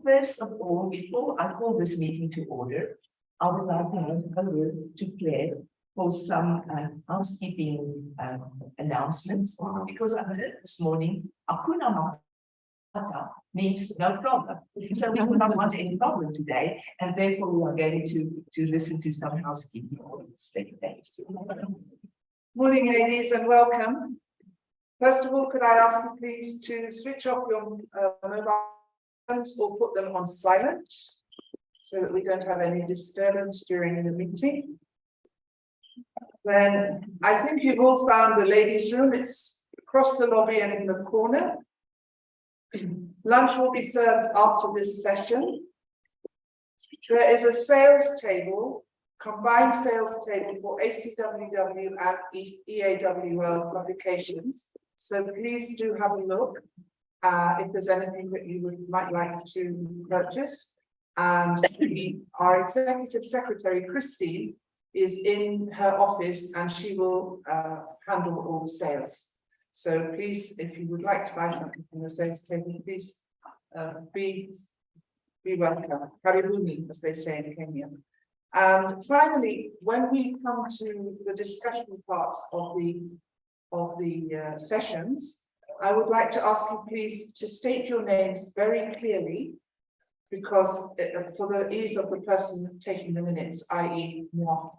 First of all, before I call this meeting to order, I would like to hand over to Claire for some housekeeping announcements, because I heard this morning, Hakuna Matata means no problem. So we do not want any problem today, and therefore we are going to listen to some housekeeping. Thanks. Morning, ladies, and welcome. First of all, could I ask you please to switch off your mobile phones or put them on silent so that we don't have any disturbance during the meeting. Then I think you've all found the ladies' room. It's across the lobby and in the corner. Lunch will be served after this session. There is a sales table, combined sales table for ACWW and EAWL publications. So please do have a look if there's anything that you might like to purchase. And our executive secretary, Christine, is in her office and she will handle all the sales. So please, if you would like to buy something from the sales table, please be welcome. Karibuni, as they say in Kenya. And finally, when we come to the discussion parts of the sessions, I would like to ask you please to state your names very clearly, because for the ease of the person taking the minutes, i.e. moi.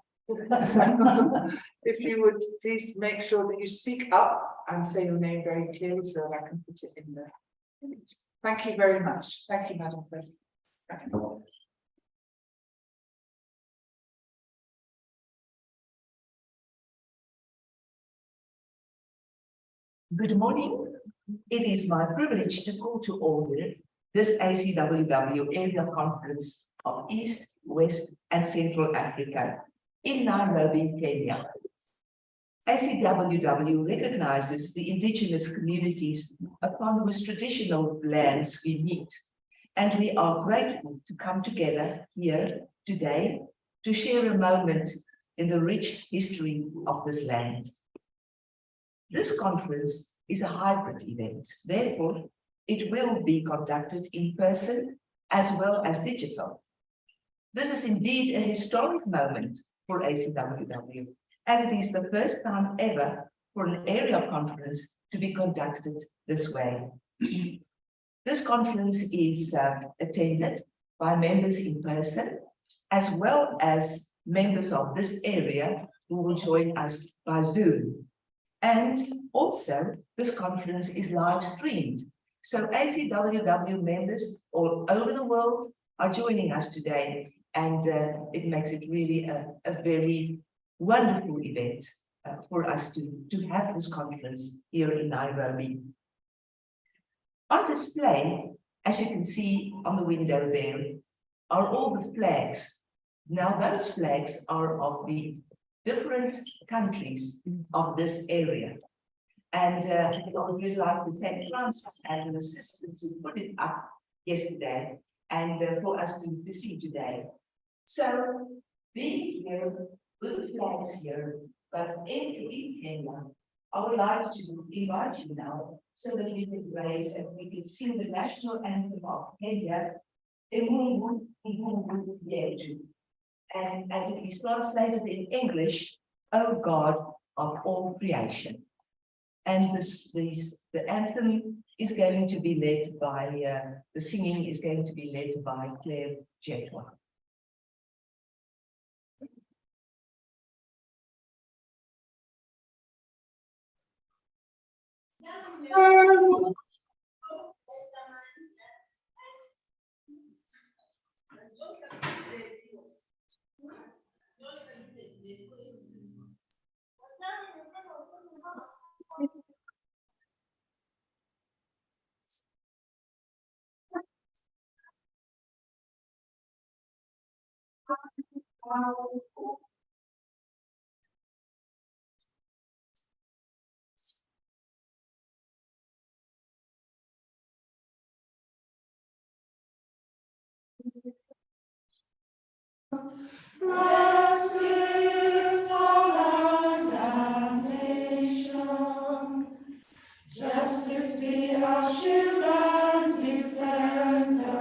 If you would please make sure that you speak up and say your name very clearly so that I can put it in the minutes. Thank you very much. Thank you, Madam President. Good morning. It is my privilege to call to order this ACWW Area Conference of East, West and Central Africa in Nairobi, Kenya. ACWW recognizes the indigenous communities upon whose traditional lands we meet, and we are grateful to come together here today to share a moment in the rich history of this land. This conference is a hybrid event, therefore it will be conducted in person as well as digital. This is indeed a historic moment for ACWW, as it is the first time ever for an area conference to be conducted this way. This conference is attended by members in person, as well as members of this area who will join us by Zoom. And also, this conference is live streamed. So ACWW members all over the world are joining us today, and it makes it really a very wonderful event for us to have this conference here in Nairobi. On display, as you can see on the window there, are all the flags. Now those flags are of the different countries of this area. And I would really like to thank Francis and the assistants who put it up yesterday and for us to see today. So being here with the flags here, but in Kenya, I would like to invite you now so that we can raise and we can sing the national anthem of Kenya, and as it is translated in English, O God of all creation. And the anthem is going to be led by, the singing is going to be led by Claire Jetwa. Blessed is our land and nation. Justice be our shield and defender.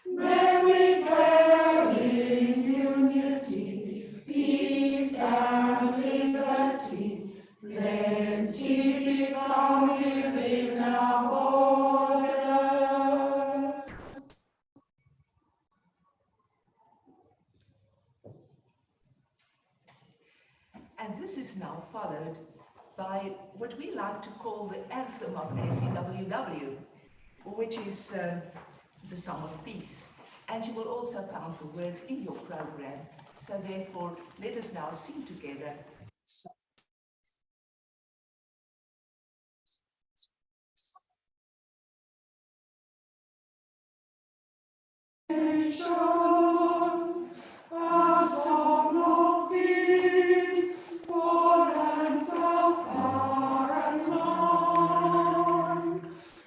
May we dwell in unity, peace and liberty. Plenty be found within our borders. And this is now followed by what we like to call the anthem of ACWW, which is the Song of Peace. And you will also find the words in your program. So therefore, let us now sing together. Nations, a song of peace for lands afar and nigh.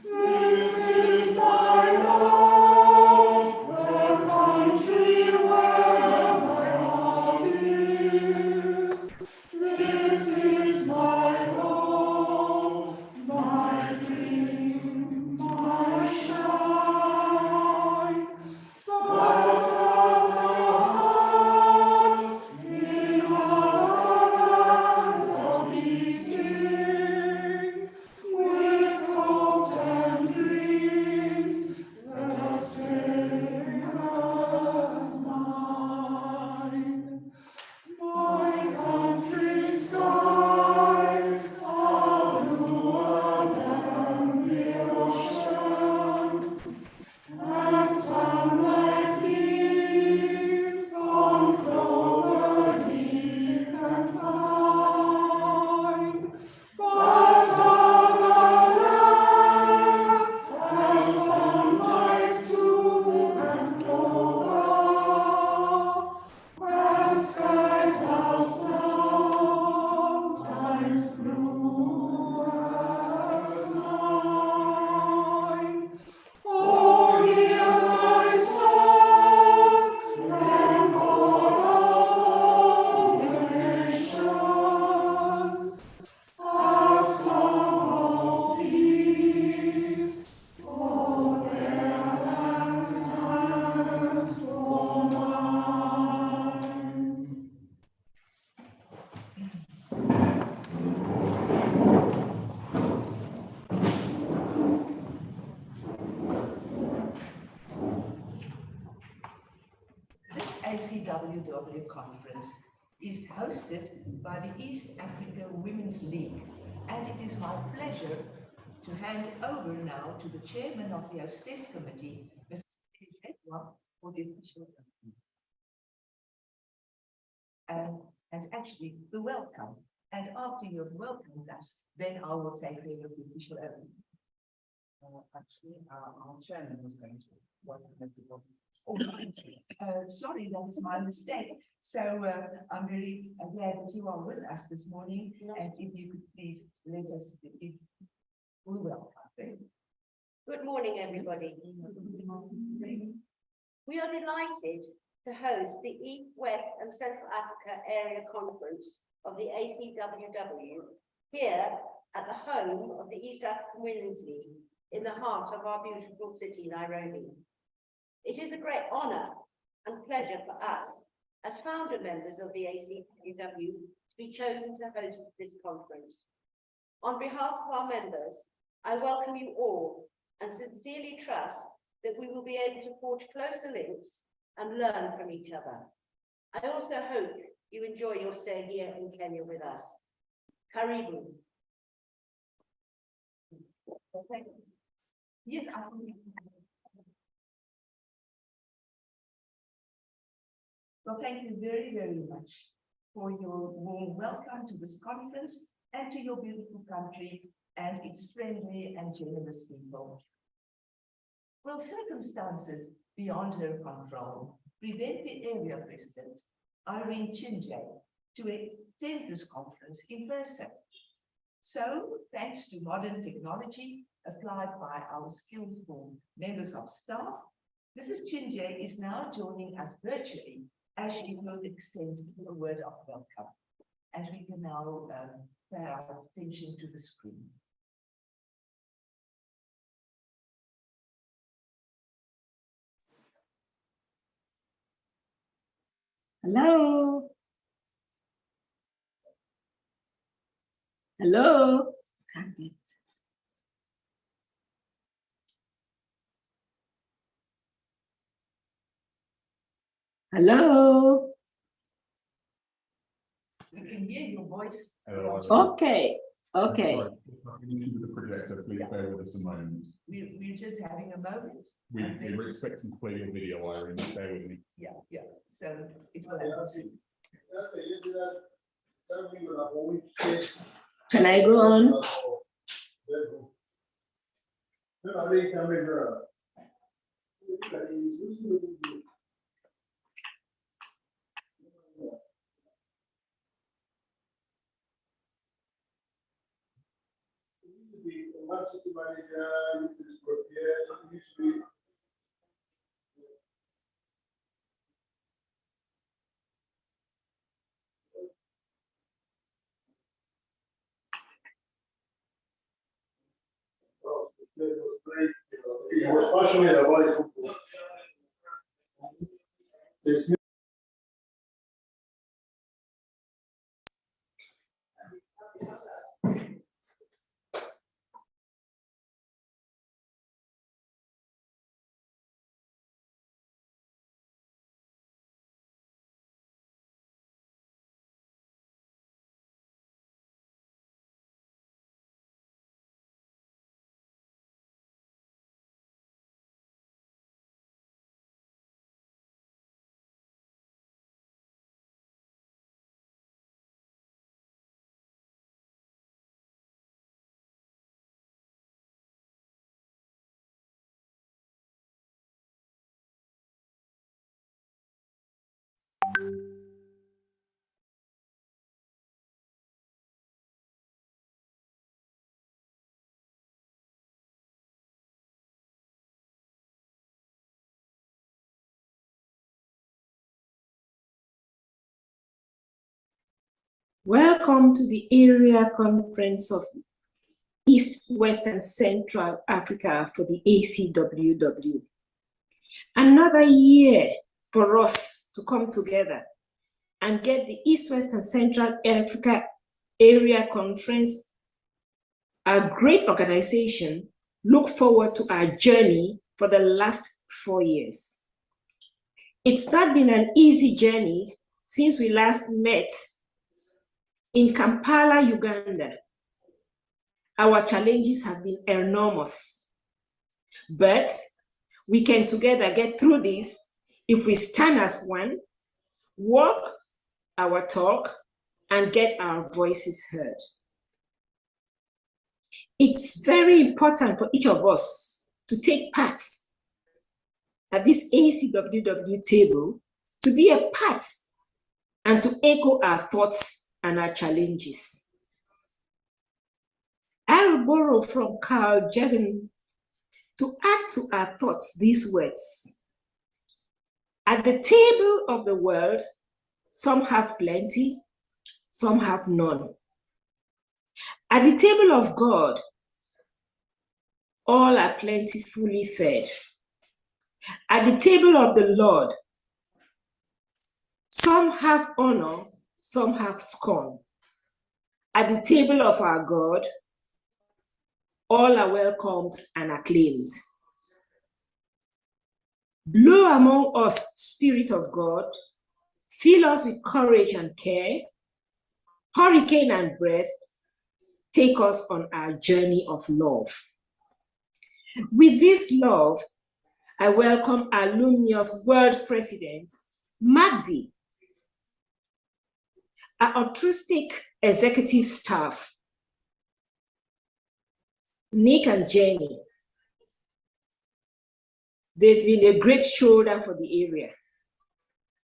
This is my love, the country where my heart is. This is my hope, my dream, my shine. But of the hearts in our lands are beating, with hopes and dreams the same as mine. My country's skies are bluer than the ocean, and sunlight beams on clover deep and fine. But other lands have sunlight too and clover, and skies are sometimes blue as mine. Oh, hear my song, Lamb God of all the nations, a song of peace for their land and for mine. This ACWW conference is hosted by the East Africa Women's League, and it is my pleasure to hand over now to the chairman of the Hostess Committee, Mr. Edward, for the official opening. And actually the welcome. And after you've welcomed us, then I will take care of the official opening. Actually, our chairman was going to welcome everyone. Oh, sorry, that is my mistake. So I'm really glad that you are with us this morning. And if you could please let us, if we welcome. Good morning, everybody. We are delighted to host the East, West and Central Africa Area Conference of the ACWW here at the home of the East African Women's League in the heart of our beautiful city, Nairobi. It is a great honour and pleasure for us as founder members of the ACWW to be chosen to host this conference. On behalf of our members, I welcome you all and sincerely trust that we will be able to forge closer links and learn from each other. I also hope you enjoy your stay here in Kenya with us. Karibu. Yes, well, thank you very, very much for your warm welcome to this conference and to your beautiful country and its friendly and generous people. Well, circumstances beyond her control prevent the area president, Irene Chinjay, to attend this conference in person. So, thanks to modern technology applied by our skillful members of staff, Mrs. Chinje is now joining us virtually as she will extend a word of welcome. And we can now pay our attention to the screen. Hello. Hello. Can't get. Hello. We can hear your voice. Okay. Okay. Sorry, with the projector, please bear with us a moment. We're just having a moment. We're expecting to play your video, Irene, bear with me. Yeah. So it will happen soon. Can I go on? Welcome to the Area Conference of East, West, and Central Africa for the ACWW. Another year for us to come together and get the East, West, and Central Africa Area Conference, a great organization. Look forward to our journey for the last 4 years. It's not been an easy journey since we last met in Kampala, Uganda. Our challenges have been enormous, but we can together get through this if we stand as one, walk our talk, and get our voices heard. It's very important for each of us to take part at this ACWW table, to be a part and to echo our thoughts and our challenges. I'll borrow from Carl Jevin to add to our thoughts these words. At the table of the world, some have plenty, some have none. At the table of God, all are plentifully fed. At the table of the Lord, some have honor, some have scorn. At the table of our God, all are welcomed and acclaimed. Blow among us, Spirit of God, fill us with courage and care, hurricane and breath, take us on our journey of love. With this love, I welcome our luminous World President, Magdi, our altruistic executive staff, Nick and Jenny. They've been a great shoulder for the area.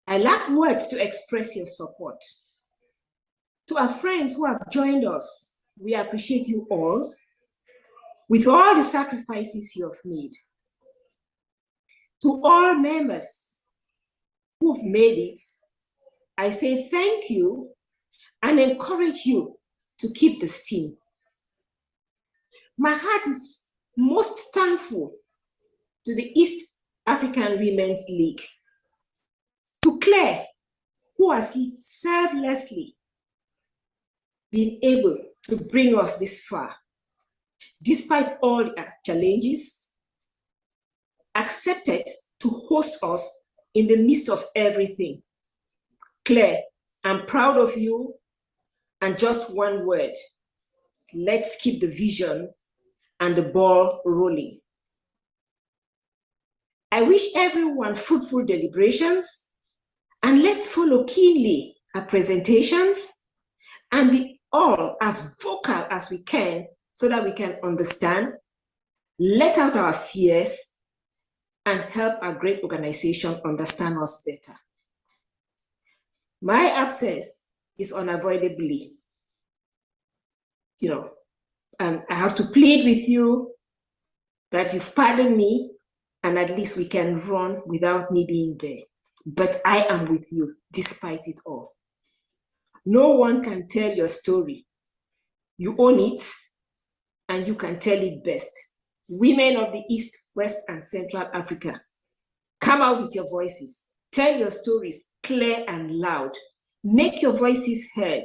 I lack words to express your support. To our friends who have joined us, we appreciate you all with all the sacrifices you have made. To all members who've made it, I say thank you and encourage you to keep the steam. My heart is most thankful to the East African Women's League, to Claire, who has selflessly been able to bring us this far, despite all the challenges, accepted to host us in the midst of everything. Claire, I'm proud of you, and just one word: let's keep the vision and the ball rolling. I wish everyone fruitful deliberations, and let's follow keenly our presentations and be all as vocal as we can so that we can understand, let out our fears, and help our great organization understand us better. My absence is unavoidably, and I have to plead with you that you've pardoned me, and at least we can run without me being there. But I am with you despite it all. No one can tell your story. You own it, and you can tell it best. Women of the East, West, and Central Africa, come out with your voices. Tell your stories clear and loud. Make your voices heard,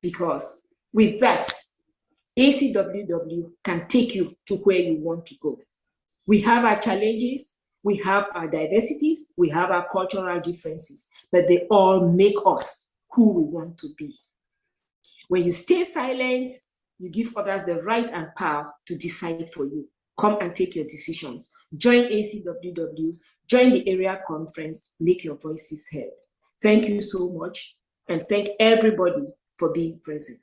because with that, ACWW can take you to where you want to go. We have our challenges, we have our diversities, we have our cultural differences, but they all make us who we want to be. When you stay silent, you give others the right and power to decide for you. Come and take your decisions. Join ACWW, join the area conference, make your voices heard. Thank you so much, and thank everybody for being present.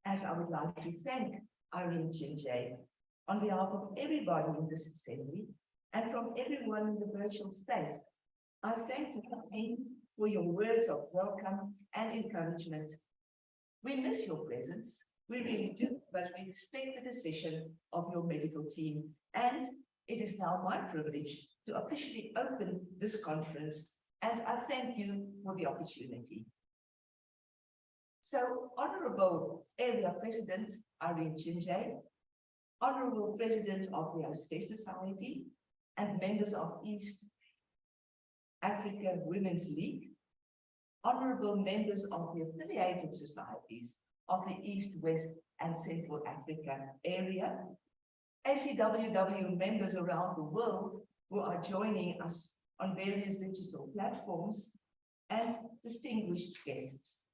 As I would like to thank Irene Chinjay on behalf of everybody in this assembly and from everyone in the virtual space. I thank you for your words of welcome and encouragement. We miss your presence, we really do, but we respect the decision of your medical team, and it is now my privilege to officially open this conference, and I thank you for the opportunity. So, Honorable Area President Irene Chinjay, Honorable President of the State Society, and members of East Africa Women's League, Honorable members of the affiliated societies of the East, West, and Central Africa area, ACWW members around the world who are joining us on various digital platforms, and distinguished guests.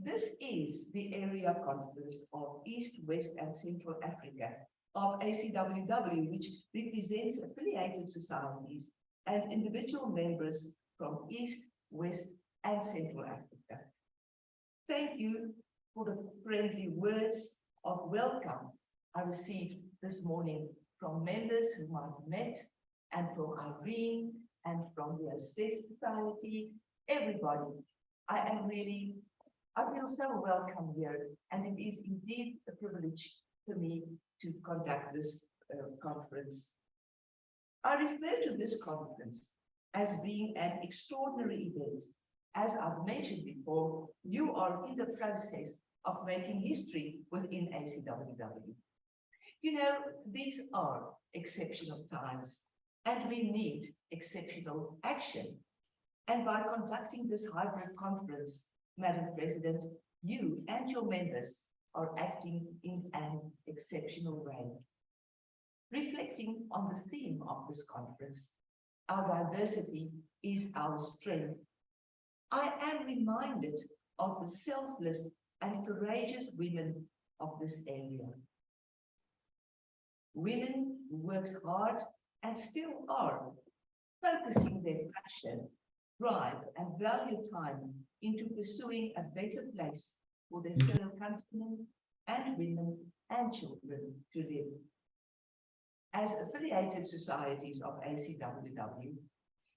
This is the area conference of East, West, and Central Africa of ACWW, which represents affiliated societies and individual members from East, West, and Central Africa. Thank you for the friendly words of welcome I received this morning from members whom I've met, and from Irene, and from the State Society, everybody. I feel so welcome here, and it is indeed a privilege for me to conduct this conference. I refer to this conference as being an extraordinary event. As I've mentioned before, you are in the process of making history within ACWW. You know, these are exceptional times and we need exceptional action. And by conducting this hybrid conference, Madam President, you and your members are acting in an exceptional way. Reflecting on the theme of this conference, our diversity is our strength. I am reminded of the selfless and courageous women of this area. Women who worked hard and still are, focusing their passion, drive, and value time into pursuing a better place for their fellow countrymen and women and children to live. As affiliated societies of ACWW,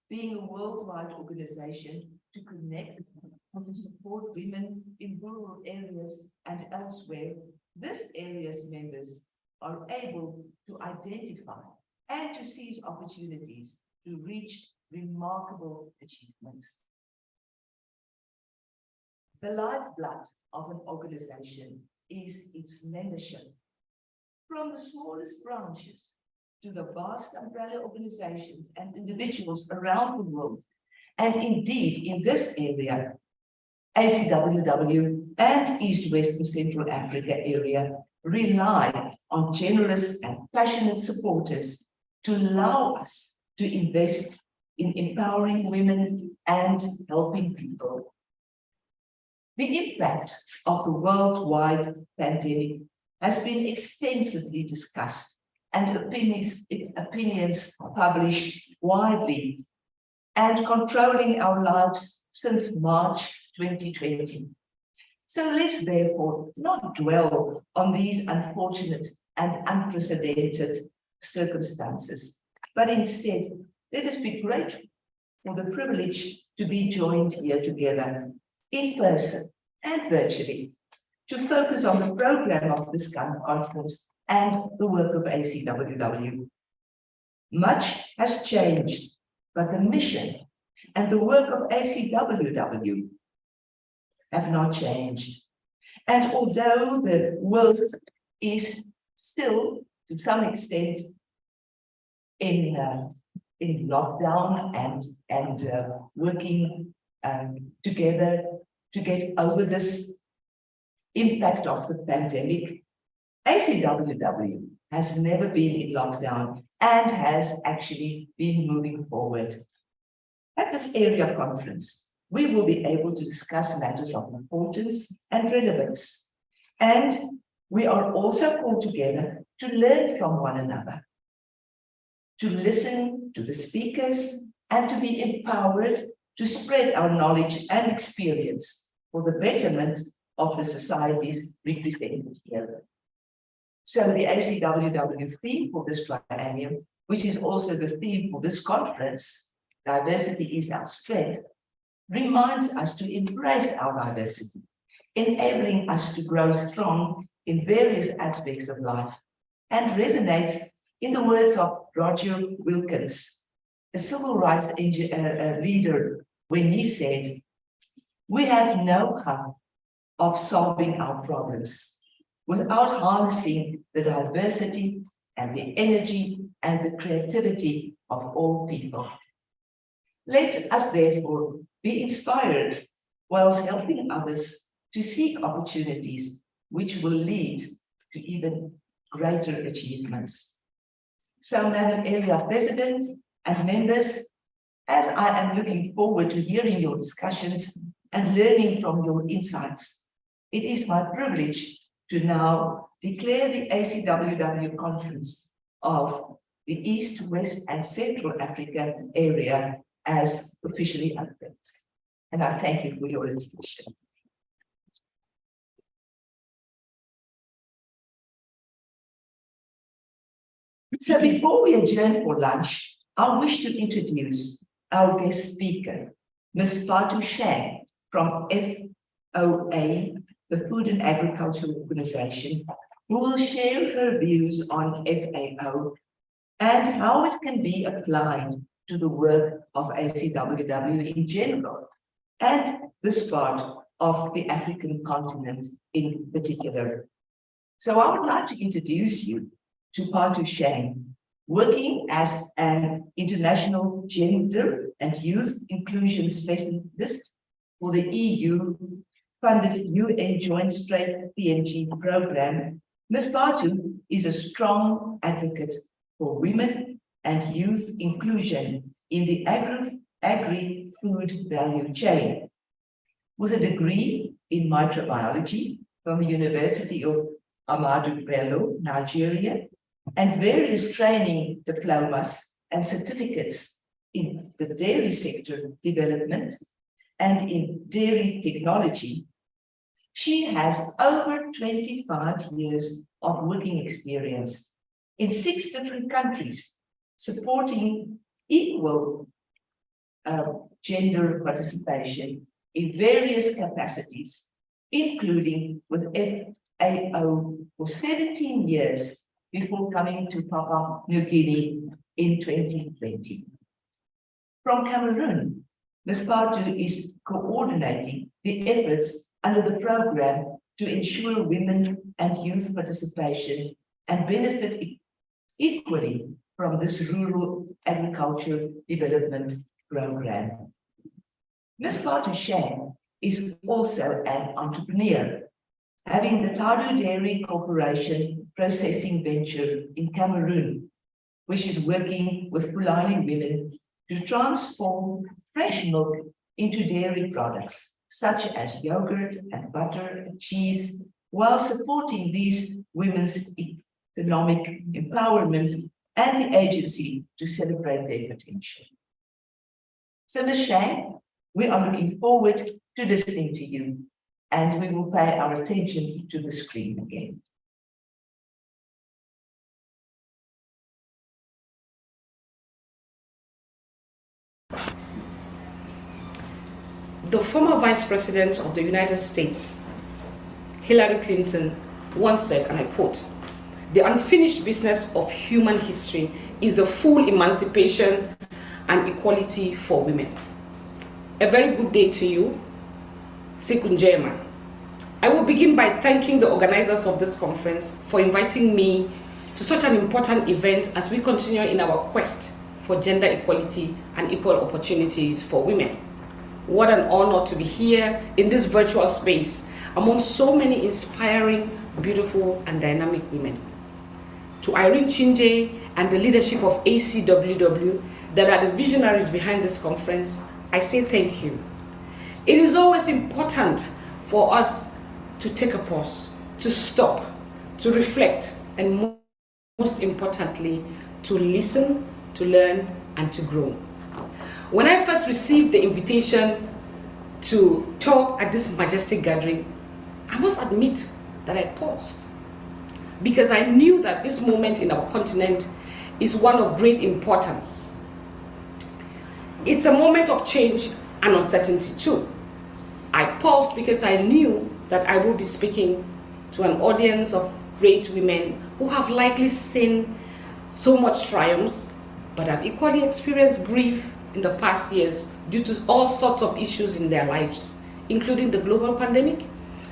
being a worldwide organization to connect and to support women in rural areas and elsewhere, this area's members are able to identify and to seize opportunities to reach remarkable achievements. The lifeblood of an organization is its membership. From the smallest branches to the vast umbrella organizations and individuals around the world, and indeed in this area, ACWW and East, West and Central Africa area rely on generous and passionate supporters to allow us to invest in empowering women and helping people. The impact of the worldwide pandemic has been extensively discussed and opinions published widely and controlling our lives since March 2020. So let's therefore not dwell on these unfortunate and unprecedented circumstances, but instead let us be grateful for the privilege to be joined here together in person and virtually to focus on the program of this conference and the work of ACWW. Much has changed, but the mission and the work of ACWW have not changed. And although the world is still, to some extent, in lockdown and working together to get over this impact of the pandemic, ACWW has never been in lockdown and has actually been moving forward. At this area conference, we will be able to discuss matters of importance and relevance. And we are also called together to learn from one another, to listen to the speakers, and to be empowered to spread our knowledge and experience for the betterment of the societies represented here. So the ACWW theme for this triennium, which is also the theme for this conference, Diversity is Our Strength, reminds us to embrace our diversity, enabling us to grow strong in various aspects of life, and resonates in the words of Roger Wilkins, a civil rights leader, when he said, "We have no hope of solving our problems without harnessing the diversity and the energy and the creativity of all people." Let us therefore be inspired whilst helping others to seek opportunities which will lead to even greater achievements. So, Madam Area President and members, as I am looking forward to hearing your discussions and learning from your insights, it is my privilege to now declare the ACWW Conference of the East, West and Central Africa area as officially opened. And I thank you for your attention. So before we adjourn for lunch, I wish to introduce our guest speaker, Ms. Fatu Shang from FOA, the Food and Agricultural Organization, who will share her views on FAO and how it can be applied to the work of ACWW in general, and this part of the African continent in particular. So I would like to introduce you Tupatu Shane, working as an international gender and youth inclusion specialist for the EU-funded UN Joint Straight PNG program. Ms. Patu is a strong advocate for women and youth inclusion in the agri-food value chain. With a degree in microbiology from the University of Ahmadu Bello, Nigeria, and various training diplomas and certificates in the dairy sector development and in dairy technology, she has over 25 years of working experience in 6 different countries, supporting equal gender participation in various capacities, including with FAO for 17 years before coming to Papua New Guinea in 2020. From Cameroon, Ms. Patu is coordinating the efforts under the program to ensure women and youth participation and benefit equally from this rural agriculture development program. Ms. Patu Shane is also an entrepreneur, having the Tadu Dairy Corporation processing venture in Cameroon, which is working with Fulani women to transform fresh milk into dairy products, such as yogurt and butter and cheese, while supporting these women's economic empowerment and the agency to celebrate their potential. So, Ms. Shane, we are looking forward to listening to you, and we will pay our attention to the screen again. The former Vice President of the United States, Hillary Clinton, once said, and I quote, "The unfinished business of human history is the full emancipation and equality for women." A very good day to you, Sikunjema. I will begin by thanking the organizers of this conference for inviting me to such an important event as we continue in our quest for gender equality and equal opportunities for women. What an honor to be here in this virtual space among so many inspiring, beautiful, and dynamic women. To Irene Chinje and the leadership of ACWW that are the visionaries behind this conference, I say thank you. It is always important for us to take a pause, to stop, to reflect, and most importantly, to listen, to learn, and to grow. When I first received the invitation to talk at this majestic gathering, I must admit that I paused, because I knew that this moment in our continent is one of great importance. It's a moment of change and uncertainty too. I paused because I knew that I will be speaking to an audience of great women who have likely seen so much triumphs, but have equally experienced grief in the past years due to all sorts of issues in their lives, including the global pandemic,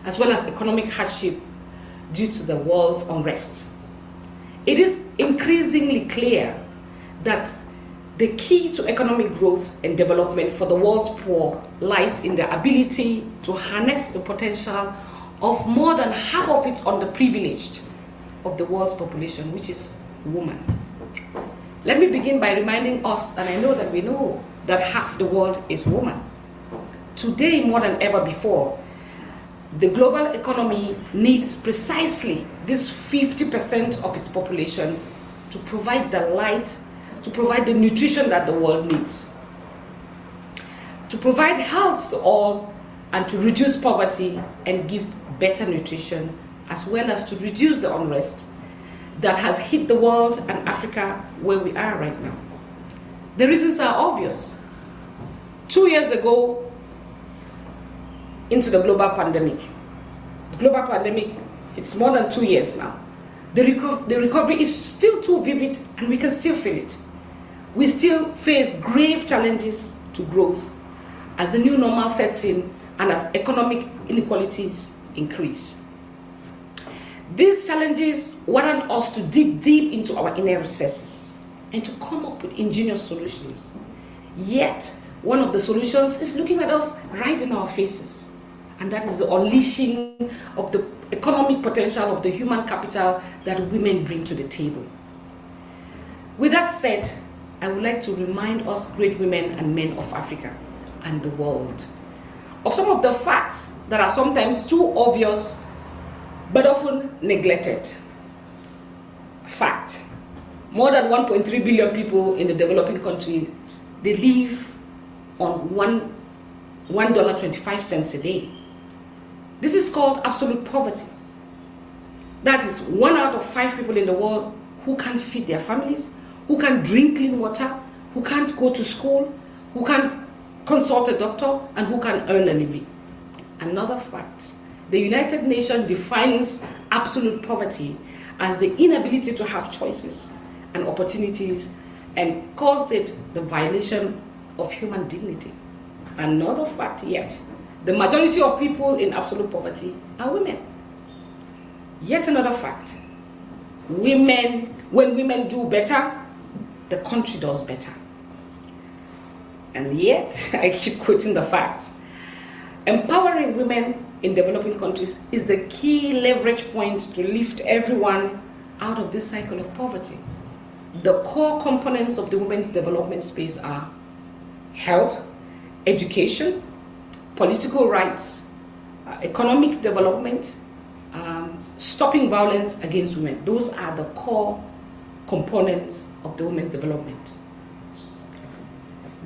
as well as economic hardship due to the world's unrest. It is increasingly clear that the key to economic growth and development for the world's poor lies in the ability to harness the potential of more than half of its underprivileged of the world's population, which is women. Let me begin by reminding us, and I know that we know that half the world is women. Today, more than ever before, the global economy needs precisely this 50% of its population to provide the light, to provide the nutrition that the world needs, to provide health to all, and to reduce poverty and give better nutrition, as well as to reduce the unrest that has hit the world and Africa where we are right now. The reasons are obvious. 2 years ago, into the global pandemic. The global pandemic, it's more than 2 years now. The recovery is still too vivid, and we can still feel it. We still face grave challenges to growth as the new normal sets in and as economic inequalities increase. These challenges warrant us to dig deep into our inner recesses and to come up with ingenious solutions. Yet, one of the solutions is looking at us right in our faces, and that is the unleashing of the economic potential of the human capital that women bring to the table. With that said, I would like to remind us great women and men of Africa and the world of some of the facts that are sometimes too obvious but often neglected. Fact: more than 1.3 billion people in the developing country, they live on $1.25 a day. This is called absolute poverty. That is 1 out of 5 people in the world who can't feed their families, who can't drink clean water, who can't go to school, who can't consult a doctor, and who can earn a living. Another fact: the United Nations defines absolute poverty as the inability to have choices and opportunities, and calls it the violation of human dignity. Another fact yet: the majority of people in absolute poverty are women. Yet another fact: when women do better, the country does better. And yet, I keep quoting the facts. Empowering women in developing countries is the key leverage point to lift everyone out of this cycle of poverty. The core components of the women's development space are health, education, political rights, economic development, stopping violence against women. Those are the core components of the women's development.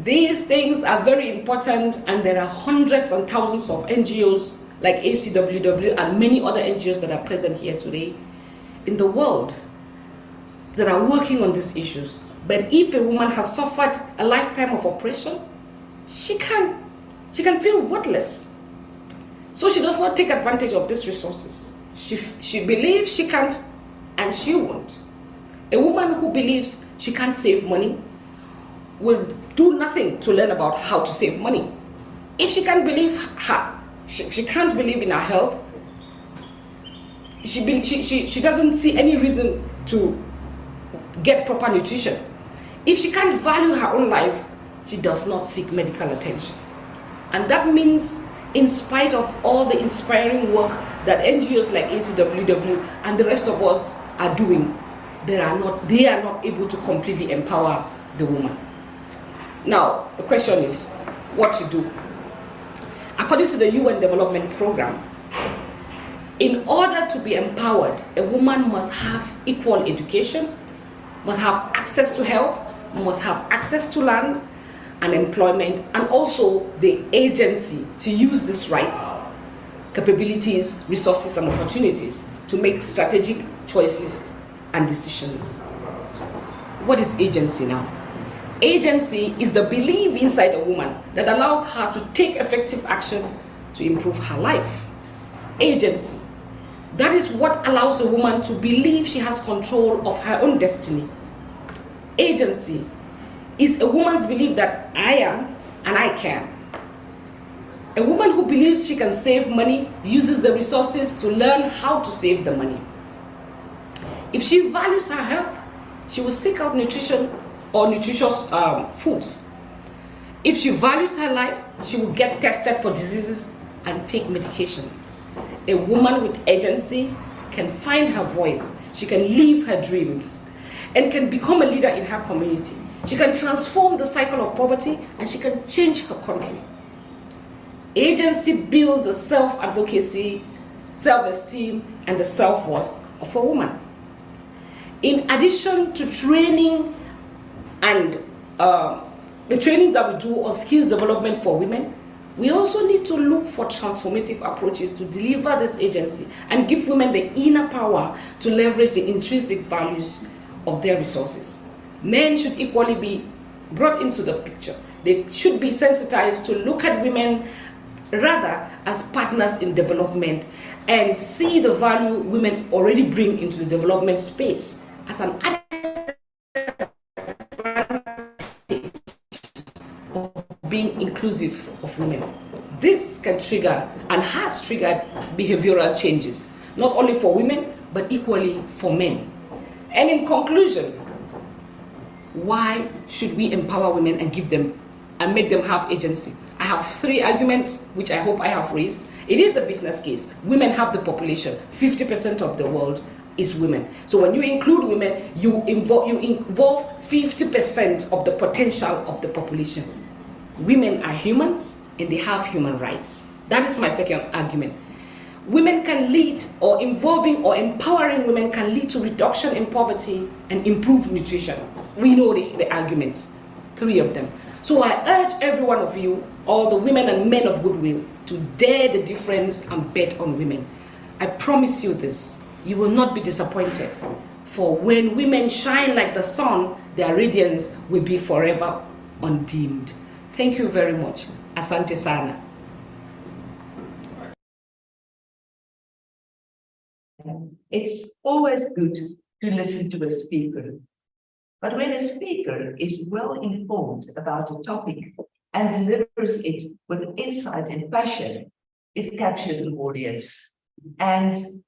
These things are very important, and there are hundreds and thousands of NGOs like ACWW and many other NGOs that are present here today in the world that are working on these issues. But if a woman has suffered a lifetime of oppression, she can feel worthless. So she does not take advantage of these resources. She believes she can't, and she won't. A woman who believes she can't save money will do nothing to learn about how to save money. If she can't believe she can't believe in her health, she doesn't see any reason to get proper nutrition. If she can't value her own life, she does not seek medical attention. And that means, in spite of all the inspiring work that NGOs like ACWW and the rest of us are doing, they are not able to completely empower the woman. Now, the question is, what to do? According to the UN Development Program, in order to be empowered, a woman must have equal education, must have access to health, must have access to land and employment, and also the agency to use these rights, capabilities, resources, and opportunities to make strategic choices and decisions. What is agency now? Agency is the belief inside a woman that allows her to take effective action to improve her life. Agency, that is what allows a woman to believe she has control of her own destiny. Agency is a woman's belief that I am and I can. A woman who believes she can save money uses the resources to learn how to save the money. If she values her health, she will seek out nutrition or nutritious foods. If she values her life, she will get tested for diseases and take medications. A woman with agency can find her voice, she can live her dreams, and can become a leader in her community. She can transform the cycle of poverty, and she can change her country. Agency builds the self-advocacy, self-esteem, and the self-worth of a woman. In addition to training and the training that we do on skills development for women, we also need to look for transformative approaches to deliver this agency and give women the inner power to leverage the intrinsic values of their resources. Men should equally be brought into the picture. They should be sensitized to look at women rather as partners in development and see the value women already bring into the development space as an added advantage of being inclusive of women. This can trigger and has triggered behavioral changes, not only for women, but equally for men. And in conclusion, why should we empower women and give them and make them have agency? I have 3 arguments which I hope I have raised. It is a business case. Women have the population. 50% of the world is women. So when you include women, you involve 50% of the potential of the population. Women are humans and they have human rights. That is my second argument. Women can lead, or involving or empowering women can lead to reduction in poverty and improved nutrition. We know the arguments, 3 of them. So I urge every one of you, all the women and men of goodwill, to dare the difference and bet on women. I promise you this, you will not be disappointed. For when women shine like the sun, their radiance will be forever undimmed. Thank you very much. Asante sana. It's always good to listen to a speaker. But when a speaker is well informed about a topic and delivers it with insight and passion, it captures an audience. And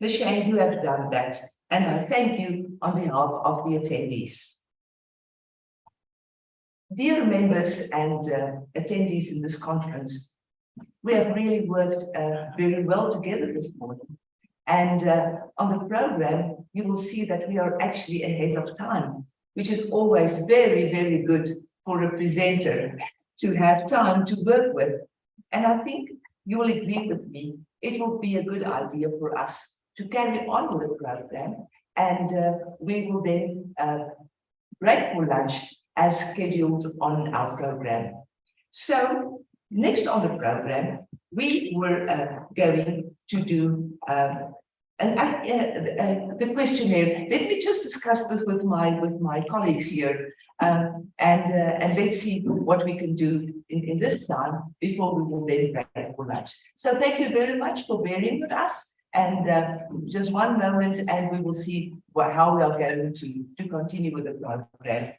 Lashane, you have done that. And I thank you on behalf of the attendees. Dear members and attendees in this conference, we have really worked very well together this morning. And on the program, you will see that we are actually ahead of time, which is always very, very good for a presenter to have time to work with. And I think you will agree with me, it will be a good idea for us to carry on with the program. And we will then break for lunch as scheduled on our program. So next on the program, we were going to do the questionnaire. Let me just discuss this with my colleagues here, and let's see what we can do in this time before we will then break for lunch. So thank you very much for bearing with us, and just one moment, and we will see how we are going to continue with the program.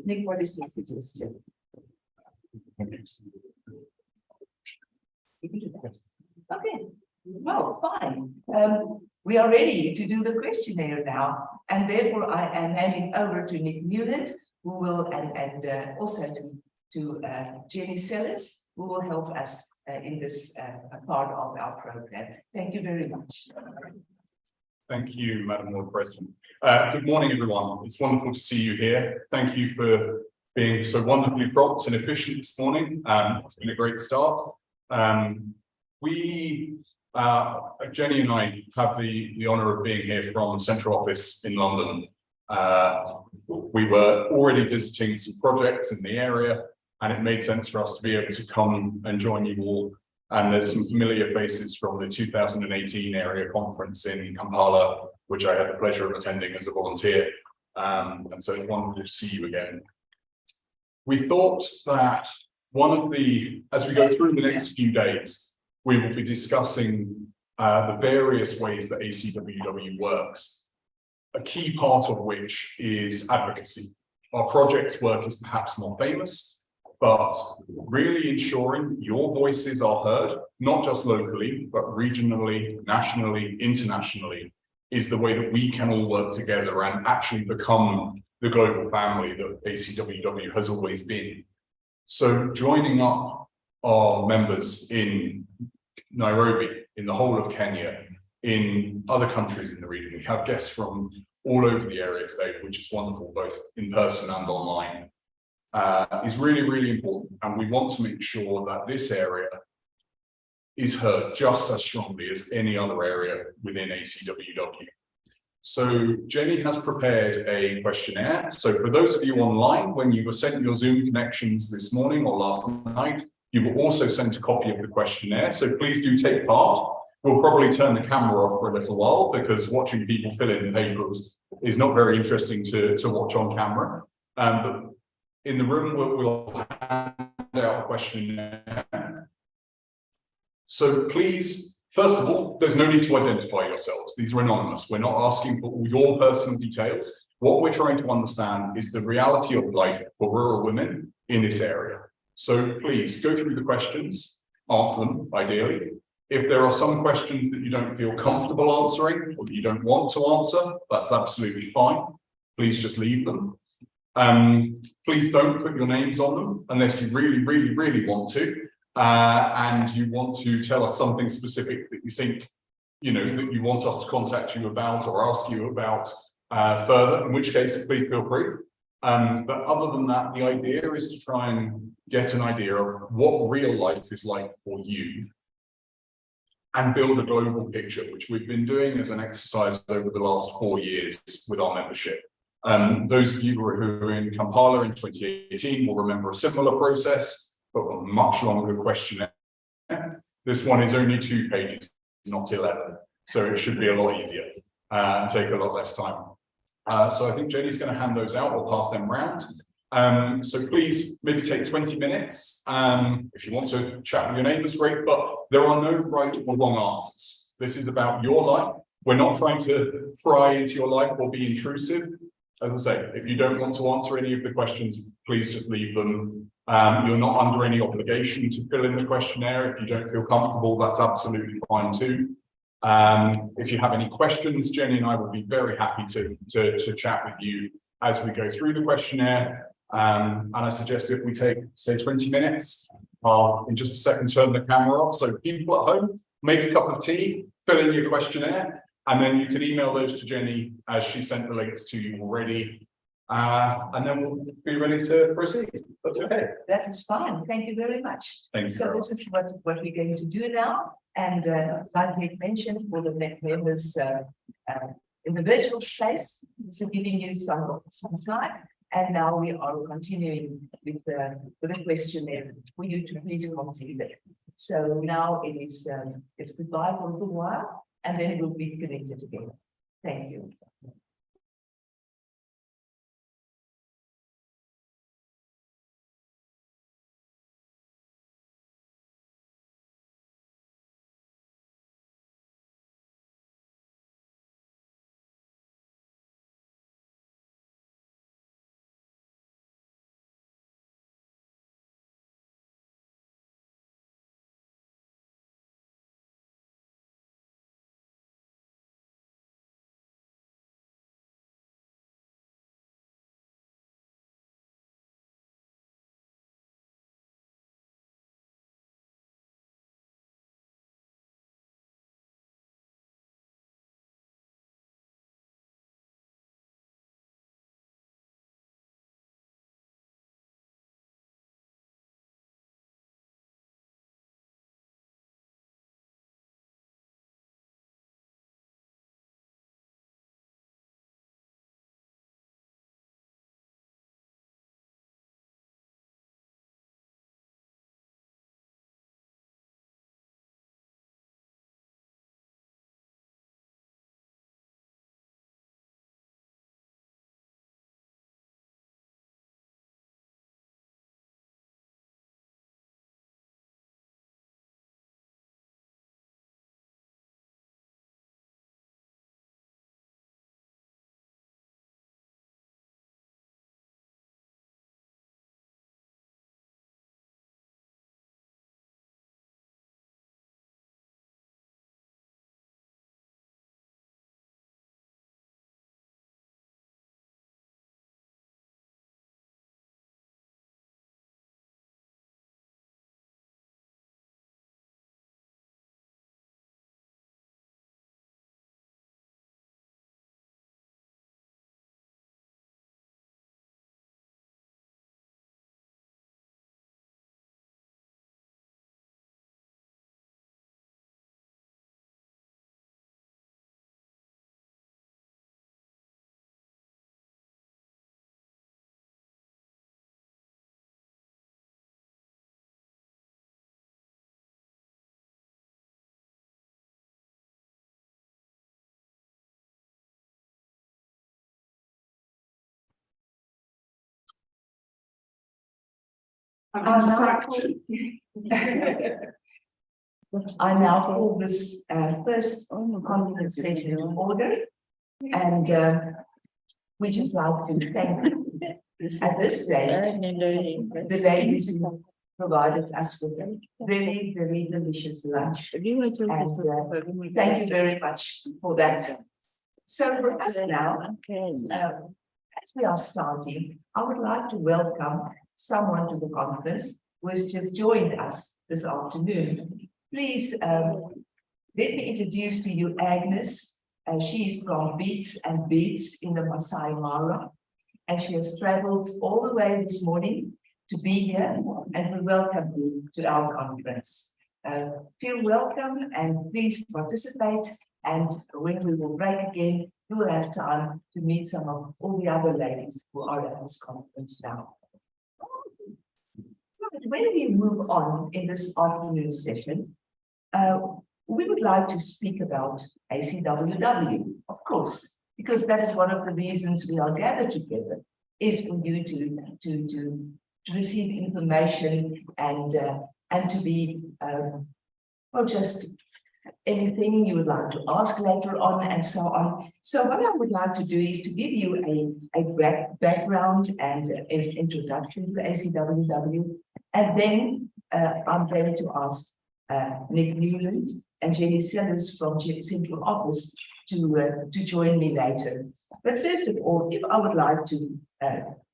Nick, what is your suggestion? Okay, well, fine. We are ready to do the questionnaire now, and therefore I am handing over to Nick Newland, who will, and also to Jenny Sellers, who will help us in this part of our program. Thank you very much. Thank you, Madam Board President. Good morning, everyone. It's wonderful to see you here. Thank you for being so wonderfully prompt and efficient this morning. It's been a great start. Jenny and I have the honour of being here from Central Office in London. We were already visiting some projects in the area, and it made sense for us to be able to come and join you all. And there's some familiar faces from the 2018 area conference in Kampala, which I had the pleasure of attending as a volunteer. And so it's wonderful to see you again. We thought that as we go through the next few days, we will be discussing the various ways that ACWW works, a key part of which is advocacy. Our project's work is perhaps more famous, but really ensuring your voices are heard, not just locally, but regionally, nationally, internationally, is the way that we can all work together and actually become the global family that ACWW has always been. So joining up our members in Nairobi, in the whole of Kenya, in other countries in the region, we have guests from all over the area today, which is wonderful, both in person and online. Is really, really important, and we want to make sure that this area is heard just as strongly as any other area within ACWW. So Jenny has prepared a questionnaire. So for those of you online, when you were sent your Zoom connections this morning or last night, you were also sent a copy of the questionnaire. So please do take part. We'll probably turn the camera off for a little while because watching people fill in papers is not very interesting to watch on camera. But in the room, we'll hand out a questionnaire. So please, first of all, there's no need to identify yourselves. These are anonymous. We're not asking for all your personal details. What we're trying to understand is the reality of life for rural women in this area. So please go through the questions, answer them ideally, If there are some questions that you don't feel comfortable answering or that you don't want to answer, that's absolutely fine. Please just leave them. Please don't put your names on them unless you really want to, and you want to tell us something specific that you think, you know, that you want us to contact you about or ask you about further, in which case, please feel free. But other than that, the idea is to try and get an idea of what real life is like for you and build a global picture, which we've been doing as an exercise over the last 4 years with our membership. Those of you who were in Kampala in 2018 will remember a similar process, but a much longer questionnaire. This one is only 2 pages, not 11, so it should be a lot easier and take a lot less time. So I think Jenny's going to hand those out, we'll pass them around. So please maybe take 20 minutes. If you want to chat with your neighbours, great, but there are no right or wrong answers. This is about your life. We're not trying to pry into your life or be intrusive. As I say, if you don't want to answer any of the questions, please just leave them. You're not under any obligation to fill in the questionnaire. If you don't feel comfortable, that's absolutely fine too. If you have any questions, Jenny and I will be very happy to chat with you as we go through the questionnaire. And I suggest if we take, say, 20 minutes, I'll in just a second turn the camera off. So people at home, make a cup of tea, fill in your questionnaire, and then you can email those to Jenny as she sent the links to you already. And then we'll be ready to proceed. That's okay. That is fine. Thank you very much. Thank you. So this is what we're going to do now. And like we mentioned, for the members in the virtual space, this is giving you some time. And now we are continuing with the questionnaire for you to please complete it. So now it is it's goodbye for a little while, and then we'll be connected again. Thank you. I'm sacked. I now call this first conference session in order, and we just like to thank at this stage the ladies who provided us with a very, very delicious lunch. And thank you very much for that. So for us now, as we are starting, I would like to welcome someone to the conference who has just joined us this afternoon. Please let me introduce to you Agnes. She is from Beats and Beats in the Masai Mara, and she has traveled all the way this morning to be here, and we welcome you to our conference. Feel welcome and please participate, and when we will break again, you will have time to meet some of all the other ladies who are at this conference now. But when we move on in this afternoon session, we would like to speak about ACWW, of course, because that is one of the reasons we are gathered together, is for you to receive information and to be, well, just anything you would like to ask later on and so on. So what I would like to do is to give you a background and an introduction to ACWW, and then I'm going to ask Nick Newland and Jenny Sellers from Central Office to join me later. But first of all, if I would like to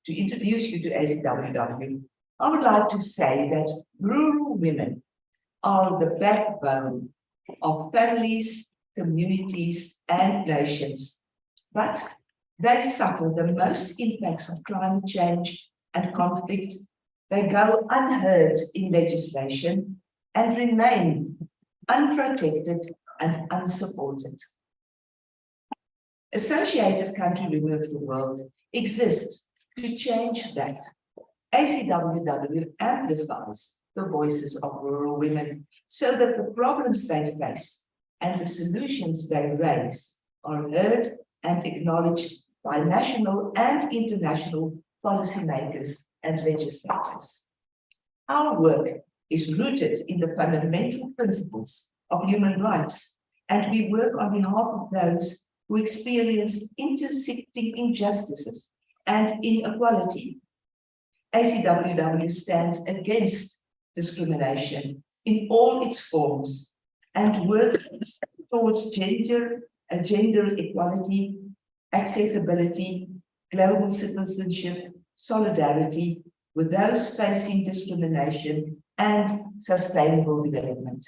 introduce you to ACWW, I would like to say that rural women are the backbone of families, communities, and nations. But they suffer the most impacts of climate change and conflict. They go unheard in legislation and remain unprotected and unsupported. Associated Country Women of the World exists to change that. ACWW amplifies the voices of rural women so that the problems they face and the solutions they raise are heard and acknowledged by national and international policymakers and legislators. Our work is rooted in the fundamental principles of human rights, and we work on behalf of those who experience intersecting injustices and inequality. ACWW stands against discrimination in all its forms and works towards gender equality, accessibility, global citizenship, solidarity with those facing discrimination, and sustainable development.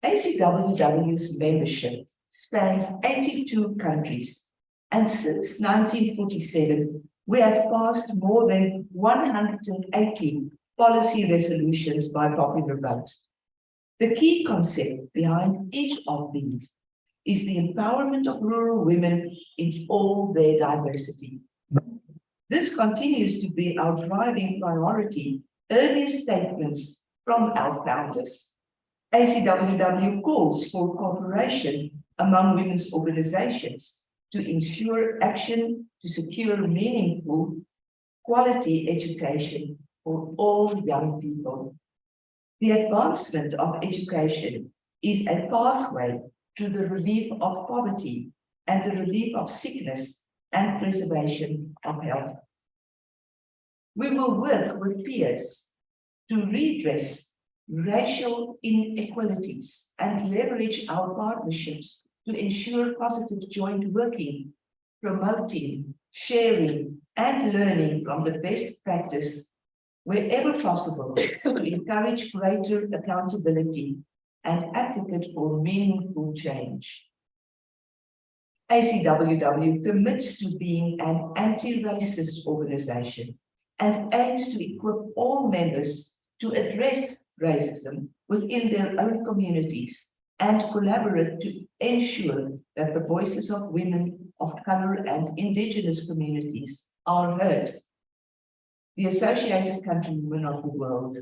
ACWW's membership spans 82 countries, and since 1947, we have passed more than 180 policy resolutions by popular vote. The key concept behind each of these is the empowerment of rural women in all their diversity. This continues to be our driving priority, earlier statements from our founders. ACWW calls for cooperation among women's organizations to ensure action to secure meaningful, quality education for all young people. The advancement of education is a pathway to the relief of poverty and the relief of sickness and preservation of health. We will work with peers to redress racial inequalities and leverage our partnerships to ensure positive joint working, promoting, sharing, and learning from the best practice wherever possible to encourage greater accountability and advocate for meaningful change. ACWW commits to being an anti-racist organization and aims to equip all members to address racism within their own communities and collaborate to ensure that the voices of women of color and indigenous communities are heard. The Associated Country Women of the World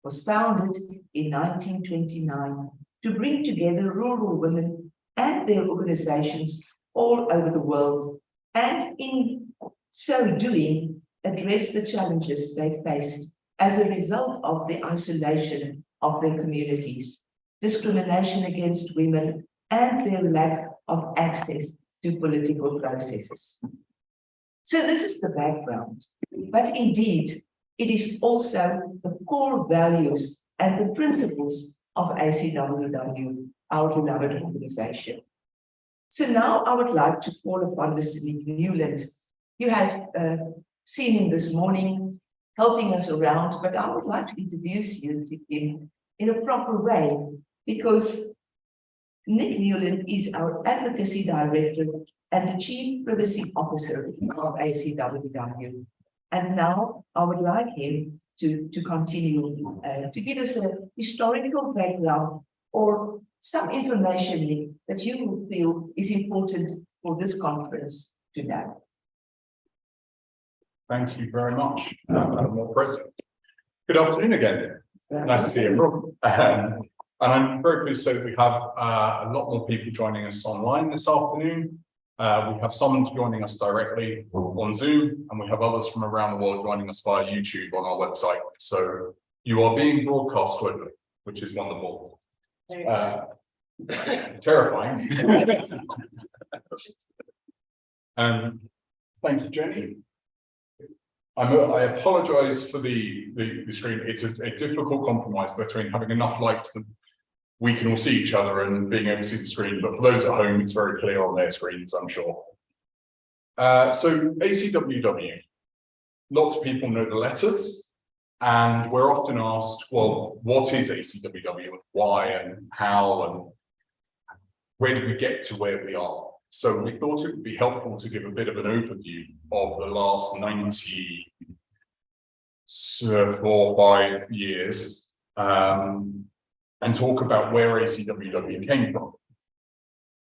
was founded in 1929 to bring together rural women and their organizations all over the world, and in so doing, address the challenges they faced as a result of the isolation of their communities, discrimination against women, and their lack of access to political processes. So this is the background, but indeed, It is also the core values and the principles of ACWW, our beloved organization. So now I would like to call upon Mr. Nick Newland. You have seen him this morning helping us around, but I would like to introduce you to him in a proper way, because Nick Newland is our Advocacy Director and the Chief Privacy Officer of ACWW. And now I would like him to continue to give us a historical background or some information that you will feel is important for this conference today. Thank you very much, Madam Law President. Good afternoon again. Nice to see you. And I'm very pleased to say that we have a lot more people joining us online this afternoon. We have some joining us directly on Zoom, and we have others from around the world joining us via YouTube on our website. So you are being broadcast globally, which is wonderful. Terrifying. Thank you, Jenny. I apologize for the screen. It's a difficult compromise between having enough light that we can all see each other and being able to see the screen, but for those at home, it's very clear on their screens, I'm sure. So ACWW, lots of people know the letters, and we're often asked, well, what is ACWW and why and how and where did we get to where we are? So we thought it would be helpful to give a bit of an overview of the last 94 or 5 years and talk about where ACWW came from.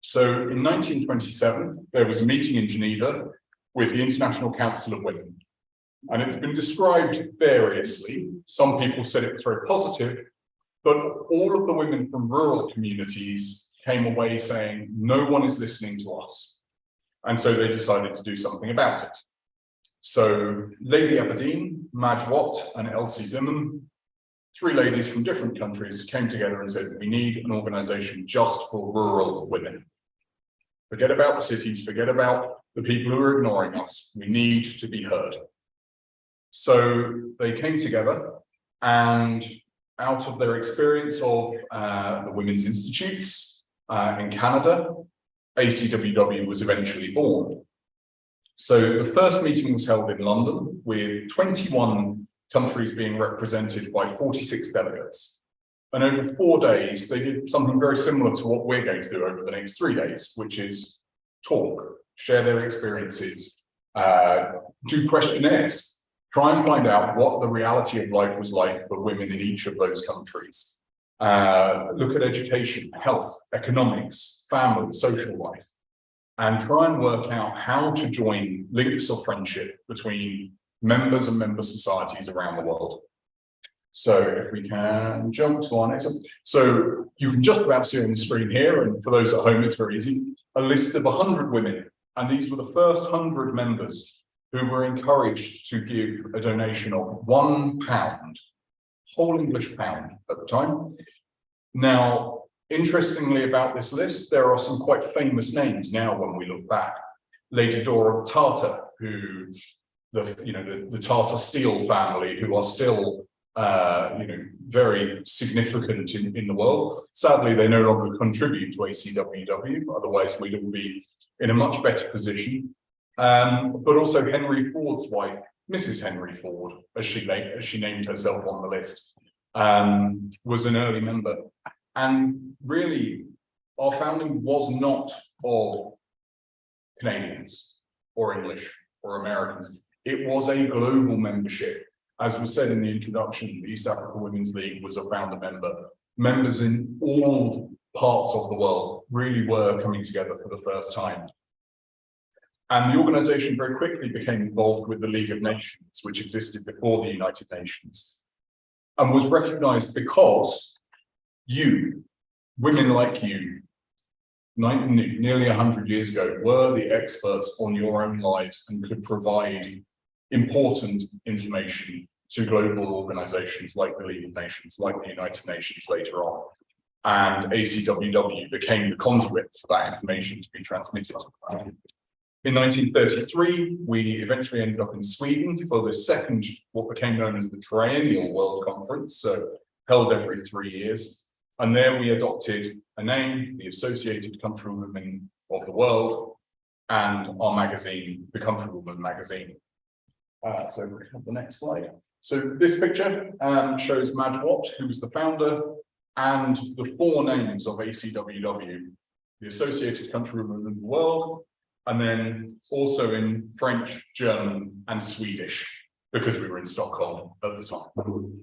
So in 1927, there was a meeting in Geneva with the International Council of Women. And it's been described variously. Some people said it was very positive, but all of the women from rural communities came away saying, no one is listening to us. And so they decided to do something about it. So Lady Aberdeen, Madge Watt, and Elsie Zimmerman, 3 ladies from different countries, came together and said, we need an organization just for rural women. Forget about the cities, forget about the people who are ignoring us. We need to be heard. So they came together, and out of their experience of the Women's Institutes in Canada, ACWW was eventually born. So the first meeting was held in London with 21 countries being represented by 46 delegates. And over 4 days, they did something very similar to what we're going to do over the next 3 days, which is talk, share their experiences, do questionnaires, try and find out what the reality of life was like for women in each of those countries. Look at education, health, economics, family, social life, and try and work out how to join links of friendship between members and member societies around the world. So if we can jump to our next one. So you can just about see on the screen here, and for those at home, it's very easy, a list of 100 women. And these were the first 100 members who were encouraged to give a donation of £1, whole English pound at the time. Now, interestingly about this list, there are some quite famous names now when we look back. Lady Dora Tartar, who the Tartar Steel family, who are still very significant in the world. Sadly, they no longer contribute to ACWW, otherwise we'd all be in a much better position. But also Henry Ford's wife, Mrs. Henry Ford, as she named herself on the list, was an early member. And really, our founding was not of Canadians or English or Americans. It was a global membership. As was said in the introduction, the East Africa Women's League was a founder member. Members in all parts of the world really were coming together for the first time. And the organization very quickly became involved with the League of Nations, which existed before the United Nations, and was recognized because you, women like you, nearly 100 years ago, were the experts on your own lives and could provide important information to global organizations like the League of Nations, like the United Nations later on. And ACWW became the conduit for that information to be transmitted. In 1933, we eventually ended up in Sweden for the second, what became known as the Triennial World Conference, so held every 3 years. And there we adopted a name, the Associated Countrywomen of the World, and our magazine, the Countrywoman magazine. So we have the next slide. So this picture shows Madge Watt, who was the founder, and the 4 names of ACWW, the Associated Countrywomen of the World, and then also in French, German, and Swedish, because we were in Stockholm at the time.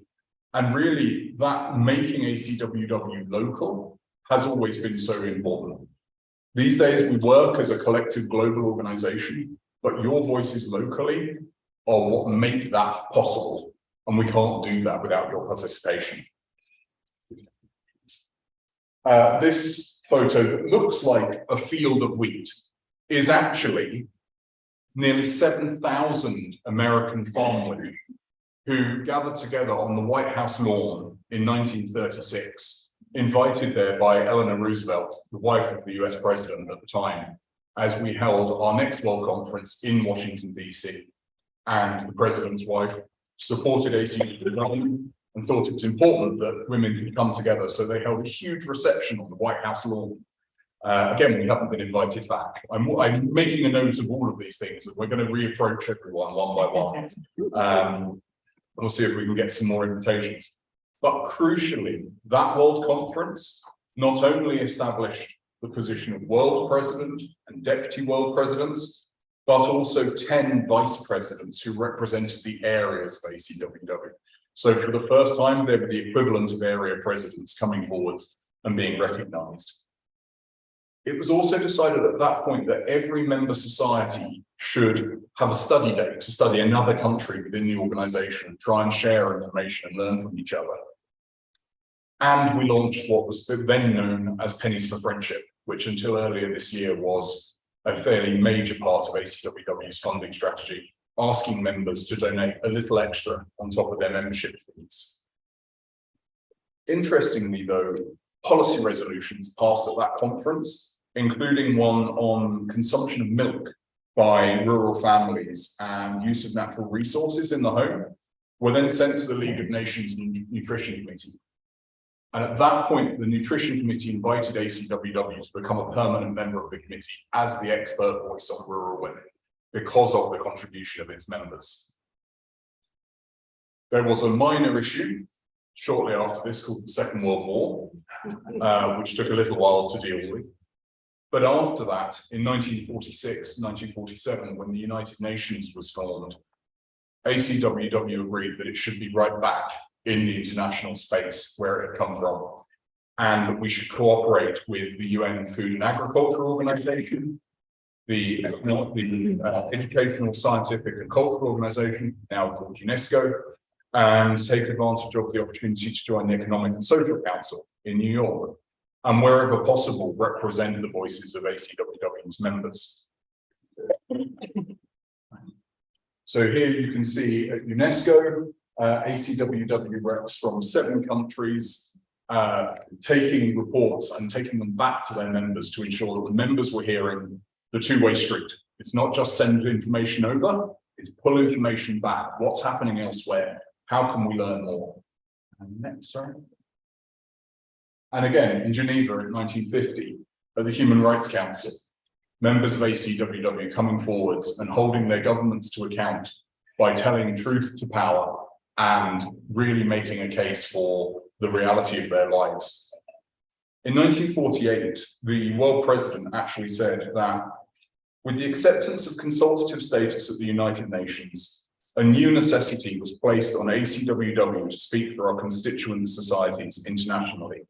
And really, that making ACWW local has always been so important. These days, we work as a collective global organization, but your voices locally are what make that possible. And we can't do that without your participation. This photo that looks like a field of wheat is actually nearly 7,000 American farm women who gathered together on the White House lawn in 1936, invited there by Eleanor Roosevelt, the wife of the US president at the time, as we held our next World Conference in Washington, DC. And the president's wife supported ACWW and thought it was important that women could come together. So they held a huge reception on the White House lawn. Again, we haven't been invited back. I'm making a note of all of these things, that we're going to reapproach everyone one by one. We'll see if we can get some more invitations. But crucially, that World Conference not only established the position of world president and deputy world presidents, but also 10 vice presidents who represented the areas of ACWW. So for the first time, they were the equivalent of area presidents coming forwards and being recognized. It was also decided at that point that every member society should have a study day to study another country within the organization, try and share information and learn from each other. And we launched what was then known as Pennies for Friendship, which until earlier this year was a fairly major part of ACWW's funding strategy, asking members to donate a little extra on top of their membership fees. Interestingly, though, policy resolutions passed at that conference, including one on consumption of milk by rural families and use of natural resources in the home, were then sent to the League of Nations Nutrition Committee. And at that point, the Nutrition Committee invited ACWW to become a permanent member of the committee as the expert voice on rural women, because of the contribution of its members. There was a minor issue shortly after this called the Second World War, which took a little while to deal with. But after that, in 1946, 1947, when the United Nations was formed, ACWW agreed that it should be right back in the international space where it had come from, and that we should cooperate with the UN Food and Agriculture Organization, the Educational, Scientific and Cultural Organization, now called UNESCO, and take advantage of the opportunity to join the Economic and Social Council in New York, and wherever possible, represent the voices of ACWW's members. So here you can see at UNESCO, ACWW reps from 7 countries taking reports and taking them back to their members to ensure that the members were hearing the two-way street. It's not just send information over, it's pull information back. What's happening elsewhere? How can we learn more? And next, sorry. And again, in Geneva in 1950, at the Human Rights Council, members of ACWW coming forwards and holding their governments to account by telling truth to power and really making a case for the reality of their lives. In 1948, the world president actually said that with the acceptance of consultative status at the United Nations, a new necessity was placed on ACWW to speak for our constituent societies internationally,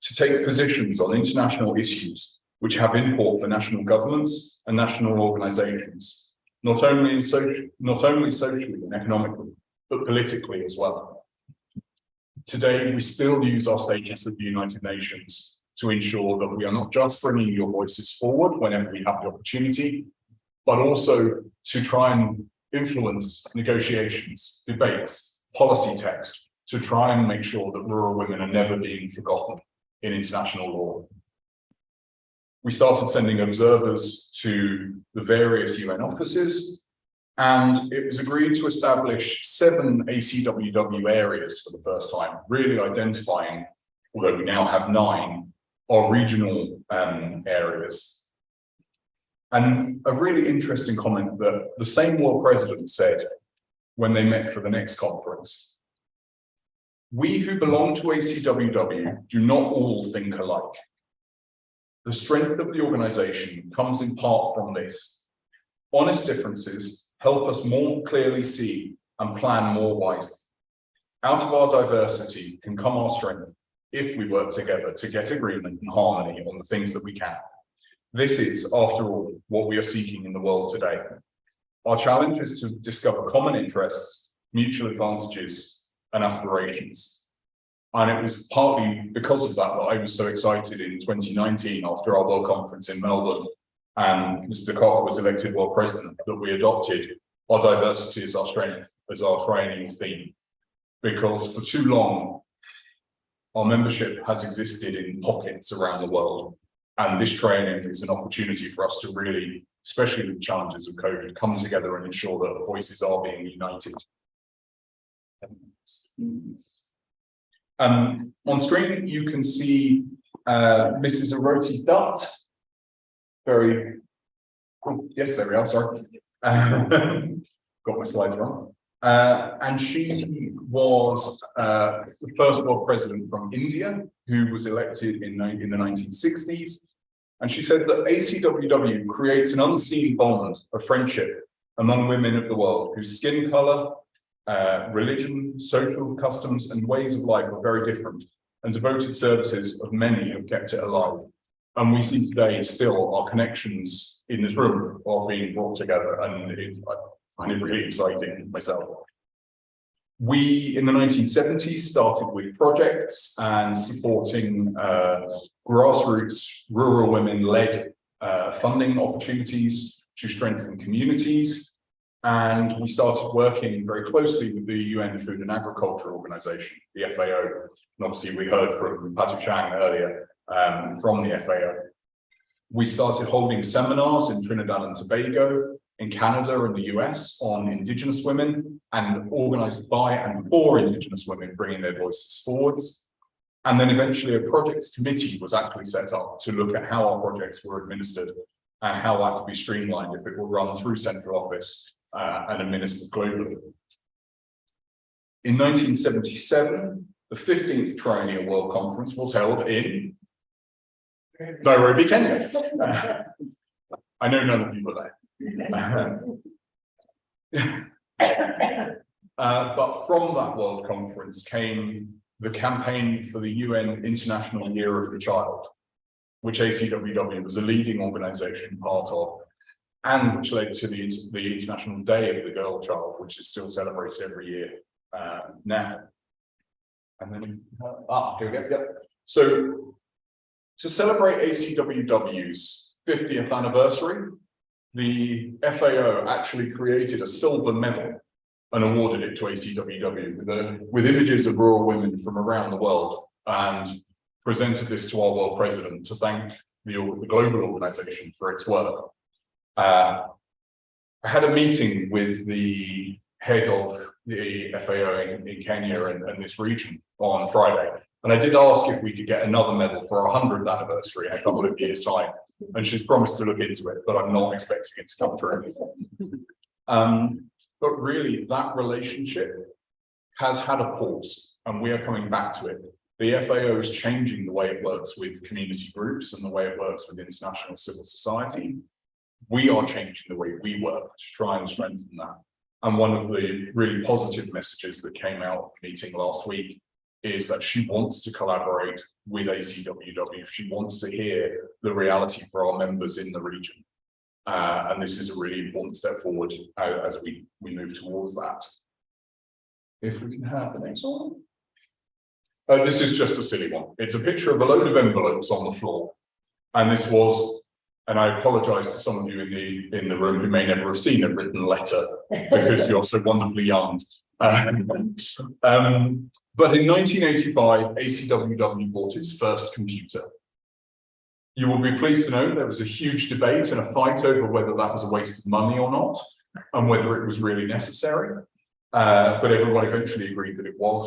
to take positions on international issues which have import for national governments and national organizations, not only socially and economically, but politically as well. Today, we still use our status at the United Nations to ensure that we are not just bringing your voices forward whenever we have the opportunity, but also to try and influence negotiations, debates, policy text, to try and make sure that rural women are never being forgotten in international law. We started sending observers to the various UN offices, and it was agreed to establish 7 ACWW areas for the first time, really identifying, although we now have 9, our regional areas. And a really interesting comment that the same world president said when they met for the next conference: we who belong to ACWW do not all think alike. The strength of the organization comes in part from this. Honest differences help us more clearly see and plan more wisely. Out of our diversity can come our strength if we work together to get agreement and harmony on the things that we can. This is, after all, what we are seeking in the world today. Our challenge is to discover common interests, mutual advantages, and aspirations. And it was partly because of that I was so excited in 2019 after our World Conference in Melbourne and Mr. Koch was elected world president, that we adopted our diversity is our strength as our triennial theme. Because for too long, our membership has existed in pockets around the world. And this training is an opportunity for us to really, especially with the challenges of COVID, come together and ensure that voices are being united. On screen, you can see Mrs. Aroti Dutt. Very, oh, yes, there we are, sorry. Got my slides wrong. And she was the first world president from India, who was elected in the 1960s. And she said that ACWW creates an unseen bond of friendship among women of the world whose skin color, religion, social customs, and ways of life are very different, and devoted services of many have kept it alive. And we see today still our connections in this room are being brought together, and I find it really exciting myself. We, in the 1970s, started with projects and supporting grassroots, rural women-led funding opportunities to strengthen communities. And we started working very closely with the UN Food and Agriculture Organization, the FAO. And obviously we heard from Patu Chang earlier from the FAO. We started holding seminars in Trinidad and Tobago, in Canada and the US on Indigenous women, and organized by and for Indigenous women bringing their voices forwards. And then eventually a projects committee was actually set up to look at how our projects were administered and how that could be streamlined if it were run through central office and administered globally. In 1977, the 15th Triennial World Conference was held in Nairobi, Kenya. I know none of you were there. But from that World Conference came the campaign for the UN International Year of the Child, which ACWW was a leading organization part of, and which led to the International Day of the Girl Child, which is still celebrated every year now. And then, here we go, yep. So, to celebrate ACWW's 50th anniversary, the FAO actually created a silver medal and awarded it to ACWW with images of rural women from around the world, and presented this to our world president to thank the global organization for its work. I had a meeting with the head of the FAO in Kenya and this region on Friday, and I did ask if we could get another medal for our 100th anniversary in a couple of years' time, and she's promised to look into it, but I'm not expecting it to come true. But really, that relationship has had a pause, and we are coming back to it. The FAO is changing the way it works with community groups and the way it works with international civil society. We are changing the way we work to try and strengthen that. And one of the really positive messages that came out of the meeting last week is that she wants to collaborate with ACWW. She wants to hear the reality for our members in the region. And this is a really important step forward as we move towards that. If we can have the next one. This is just a silly one. It's a picture of a load of envelopes on the floor. And this was, and I apologize to some of you in the room who may never have seen a written letter because you're so wonderfully young. But in 1985, ACWW bought its first computer. You will be pleased to know there was a huge debate and a fight over whether that was a waste of money or not, and whether it was really necessary. But everyone eventually agreed that it was,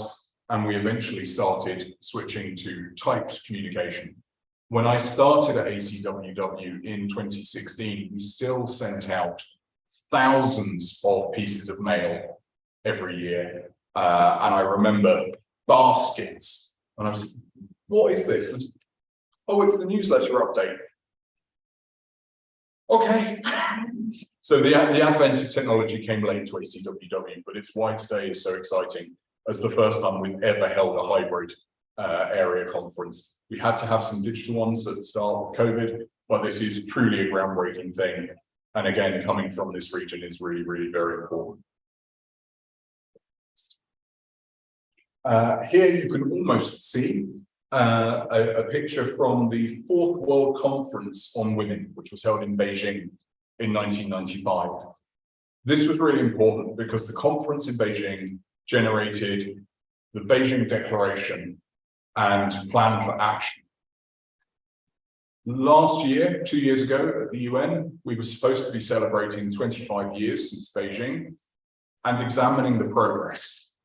and we eventually started switching to typed communication. When I started at ACWW in 2016, we still sent out thousands of pieces of mail every year. And I remember baskets, and I was, what is this? Oh, it's the newsletter update. Okay. So the advent of technology came late to ACWW, but it's why today is so exciting. As the first time we've ever held a hybrid area conference. We had to have some digital ones at the start of COVID, but this is truly a groundbreaking thing. And again, coming from this region is really, really very important. Here you can almost see a picture from the 4th World Conference on Women, which was held in Beijing in 1995. This was really important because the conference in Beijing generated the Beijing Declaration and Plan for Action. Last year, 2 years ago at the UN, we were supposed to be celebrating 25 years since Beijing and examining the progress.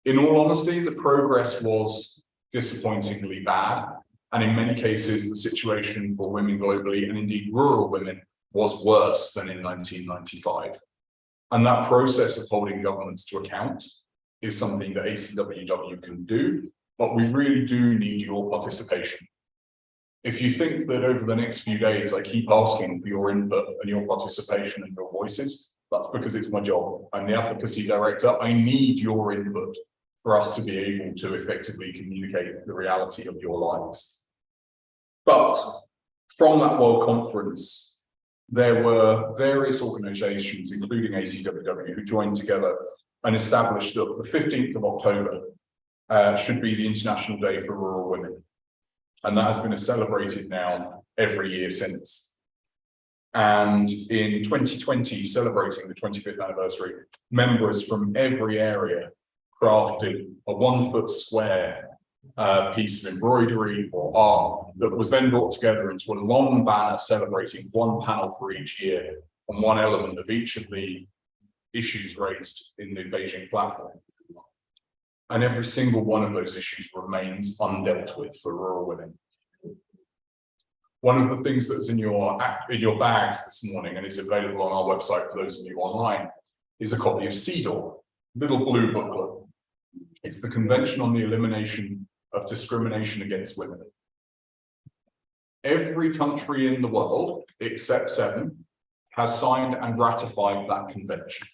In all honesty, the progress was disappointingly bad, and in many cases, the situation for women globally, and indeed rural women, was worse than in 1995. And that process of holding governments to account is something that ACWW can do, but we really do need your participation. If you think that over the next few days, I keep asking for your input and your participation and your voices, that's because it's my job. I'm the advocacy director. I need your input for us to be able to effectively communicate the reality of your lives. But from that World Conference, there were various organizations, including ACWW, who joined together and established that the 15th of October should be the International Day for Rural Women. And that has been celebrated now every year since. And in 2020, celebrating the 25th anniversary, members from every area crafted a 1-foot square piece of embroidery or art that was then brought together into a long banner celebrating one panel for each year on one element of each of the issues raised in the Beijing platform. And every single one of those issues remains undealt with for rural women. One of the things that's in your bags this morning and is available on our website for those of you online is a copy of CEDAW, little blue booklet. It's the Convention on the Elimination of Discrimination Against Women. Every country in the world, except 7, has signed and ratified that convention.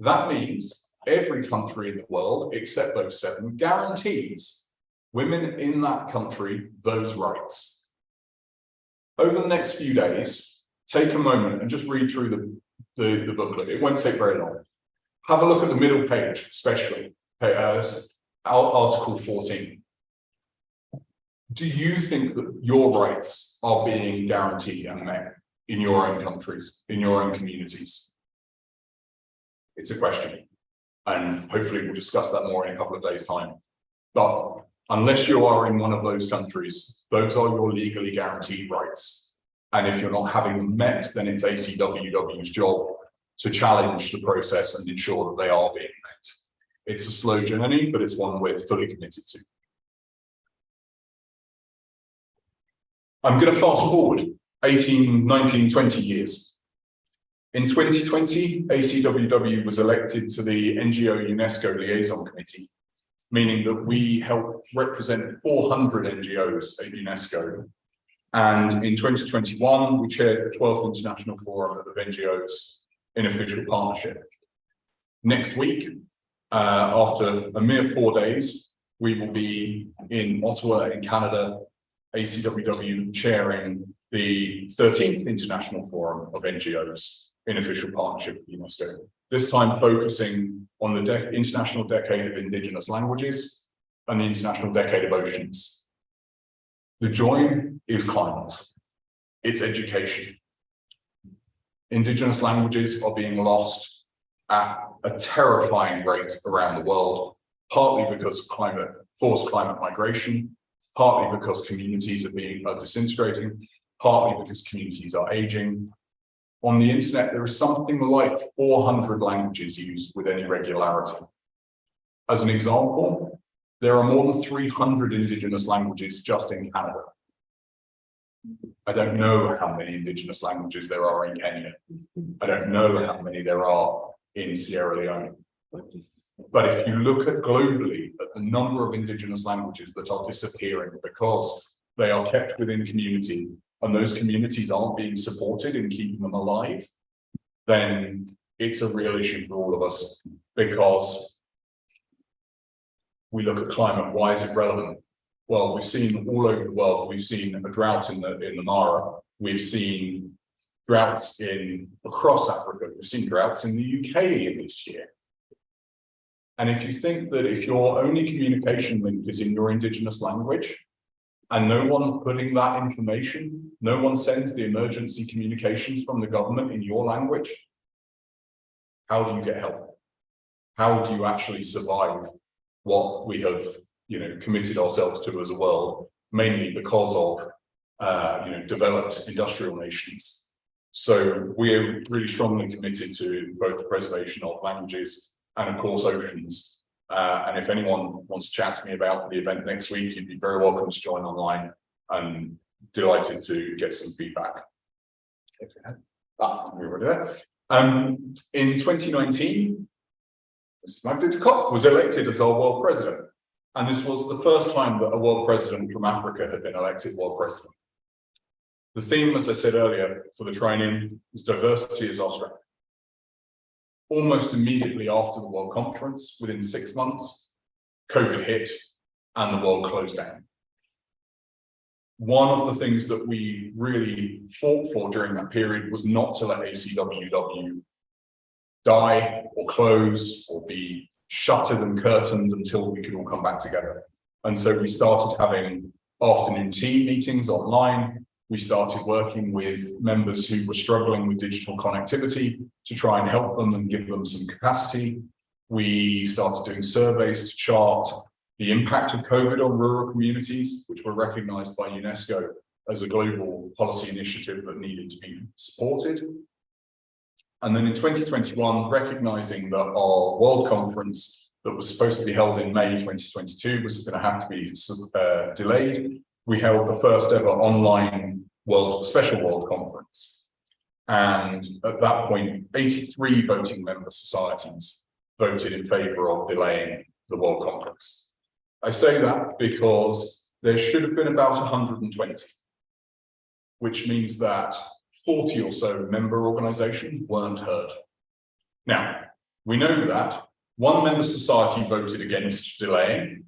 That means every country in the world, except those 7, guarantees women in that country those rights. Over the next few days, take a moment and just read through the booklet. It won't take very long. Have a look at the middle page, especially Article 14. Do you think that your rights are being guaranteed and met in your own countries, in your own communities? It's a question, and hopefully we'll discuss that more in a couple of days' time. But unless you are in one of those countries, those are your legally guaranteed rights. And if you're not having them met, then it's ACWW's job to challenge the process and ensure that they are being met. It's a slow journey, but it's one we're fully committed to. I'm going to fast forward 18, 19, 20 years. In 2020, ACWW was elected to the NGO UNESCO Liaison Committee, meaning that we help represent 400 NGOs at UNESCO. And in 2021, we chaired the 12th International Forum of NGOs in Official Partnership. Next week, after a mere 4 days, we will be in Ottawa in Canada, ACWW chairing the 13th International Forum of NGOs in Official Partnership with UNESCO, this time focusing on the International Decade of Indigenous Languages and the International Decade of Oceans. The join is climate, it's education. Indigenous languages are being lost at a terrifying rate around the world, partly because of forced climate migration, partly because communities are disintegrating, partly because communities are aging. On the internet, there is something like 400 languages used with any regularity. As an example, there are more than 300 indigenous languages just in Canada. I don't know how many indigenous languages there are in Kenya. I don't know how many there are in Sierra Leone. But if you look at globally at the number of indigenous languages that are disappearing because they are kept within community and those communities aren't being supported in keeping them alive, then it's a real issue for all of us, because we look at climate. Why is it relevant? Well, we've seen all over the world, we've seen a drought in the Mara, we've seen droughts across Africa, we've seen droughts in the UK this year. And if you think that if your only communication link is in your indigenous language, and no one putting that information, no one sends the emergency communications from the government in your language, how do you get help? How do you actually survive what we have, committed ourselves to as a world, mainly because of, developed industrial nations? So we're really strongly committed to both the preservation of languages and of course oceans. And if anyone wants to chat to me about the event next week, you'd be very welcome to join online, and delighted to get some feedback. We're there. In 2019, Magda Kopp was elected as our world president. And this was the first time that a world president from Africa had been elected world president. The theme, as I said earlier, for the training was diversity is our strength. Almost immediately after the World Conference, within 6 months, COVID hit and the world closed down. One of the things that we really fought for during that period was not to let ACWW die or close or be shuttered and curtained until we could all come back together. And so we started having afternoon tea meetings online. We started working with members who were struggling with digital connectivity to try and help them and give them some capacity. We started doing surveys to chart the impact of COVID on rural communities, which were recognized by UNESCO as a global policy initiative that needed to be supported. And then in 2021, recognizing that our World Conference that was supposed to be held in May 2022 was going to have to be delayed, we held the first ever online special World Conference. And at that point, 83 voting member societies voted in favor of delaying the World Conference. I say that because there should have been about 120, which means that 40 or so member organizations weren't heard. Now, we know that one member society voted against delaying,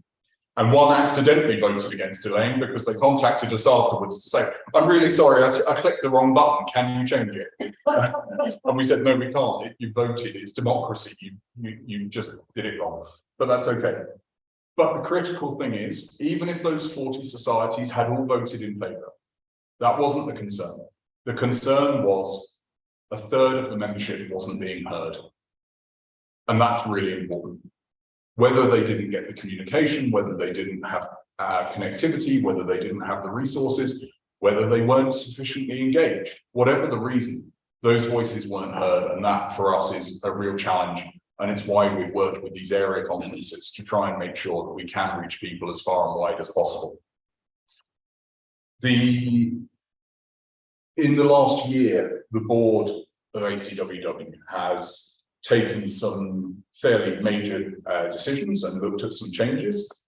and one accidentally voted against delaying because they contacted us afterwards to say, I'm really sorry, I clicked the wrong button, can you change it? And we said, no, we can't. You voted, it's democracy, you just did it wrong. But that's okay. But the critical thing is, even if those 40 societies had all voted in favor, that wasn't the concern. The concern was a third of the membership wasn't being heard. And that's really important. Whether they didn't get the communication, whether they didn't have connectivity, whether they didn't have the resources, whether they weren't sufficiently engaged, whatever the reason, those voices weren't heard. And that for us is a real challenge. And it's why we've worked with these area conferences to try and make sure that we can reach people as far and wide as possible. In the last year, the board of ACWW has taken some fairly major decisions and looked at some changes.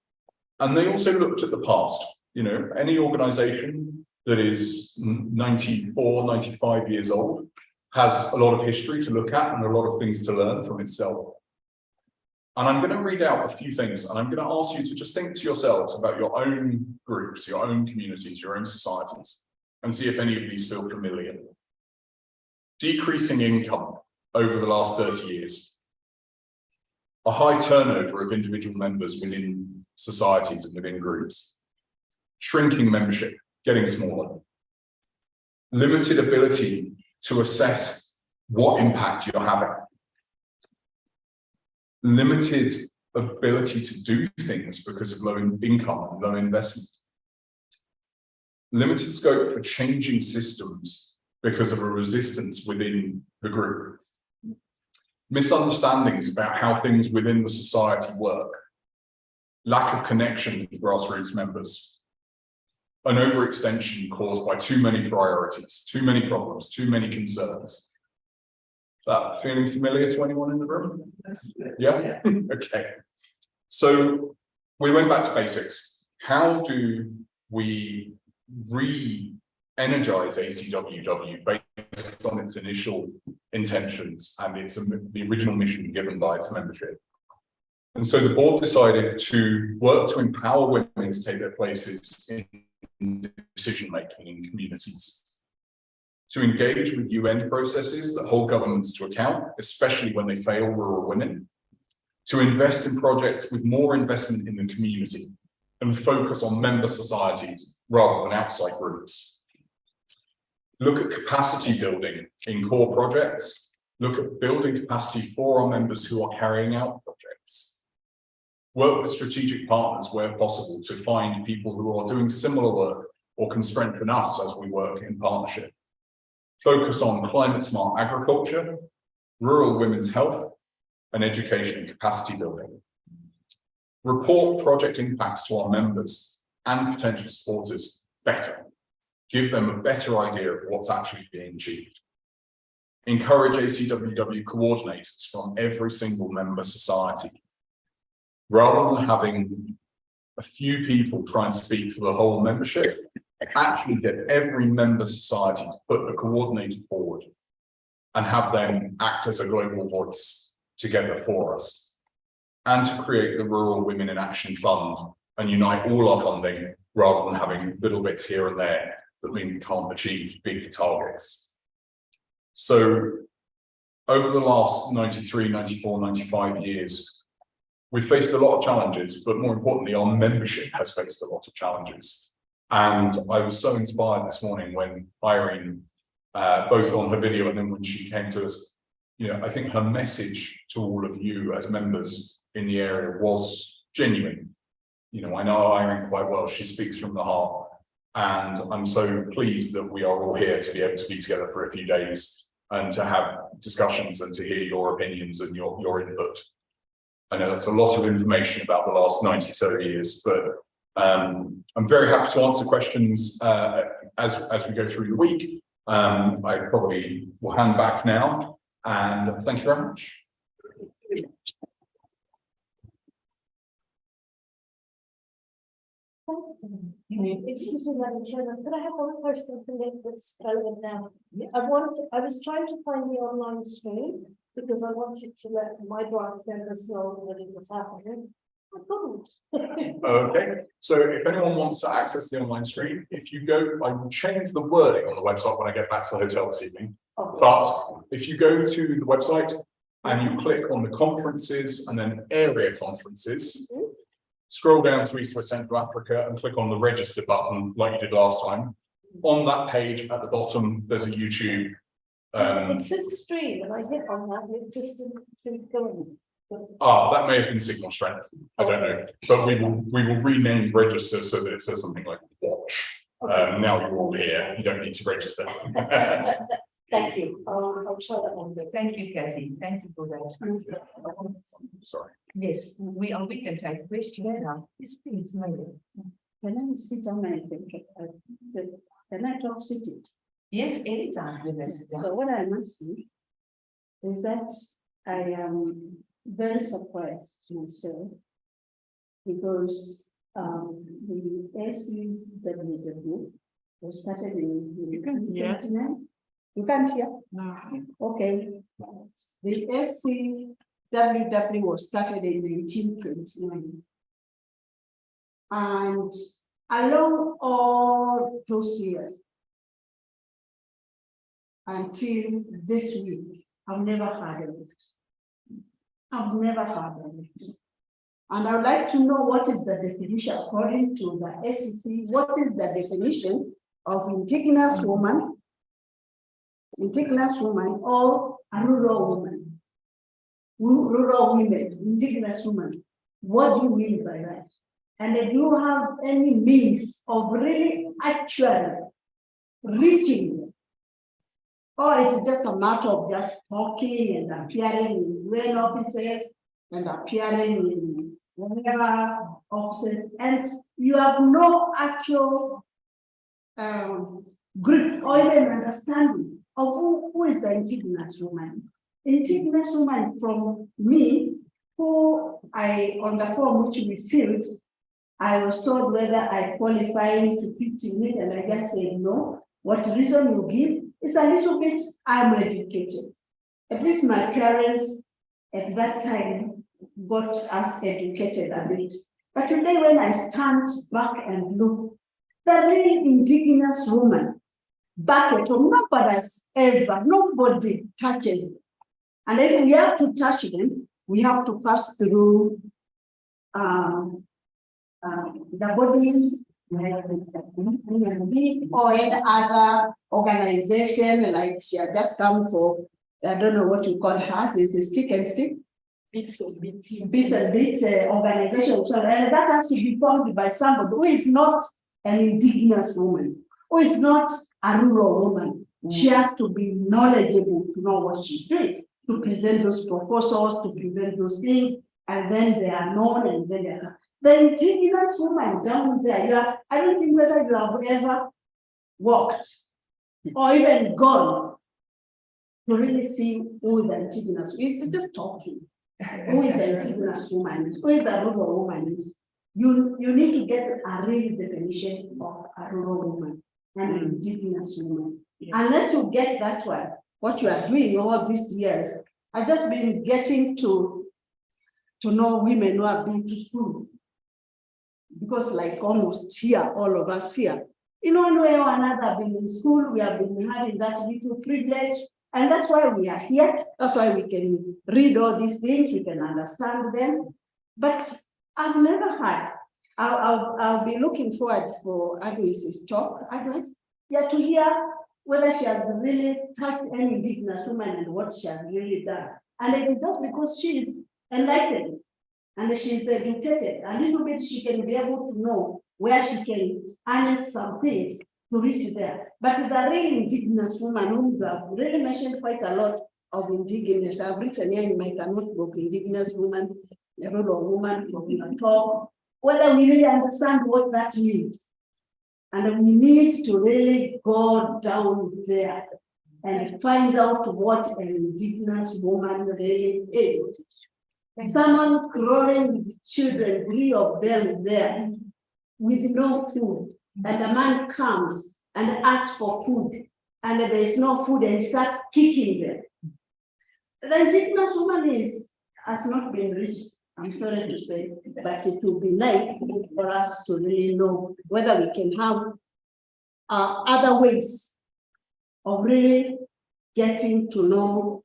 And they also looked at the past. Any organization that is 94, 95 years old has a lot of history to look at and a lot of things to learn from itself. And I'm going to read out a few things, and I'm going to ask you to just think to yourselves about your own groups, your own communities, your own societies, and see if any of these feel familiar. Decreasing income over the last 30 years. A high turnover of individual members within societies and within groups. Shrinking membership, getting smaller. Limited ability to assess what impact you're having. Limited ability to do things because of low income and low investment. limited scope for changing systems because of a resistance within the group, misunderstandings about how things within the society work, lack of connection with grassroots members, an overextension caused by too many priorities, too many problems, too many concerns. That feeling familiar to anyone in the room? Yeah? Okay. So we went back to basics. How do we re-energize ACWW based on its initial intentions and the original mission given by its membership? And so the board decided to work to empower women to take their places in decision-making in communities, to engage with UN processes that hold governments to account, especially when they fail rural women, to invest in projects with more investment in the community and focus on member societies rather than outside groups. Look at capacity building in core projects, look at building capacity for our members who are carrying out projects. Work with strategic partners where possible to find people who are doing similar work or can strengthen us as we work in partnership. Focus on climate smart agriculture, rural women's health, and education and capacity building. Report project impacts to our members and potential supporters better. Give them a better idea of what's actually being achieved. Encourage ACWW coordinators from every single member society. Rather than having a few people try and speak for the whole membership, actually get every member society to put a coordinator forward and have them act as a global voice together for us, and to create the Rural Women in Action Fund and unite all our funding rather than having little bits here and there that mean we can't achieve big targets. So over the last 93, 94, 95 years, we've faced a lot of challenges, but more importantly, our membership has faced a lot of challenges. And I was so inspired this morning when Irene, both on her video and then when she came to us, I think her message to all of you as members in the area was genuine. I know Irene quite well, she speaks from the heart. And I'm so pleased that we are all here to be able to be together for a few days and to have discussions and to hear your opinions and your input. I know that's a lot of information about the last 90 so years, but I'm very happy to answer questions as we go through the week. I probably will hand back now, and thank you very much. Excuse me, Madam Chairman, could I have one question to make this relevant now? Yeah. I was trying to find the online stream because I wanted to let my branch members know that it was happening. I couldn't. Okay, so if anyone wants to access the online stream, if you go, I will change the wording on the website when I get back to the hotel this evening. Okay. But if you go to the website and you click on the conferences and then area conferences, scroll down to East West Central Africa and click on the register button like you did last time. On that page at the bottom, there's a YouTube. It says stream, and I hit on that, and it just didn't seem to go in. That may have been signal strength. I don't know, but we will rename register so that it says something like watch. Okay. Now you're all here. You don't need to register. Thank you. I'll try that one. Thank you, Kathy. Thank you for that. Sorry. Yes, we can take questions now. Yes, please, Mary. Can I sit down and think? Can I talk sitting? Yes, anytime, Vanessa. So what I'm asking is that I am very surprised myself because the ACWW was started in 1929. You can't hear? No. Okay. The ACWW was started in 1929. And along all those years, until this week, I've never heard of it. I've never heard of it. And I would like to know what is the definition, according to the SEC, what is the definition of indigenous woman or a rural woman? Rural women, indigenous woman. What do you mean by that? And do you have any means of really actually reaching them? Or is it just a matter of just talking and appearing in UN offices and appearing in whatever offices, and you have no actual grip or even understanding of who is the indigenous woman? Indigenous woman, from me, who on the form which we filled, I was told whether I qualify to 50 million, and I just said no. What reason you give? It's a little bit, I'm educated. At least my parents at that time got us educated a bit. But today when I stand back and look, the real indigenous woman back at home, nobody touches them. And then we have to touch them, we have to pass through the bodies, or any other organization, like she had just come for, I don't know what you call hers, is a stick and stick? Bits and bits organization. So, and that has to be formed by somebody who is not an indigenous woman, who is not a rural woman. She has to be knowledgeable to know what she's doing, to present those proposals, to present those things, and then they are known, and then they are. The indigenous woman down there, I don't think whether you have ever walked or even gone to really see who the indigenous is. It's just talking. Who is the indigenous woman? Who is the rural woman? You need to get a real definition of a rural woman and an indigenous woman. Unless you get that one, what you are doing all these years has just been getting to know women who have been to school. Because like almost here, all of us here, in one way or another, been in school, we have been having that little privilege, and that's why we are here. That's why we can read all these things, we can understand them. But I've never had, I'll be looking forward for Agnes's talk, Agnes, to hear whether she has really touched any indigenous woman and what she has really done. And it is just because she is enlightened and she's educated, a little bit she can be able to know where she can harness some things to reach there. But the real indigenous woman, whom you have really mentioned quite a lot of indigenous, I've written here in my notebook, indigenous woman, a rural woman from the top, whether we really understand what that means. And we need to really go down there and find out what an indigenous woman really is. Someone growing with children, 3 of them there, with no food, and a man comes and asks for food, and there is no food, and he starts kicking them. The indigenous woman has not been reached, I'm sorry to say, but it would be nice for us to really know whether we can have other ways of really getting to know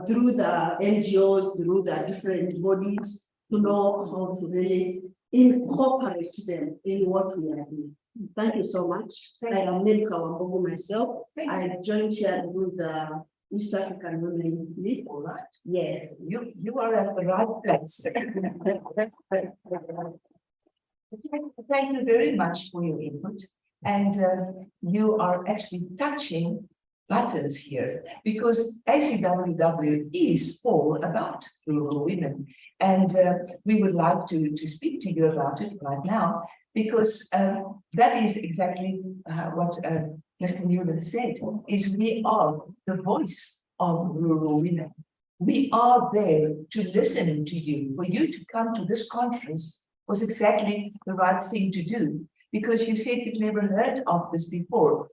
through the NGOs, through the different bodies, to know how to really incorporate them in what we are doing. Thank you so much. I am Milka Wambogo myself. I joined here with the East African Women League. All right. Yes. You are at the right place. Thank you very much for your input. And you are actually touching buttons here, because ACWW is all about rural women. And we would like to speak to you about it right now, because that is exactly what Mr. Newland said, is we are the voice of rural women. We are there to listen to you. For you to come to this conference was exactly the right thing to do, because you said you've never heard of this before.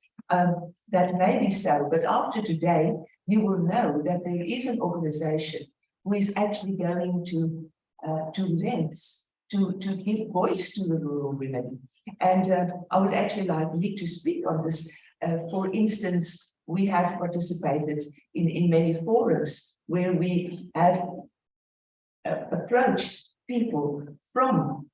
That may be so, but after today, you will know that there is an organization who is actually going to lengths to give voice to the rural women. And I would actually like Nick to speak on this. For instance, we have participated in many forums where we have approached people from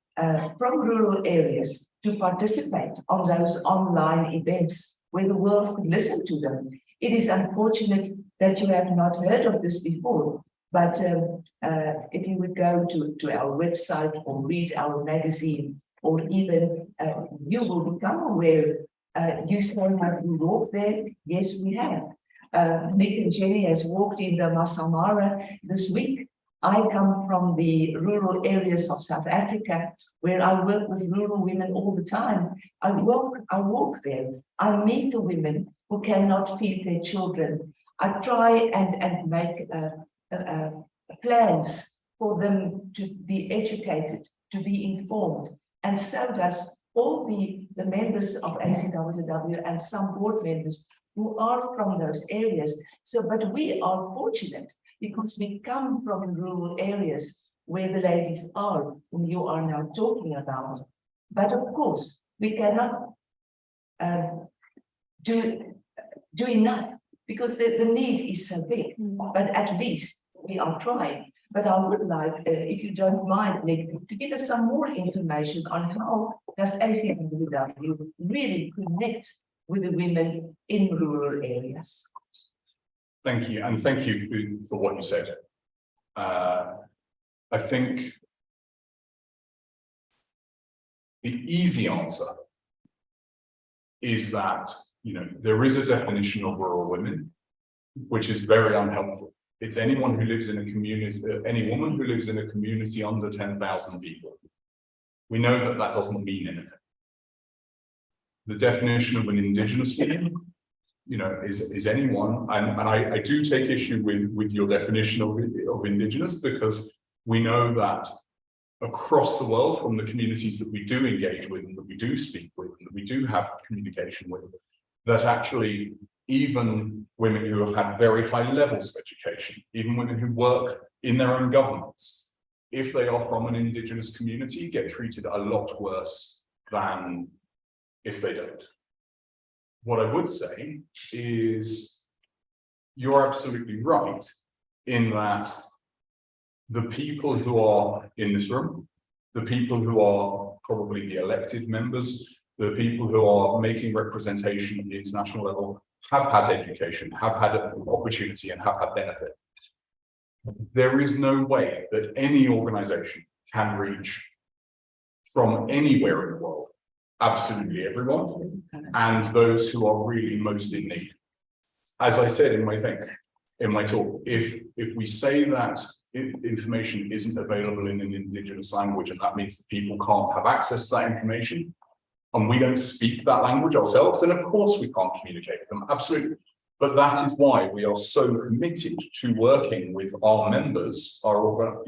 rural areas to participate on those online events where the world could listen to them. It is unfortunate that you have not heard of this before, but if you would go to our website or read our magazine, or even you will become aware. You say, have you walked there? Yes, we have. Nick and Jenny has walked in the Masai Mara this week. I come from the rural areas of South Africa, where I work with rural women all the time. I walk there. I meet the women who cannot feed their children. I try and make plans for them to be educated, to be informed. And so does all the members of ACWW and some board members who are from those areas. So, but we are fortunate because we come from rural areas where the ladies are, whom you are now talking about. But of course, we cannot do enough because the need is so big, but at least we are trying. But I would like, if you don't mind, Nick, to give us some more information on how does ACWW really connect with the women in rural areas. Thank you, and thank you for what you said. I think the easy answer is that, you know, there is a definition of rural women, which is very unhelpful. It's anyone who lives in a community, any woman who lives in a community under 10,000 people. We know that that doesn't mean anything. The definition of an indigenous woman, you know, is anyone, and I do take issue with your definition of indigenous, because we know that across the world, from the communities that we do engage with and that we do speak with and that we do have communication with, that actually even women who have had very high levels of education, even women who work in their own governments, if they are from an indigenous community, get treated a lot worse than if they don't. What I would say is you're absolutely right in that the people who are in this room, the people who are probably the elected members, the people who are making representation at the international level have had education, have had an opportunity, and have had benefit. There is no way that any organization can reach from anywhere in the world absolutely everyone, and those who are really most in need. As I said in my thing, in my talk, if we say that information isn't available in an indigenous language, and that means that people can't have access to that information, and we don't speak that language ourselves, then of course we can't communicate with them, absolutely. But that is why we are so committed to working with our members, our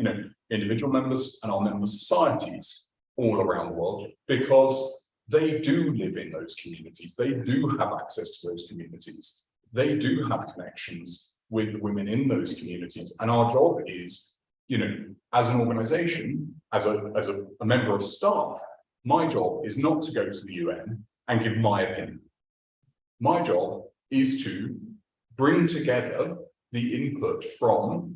individual members and our member societies all around the world, because they do live in those communities. They do have access to those communities. They do have connections with the women in those communities. And our job is, as an organization, as a member of staff, my job is not to go to the UN and give my opinion. My job is to bring together the input from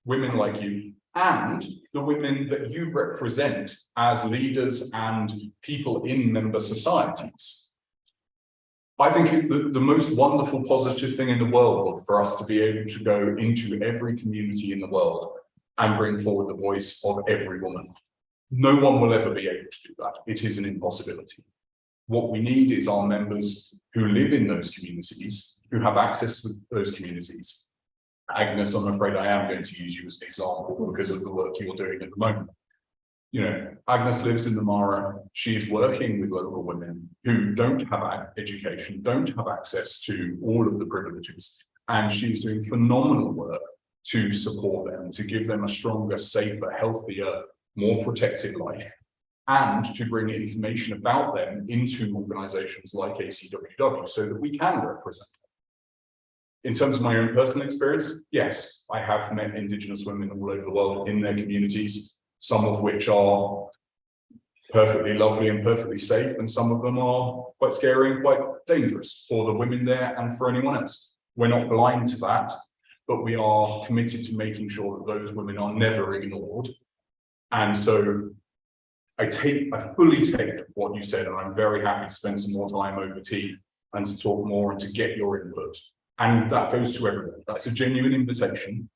women like you and the women that you represent as leaders and people in member societies. I think the most wonderful positive thing in the world for us to be able to go into every community in the world and bring forward the voice of every woman. No one will ever be able to do that. It is an impossibility. What we need is our members who live in those communities, who have access to those communities. Agnes, I'm afraid I am going to use you as an example because of the work you're doing at the moment. Agnes lives in the Mara. She is working with local women who don't have education, don't have access to all of the privileges, and she's doing phenomenal work to support them, to give them a stronger, safer, healthier, more protected life, and to bring information about them into organizations like ACWW so that we can represent them. In terms of my own personal experience, yes, I have met Indigenous women all over the world in their communities, some of which are perfectly lovely and perfectly safe, and some of them are quite scary and quite dangerous for the women there and for anyone else. We're not blind to that, but we are committed to making sure that those women are never ignored. And so I fully take what you said, and I'm very happy to spend some more time over tea and to talk more and to get your input. And that goes to everyone. That's a genuine invitation.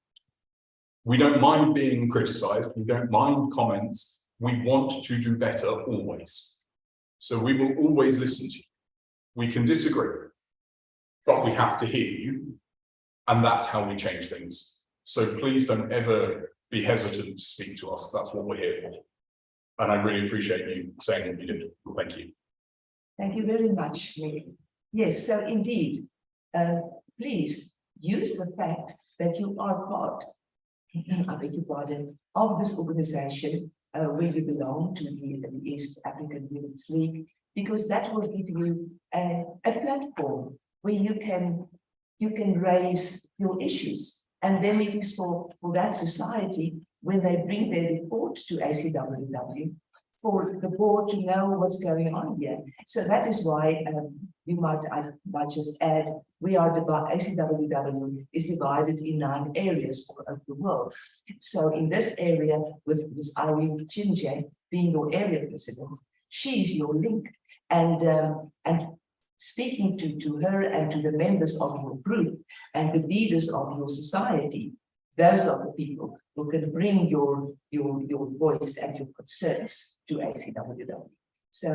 We don't mind being criticized. We don't mind comments. we want to do better always. So we will always listen to you. We can disagree, but we have to hear you. And that's how we change things. So please don't ever be hesitant to speak to us. That's what we're here for. And I really appreciate you saying what you did. Thank you. Thank you very much, Millie. Yes, so indeed, please use the fact that you are part, I beg your pardon, of this organization where you belong to the East African Women's League, because that will give you a platform where you can raise your issues. And then it is for that society, when they bring their report to ACWW, for the board to know what's going on here. So that is why I might just add, ACWW is divided in 9 areas of the world. So in this area, with Ms. Irene Chinje being your area president, she is your link. And speaking to her and to the members of your group and the leaders of your society, those are the people who can bring your voice and your concerns to ACWW. So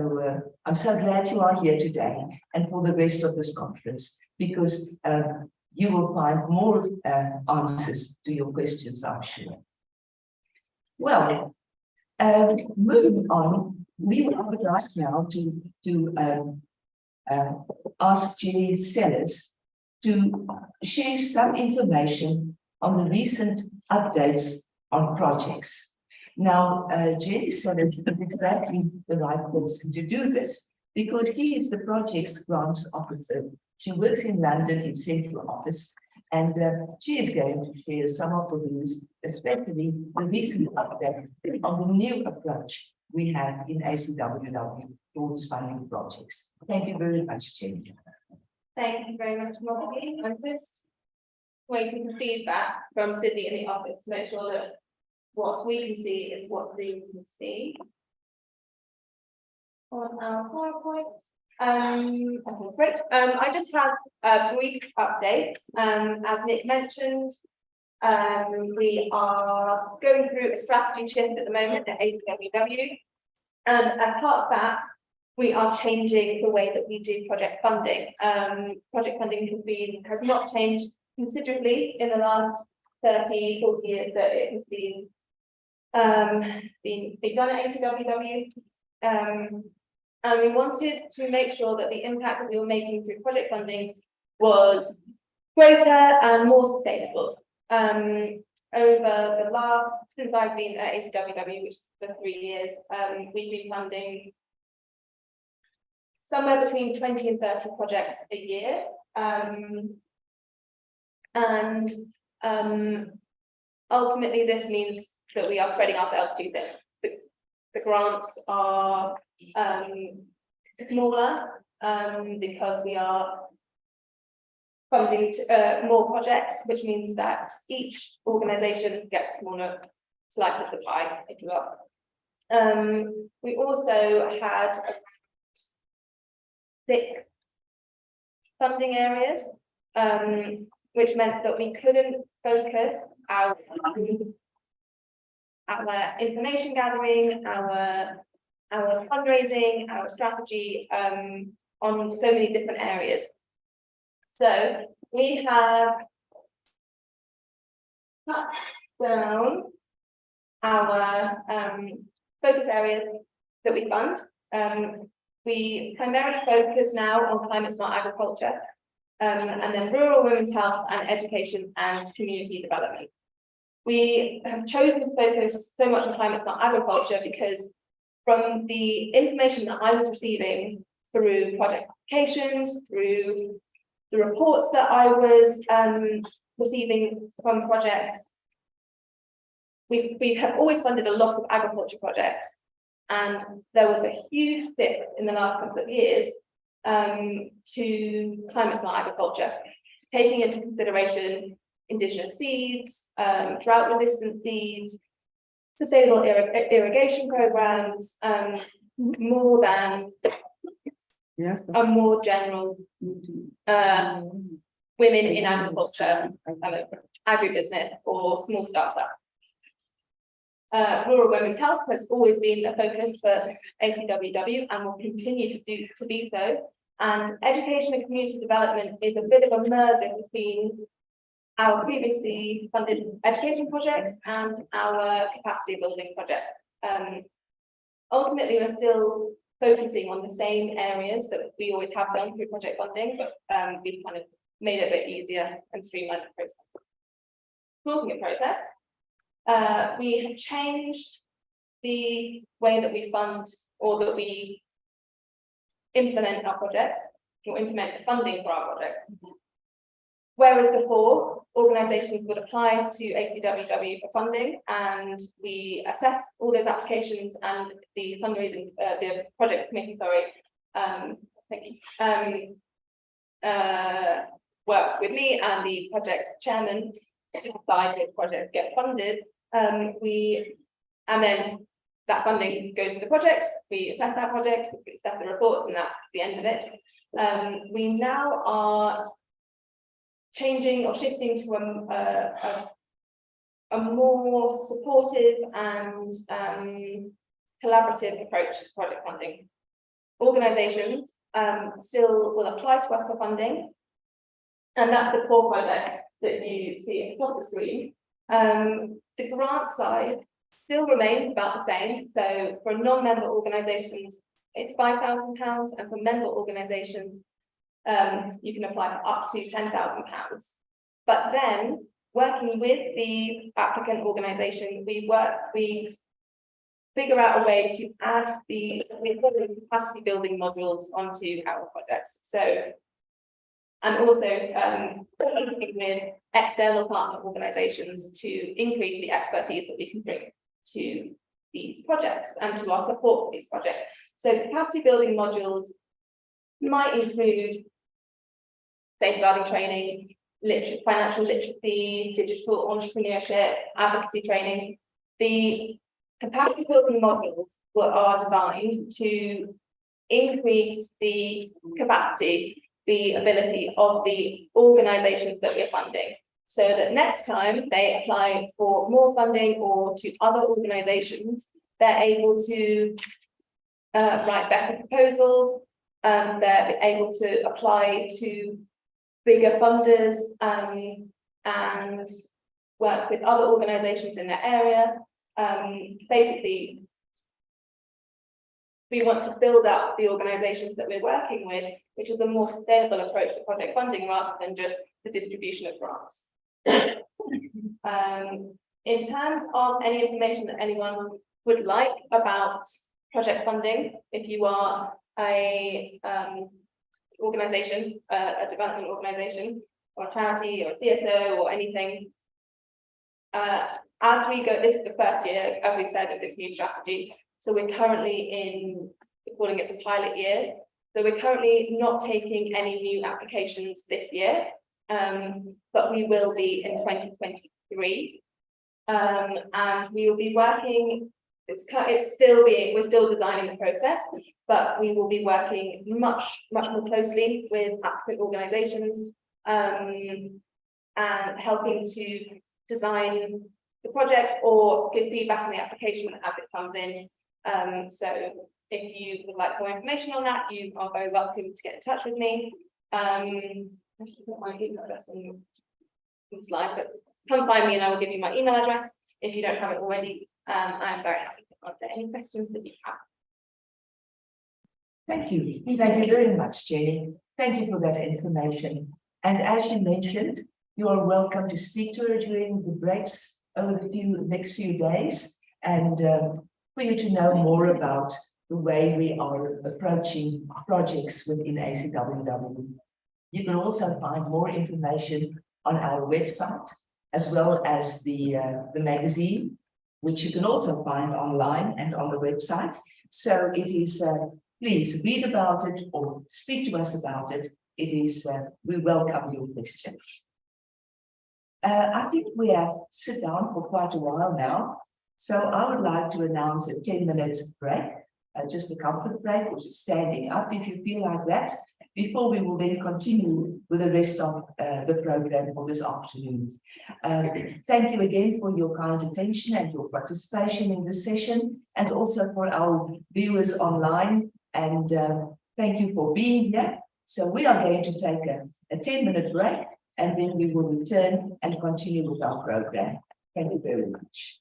I'm so glad you are here today and for the rest of this conference, because you will find more answers to your questions, I'm sure. Well, moving on, we would like now to ask Jenny Sellers to share some information on the recent updates on projects. Now, Jenny Sellers is exactly the right person to do this, because he is the projects grants officer. She works in London in central office, and she is going to share some of the news, especially the recent update on the new approach we have in ACWW towards funding projects. Thank you very much, Jenny. Thank you very much, Molly. I'm just waiting for feedback from Sydney in the office to make sure that what we can see is what they can see on our PowerPoint. Okay, great. I just have a brief update. As Nick mentioned, we are going through a strategy shift at the moment at ACWW. And as part of that, we are changing the way that we do project funding. Project funding has not changed considerably in the last 30, 40 years that it has been done at ACWW. And we wanted to make sure that the impact that we were making through project funding was greater and more sustainable. Over the last, since I've been at ACWW, which is for 3 years, we've been funding somewhere between 20 and 30 projects a year. Ultimately, this means that we are spreading ourselves too thin. The grants are smaller because we are funding more projects, which means that each organisation gets a smaller slice of the pie, if you will. We also had 6 funding areas, which meant that we couldn't focus our information gathering, our fundraising, our strategy on so many different areas. So we have cut down our focus areas that we fund. We primarily focus now on climate smart agriculture, and then rural women's health and education and community development. We have chosen to focus so much on climate smart agriculture because from the information that I was receiving through project applications, through the reports that I was receiving from projects, we have always funded a lot of agriculture projects, and there was a huge dip in the last couple of years to climate smart agriculture, taking into consideration indigenous seeds, drought resistant seeds, sustainable irrigation programs, more than a more general women in agriculture, agribusiness or small startup. Rural women's health has always been a focus for ACWW and will continue to be so. And education and community development is a bit of a merger between our previously funded education projects and our capacity building projects. Ultimately, we're still focusing on the same areas that we always have done through project funding, but we've kind of made it a bit easier and streamlined the process. Talking of process, we have changed the way that we fund or that we implement our projects or implement the funding for our projects. Whereas before, organisations would apply to ACWW for funding and we assess all those applications and the fundraising, the projects committee, work with me and the project's chairman to decide if projects get funded. And then that funding goes to the project, we assess that project, we assess the report, and that's the end of it. We now are changing or shifting to a more supportive and collaborative approach to project funding. Organisations still will apply to us for funding, and that's the core project that you see at the top of the screen. The grant side still remains about the same. So for non-member organisations, it's £5,000, and for member organisations, you can apply for up to £10,000. But then, working with the applicant organisation, we figure out a way to add the capacity building modules onto our projects. So, and also working with external partner organisations to increase the expertise that we can bring to these projects and to our support for these projects. So capacity building modules might include safeguarding training, financial literacy, digital entrepreneurship, advocacy training. The capacity building modules are designed to increase the capacity, the ability of the organisations that we're funding, so that next time they apply for more funding or to other organisations, they're able to write better proposals, they're able to apply to bigger funders and work with other organisations in their area. Basically, we want to build up the organisations that we're working with, which is a more sustainable approach to project funding rather than just the distribution of grants. In terms of any information that anyone would like about project funding, if you are a organisation, a development organisation, or a charity, or a CSO, or anything, as we go, this is the first year, as we've said, of this new strategy. So we're currently calling it the pilot year. So we're currently not taking any new applications this year, but we will be in 2023. And we will be working, we're still designing the process, but we will be working much more closely with applicant organisations and helping to design the project or give feedback on the application as it comes in. So if you would like more information on that, you are very welcome to get in touch with me. I should put my email address on the slide, but come find me and I will give you my email address if you don't have it already. I'm very happy to answer any questions that you have. Thank you. Thank you very much, Jenny. Thank you for that information. And as you mentioned, you are welcome to speak to her during the breaks over the next few days, and for you to know more about the way we are approaching projects within ACWW. You can also find more information on our website, as well as the magazine, which you can also find online and on the website. So it is, please read about it or speak to us about it. It is, we welcome your questions. I think we have sit down for quite a while now. So I would like to announce a 10-minute break, just a comfort break, or just standing up if you feel like that. before we will then continue with the rest of the program for this afternoon. Thank you again for your kind attention and your participation in this session, and also for our viewers online. And thank you for being here. So we are going to take a 10-minute break, and then we will return and continue with our program. Thank you very much.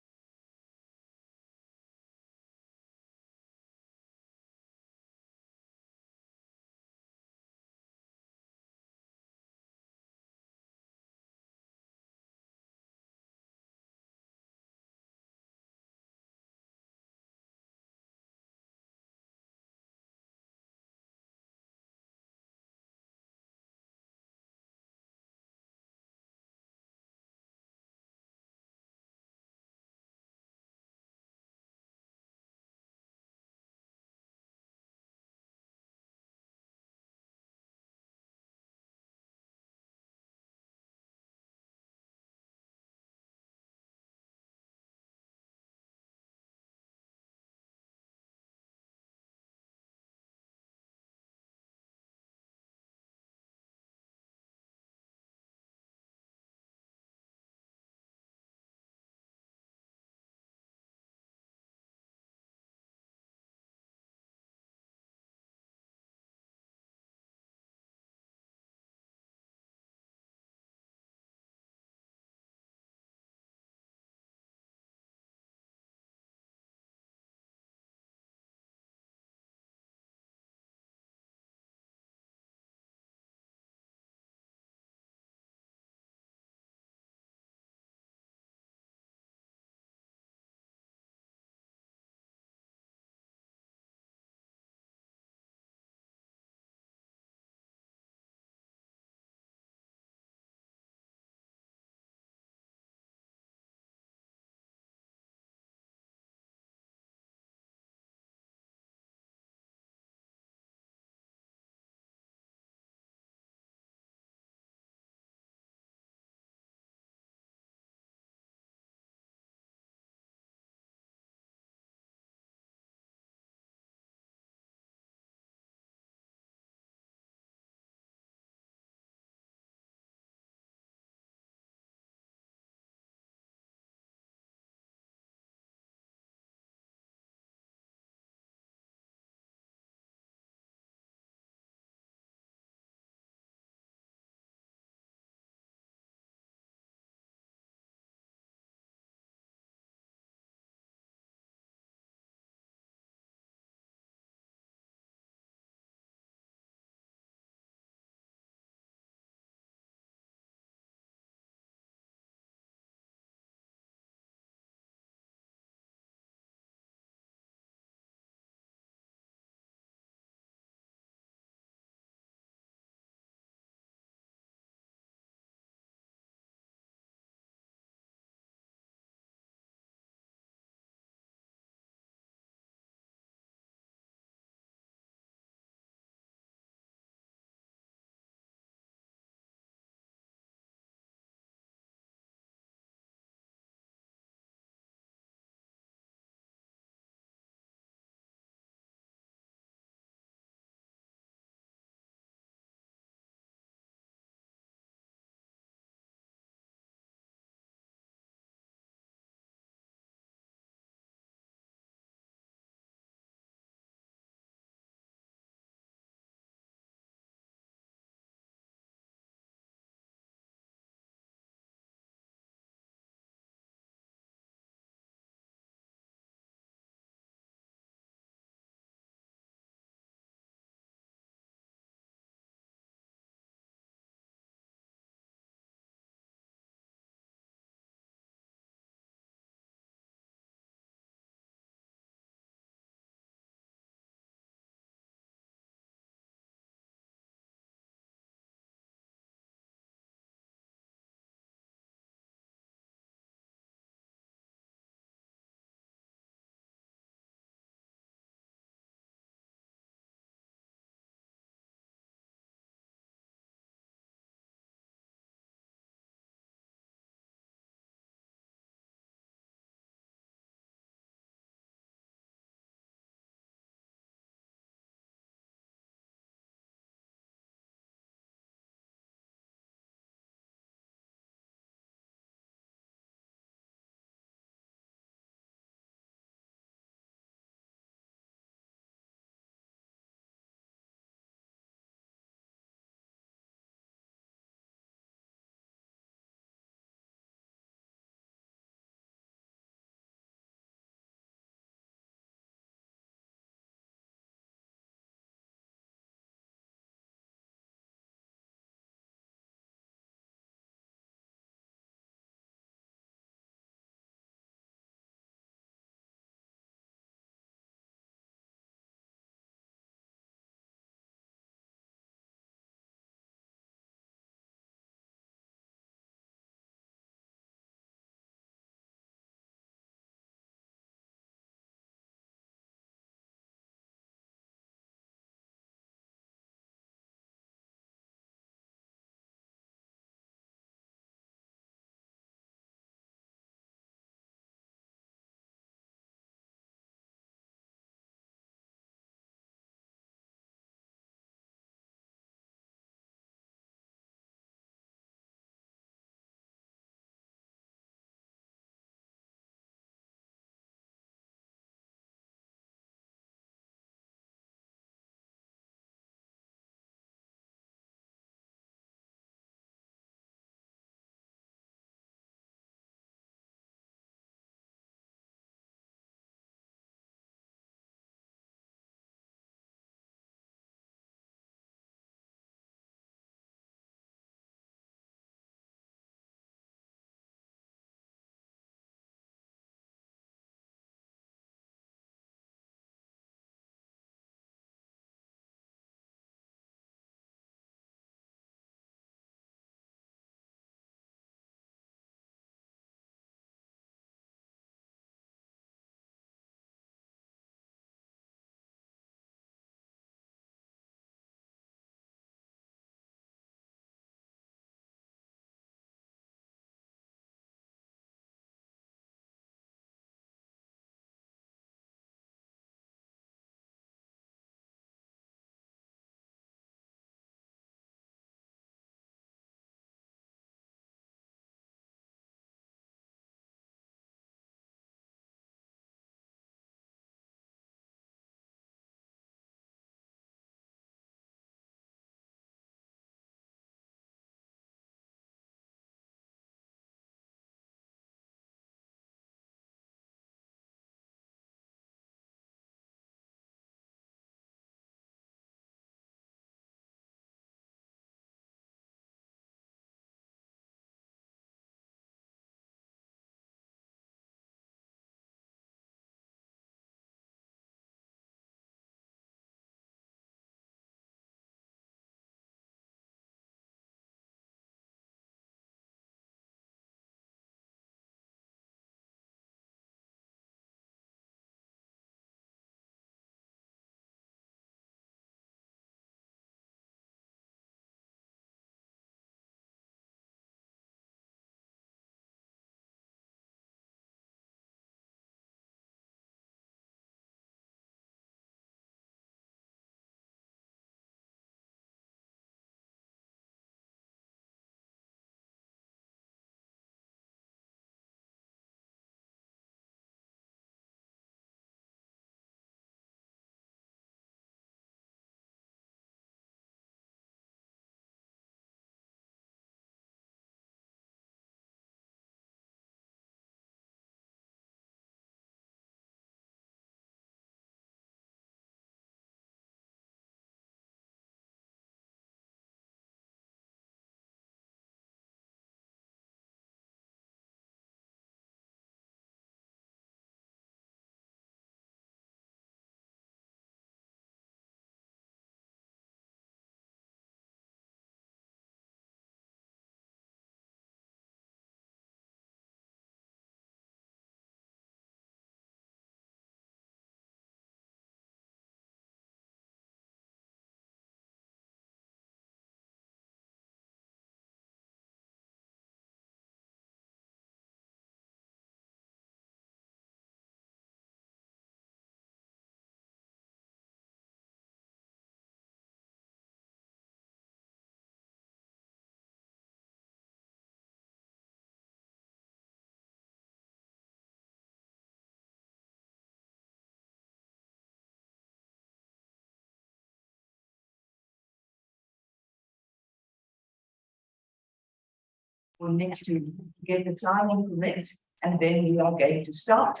for Nick to get the timing correct, and then we are going to start,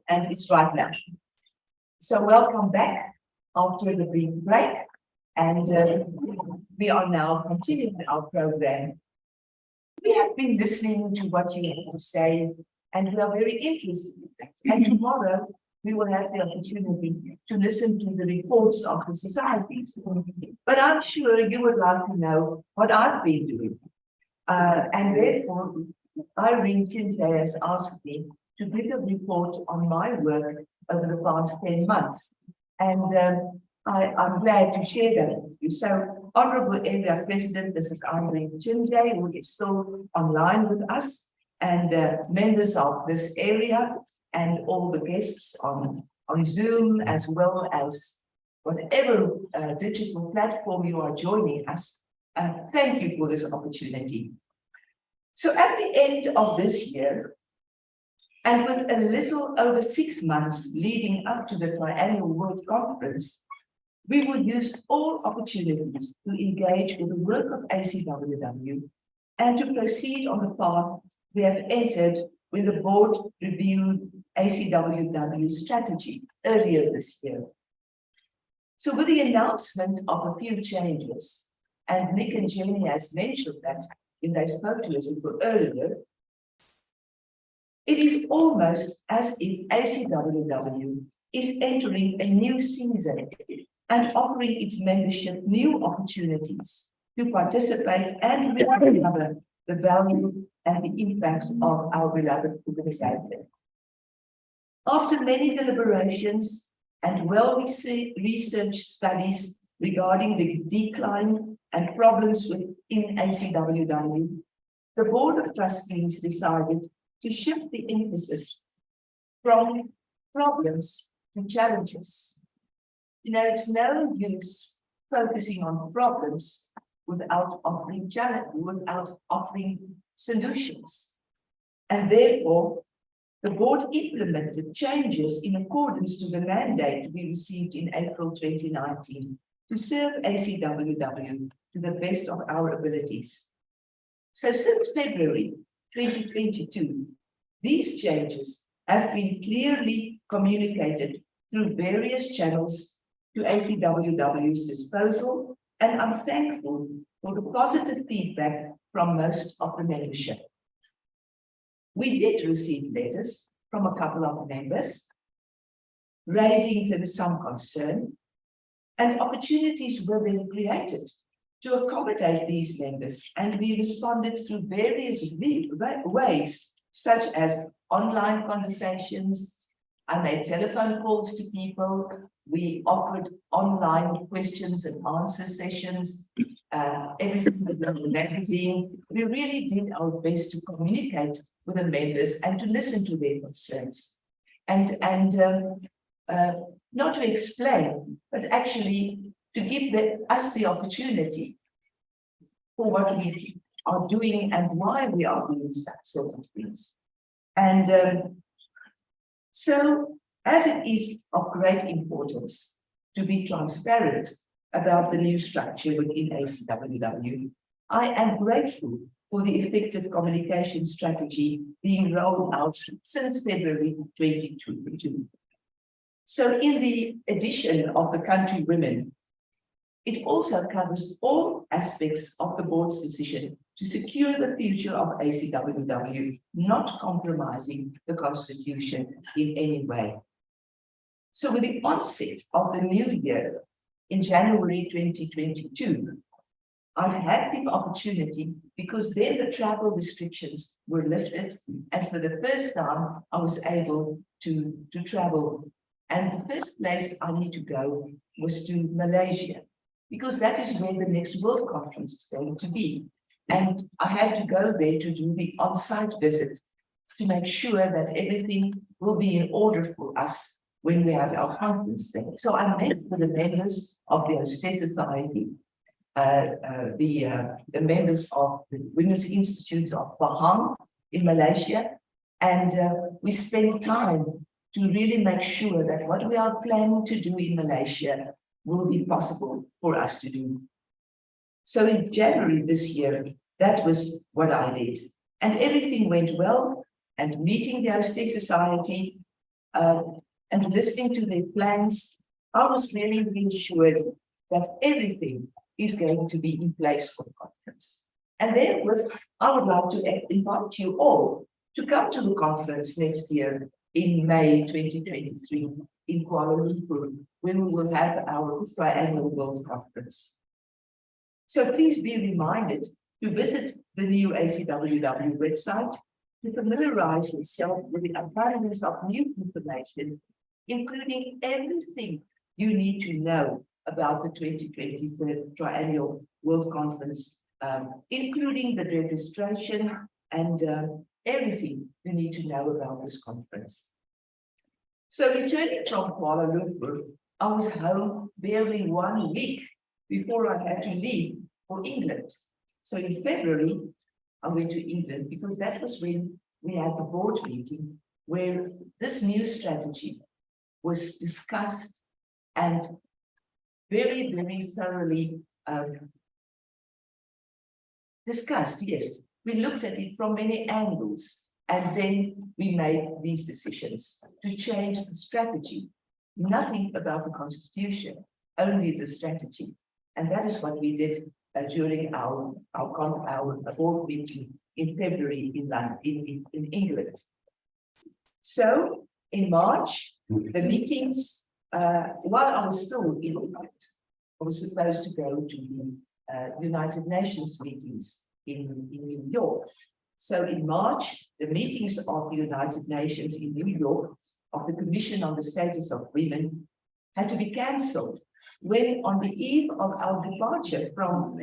and it's right now. So welcome back after the brief break, and we are now continuing our program. We have been listening to what you have to say, and we are very interested in that. And tomorrow, we will have the opportunity to listen to the reports of the societies. But I'm sure you would like to know what I've been doing. And therefore, Irene Kinjay has asked me to give a report on my work over the past 10 months. And I'm glad to share that with you. So, Honorable Area President, this is Irene Kinjay, who is still online with us, and members of this area, and all the guests on Zoom, as well as whatever digital platform you are joining us. Thank you for this opportunity. So at the end of this year, and with a little over 6 months leading up to the triennial World Conference, we will use all opportunities to engage with the work of ACWW and to proceed on the path we have entered when the board reviewed ACWW strategy earlier this year. So with the announcement of a few changes, and Nick and Jenny has mentioned that when they spoke to us a little earlier, it is almost as if ACWW is entering a new season and offering its membership new opportunities to participate and recover the value and the impact of our beloved organization. After many deliberations and well-researched studies regarding the decline and problems within ACWW, the Board of Trustees decided to shift the emphasis from problems to challenges. You know, it's no use focusing on problems without offering solutions. And therefore, the board implemented changes in accordance to the mandate we received in April 2019 to serve ACWW to the best of our abilities. So since February 2022, these changes have been clearly communicated through various channels to ACWW's disposal, and I'm thankful for the positive feedback from most of the membership. We did receive letters from a couple of members raising some concern, and opportunities were then created to accommodate these members, and we responded through various ways, such as online conversations. I made telephone calls to people. We offered online questions and answer sessions, everything with the magazine. We really did our best to communicate with the members and to listen to their concerns. And not to explain, but actually to give us the opportunity for what we are doing and why we are doing such sort of things. And so, as it is of great importance to be transparent about the new structure within ACWW, I am grateful for the effective communication strategy being rolled out since February 2022. So in the edition of the Country Women, it also covers all aspects of the board's decision to secure the future of ACWW, not compromising the Constitution in any way. So with the onset of the new year in January 2022, I've had the opportunity, because then the travel restrictions were lifted, and for the first time I was able to travel. And the first place I need to go was to Malaysia, because that is where the next World Conference is going to be. And I had to go there to do the on-site visit to make sure that everything will be in order for us when we have our conference there. So I met with the members of the Hostess Society, the members of the Women's Institutes of Pahang in Malaysia, and we spent time to really make sure that what we are planning to do in Malaysia will be possible for us to do. So in January this year, That was what I did. And everything went well, and meeting the Hostess Society and listening to their plans, I was really reassured that everything is going to be in place for the conference. And therefore, I would like to invite you all to come to the conference next year in May 2023 in Kuala Lumpur, where we will have our triannual World Conference. So please be reminded to visit the new ACWW website to familiarize yourself with the abundance of new information, including everything you need to know about the 2023 Triennial World Conference, including the registration and everything you need to know about this conference. So returning from Kuala Lumpur, I was home barely 1 week before I had to leave for England. So in February, I went to England because that was when we had the board meeting where this new strategy was discussed and very, very thoroughly discussed. Yes, we looked at it from many angles, and then we made these decisions to change the strategy. Nothing about the constitution, only the strategy. And that is what we did during our board meeting in February in London, in England. So in March, the meetings, while I was still in England, I was supposed to go to the United Nations meetings in New York. So in March, the meetings of the United Nations in New York of the Commission on the Status of Women had to be cancelled when on the eve of our departure from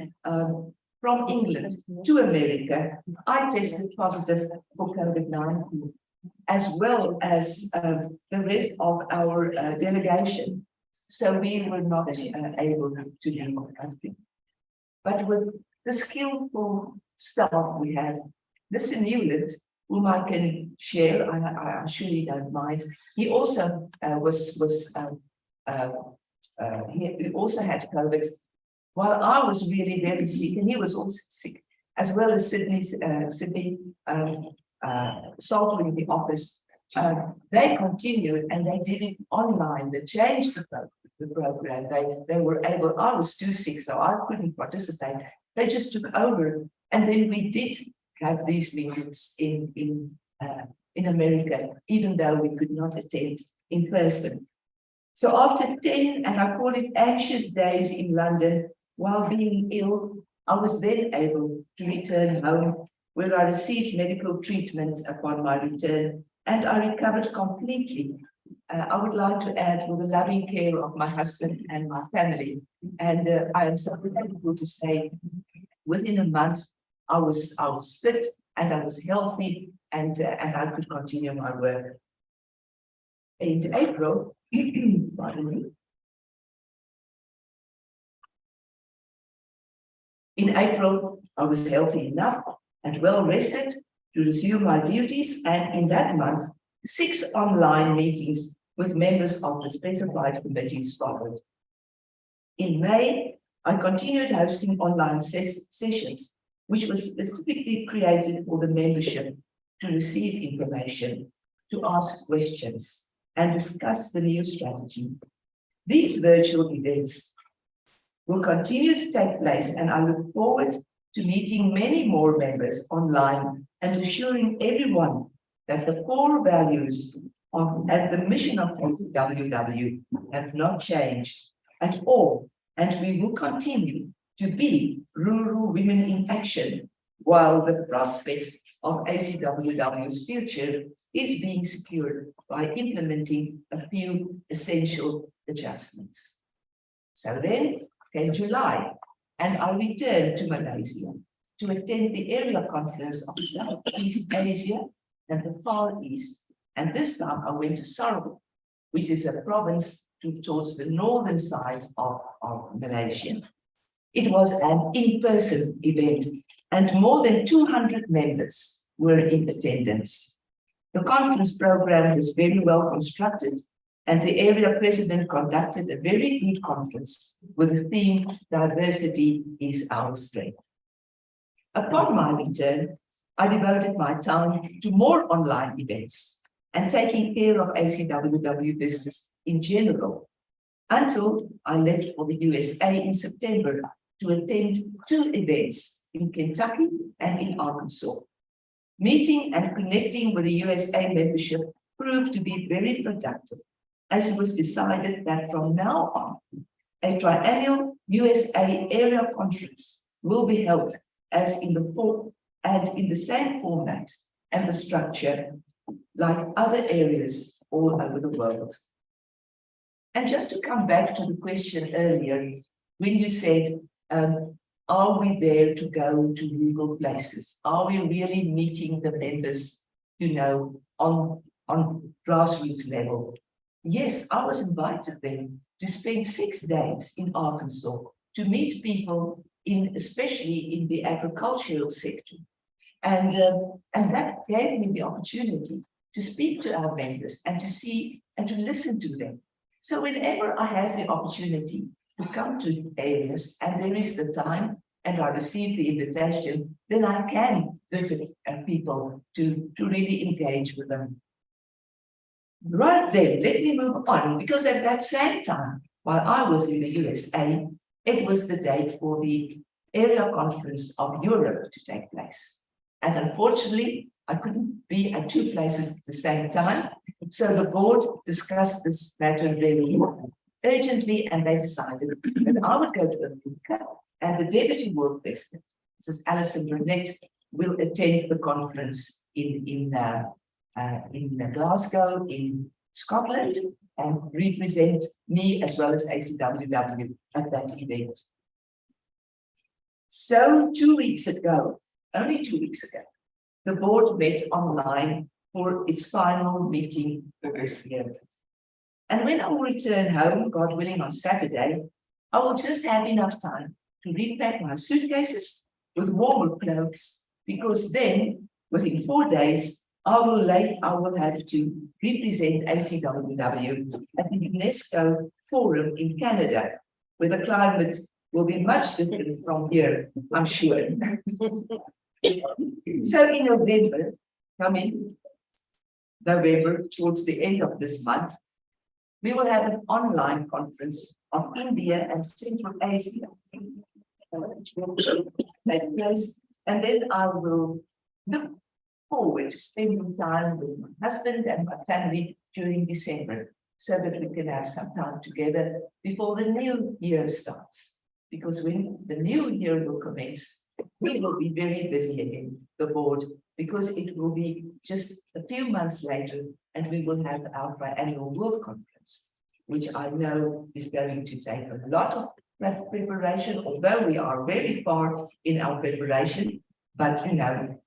England to America, I tested positive for COVID-19, as well as the rest of our delegation. So we were not able to leave the country. But with the skillful staff we have, Mr. Newland, whom I can share, I surely don't mind. He also he also had COVID, while I was really very sick, and he was also sick, as well as Sydney Salter in the office. They continued and they did it online. They changed the program. They were able. I was too sick, so I couldn't participate. They just took over, and then we did have these meetings in America, even though we could not attend in person. So after 10, and I call it anxious days in London, while being ill, I was then able to return home, where I received medical treatment upon my return, and I recovered completely. I would like to add, with the loving care of my husband and my family. And I am so thankful to say, within a month, I was fit and I was healthy, and I could continue my work. In April, pardon me. In April, I was healthy enough and well rested to resume my duties, and in that month, 6 online meetings with members of the specified committees followed. In May, I continued hosting online sessions, which was specifically created for the membership to receive information, to ask questions, and discuss the new strategy. These virtual events will continue to take place, and I look forward to meeting many more members online and assuring everyone that the core values and the mission of ACWW have not changed at all, and we will continue to be rural women in action, while the prospect of ACWW's future is being secured by implementing a few essential adjustments. So then came July, and I returned to Malaysia to attend the area conference of Southeast Asia and the Far East. And this time I went to Sarawak, which is a province towards the northern side of Malaysia. It was an in-person event, and more than 200 members were in attendance. The conference program was very well constructed, and the area president conducted a very good conference with the theme, "Diversity is our strength." Upon my return, I devoted my time to more online events and taking care of ACWW business in general, until I left for the USA in September to attend 2 events in Kentucky and in Arkansas. Meeting and connecting with the USA membership proved to be very productive, as it was decided that from now on, a triennial USA area conference will be held as in the same format and the structure like other areas all over the world. And just to come back to the question earlier, when you said, are we there to go to legal places? Are we really meeting the members, on grassroots level? Yes, I was invited then to spend 6 days in Arkansas to meet people especially in the agricultural sector. And that gave me the opportunity to speak to our members and to see and to listen to them. So whenever I have the opportunity to come to areas and there is the time and I receive the invitation, then I can visit people to really engage with them. Right then, let me move on, because at that same time, while I was in the USA, it was the date for the Area Conference of Europe to take place. And unfortunately, I couldn't be at 2 places at the same time. So the board discussed this matter very urgently, and they decided that I would go to America, and the Deputy World President, Mrs. Alison Burnett, will attend the conference in Glasgow, in Scotland, and represent me as well as ACWW at that event. So 2 weeks ago, only 2 weeks ago, the board met online for its final meeting for this year. And when I will return home, God willing, on Saturday, I will just have enough time to repack my suitcases with warmer clothes, because then, within 4 days, I will have to represent ACWW at the UNESCO Forum in Canada, where the climate will be much different from here, I'm sure. So in November, towards the end of this month, we will have an online conference of India and Central Asia, which will take place, and then I will look forward to spending time with my husband and my family during December, so that we can have some time together before the new year starts. Because when the new year will commence, we will be very busy again, the board, because it will be just a few months later, and we will have our biannual World Conference, which I know is going to take a lot of preparation, although we are very far in our preparation. But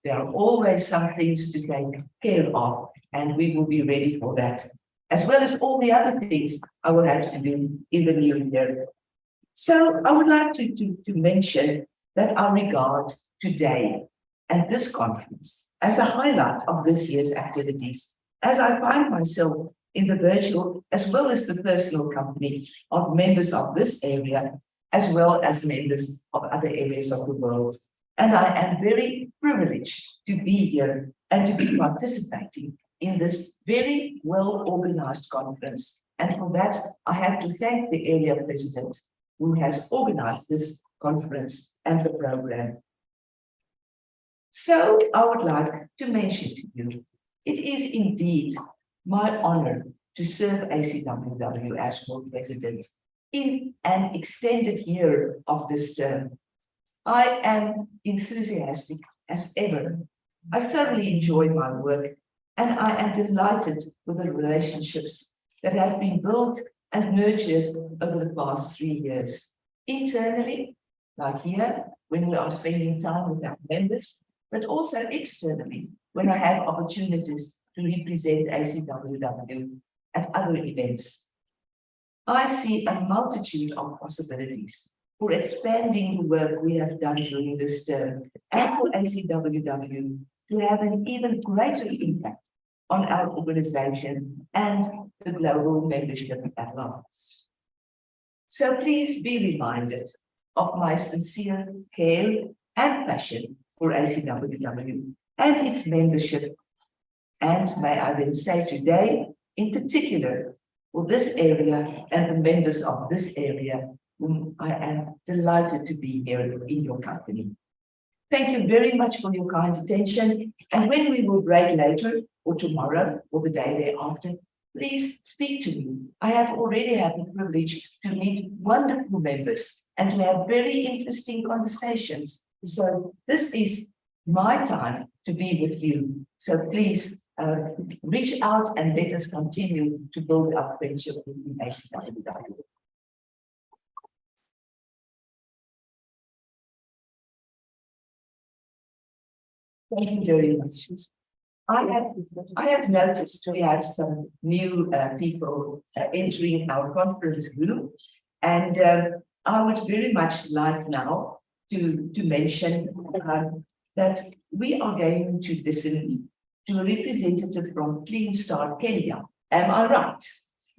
there are always some things to take care of, and we will be ready for that, as well as all the other things I will have to do in the new year. So I would like to mention that I regard today and this conference as a highlight of this year's activities, as I find myself in the virtual as well as the personal company of members of this area, as well as members of other areas of the world. And I am very privileged to be here and to be participating in this very well-organized conference. And for that, I have to thank the area president who has organized this conference and the program. So I would like to mention to you, it is indeed my honor to serve ACWW as world president in an extended year of this term. I am enthusiastic as ever. I thoroughly enjoy my work, and I am delighted with the relationships that have been built and nurtured over the past 3 years. Internally, like here, when we are spending time with our members, but also externally, when I have opportunities to represent ACWW at other events. I see a multitude of possibilities for expanding the work we have done during this term, and for ACWW to have an even greater impact on our organization and the global membership at large. So please be reminded of my sincere care and passion for ACWW and its membership. And may I then say today, in particular, for this area and the members of this area, whom I am delighted to be here in your company. Thank you very much for your kind attention. And when we will break later, or tomorrow, or the day thereafter, please speak to me. I have already had the privilege to meet wonderful members and to have very interesting conversations. So this is my time to be with you. So please reach out and let us continue to build our friendship with the ACWW. Thank you very much. I have noticed we have some new people entering our conference room, and I would very much like now to mention that we are going to listen to a representative from Clean Start Kenya. Am I right?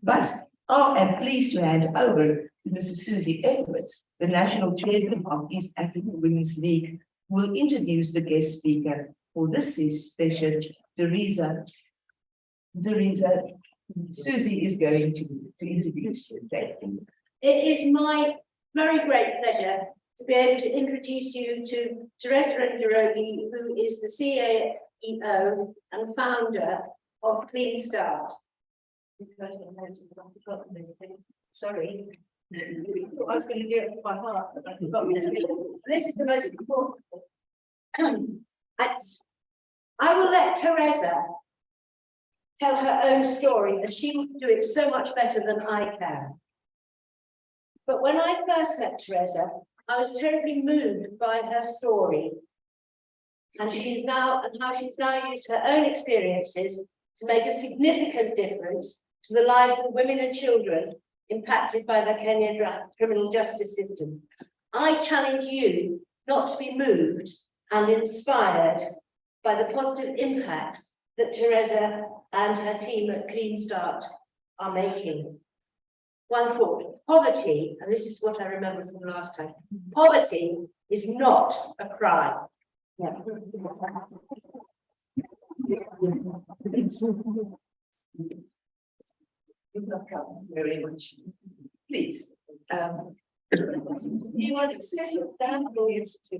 But I am pleased to hand over to Mrs. Susie Edwards, the National Chairman of East African Women's League, who will introduce the guest speaker for this session, Teresa. Susie is going to introduce you. It is my very great pleasure to be able to introduce you to Teresa Njiroge, who is the CEO and founder of Clean Start. Sorry. I was going to do it by heart, but I forgot this. This is the most important. I will let Teresa tell her own story, as she will do it so much better than I can. But when I first met Teresa, I was terribly moved by her story. And how she's now used her own experiences to make a significant difference to the lives of women and children impacted by the Kenyan criminal justice system. I challenge you not to be moved and inspired by the positive impact that Teresa and her team at Clean Start are making. One thought, poverty, and this is what I remember from last time, poverty is not a crime. Yeah. Very much. Please. You want to sit down or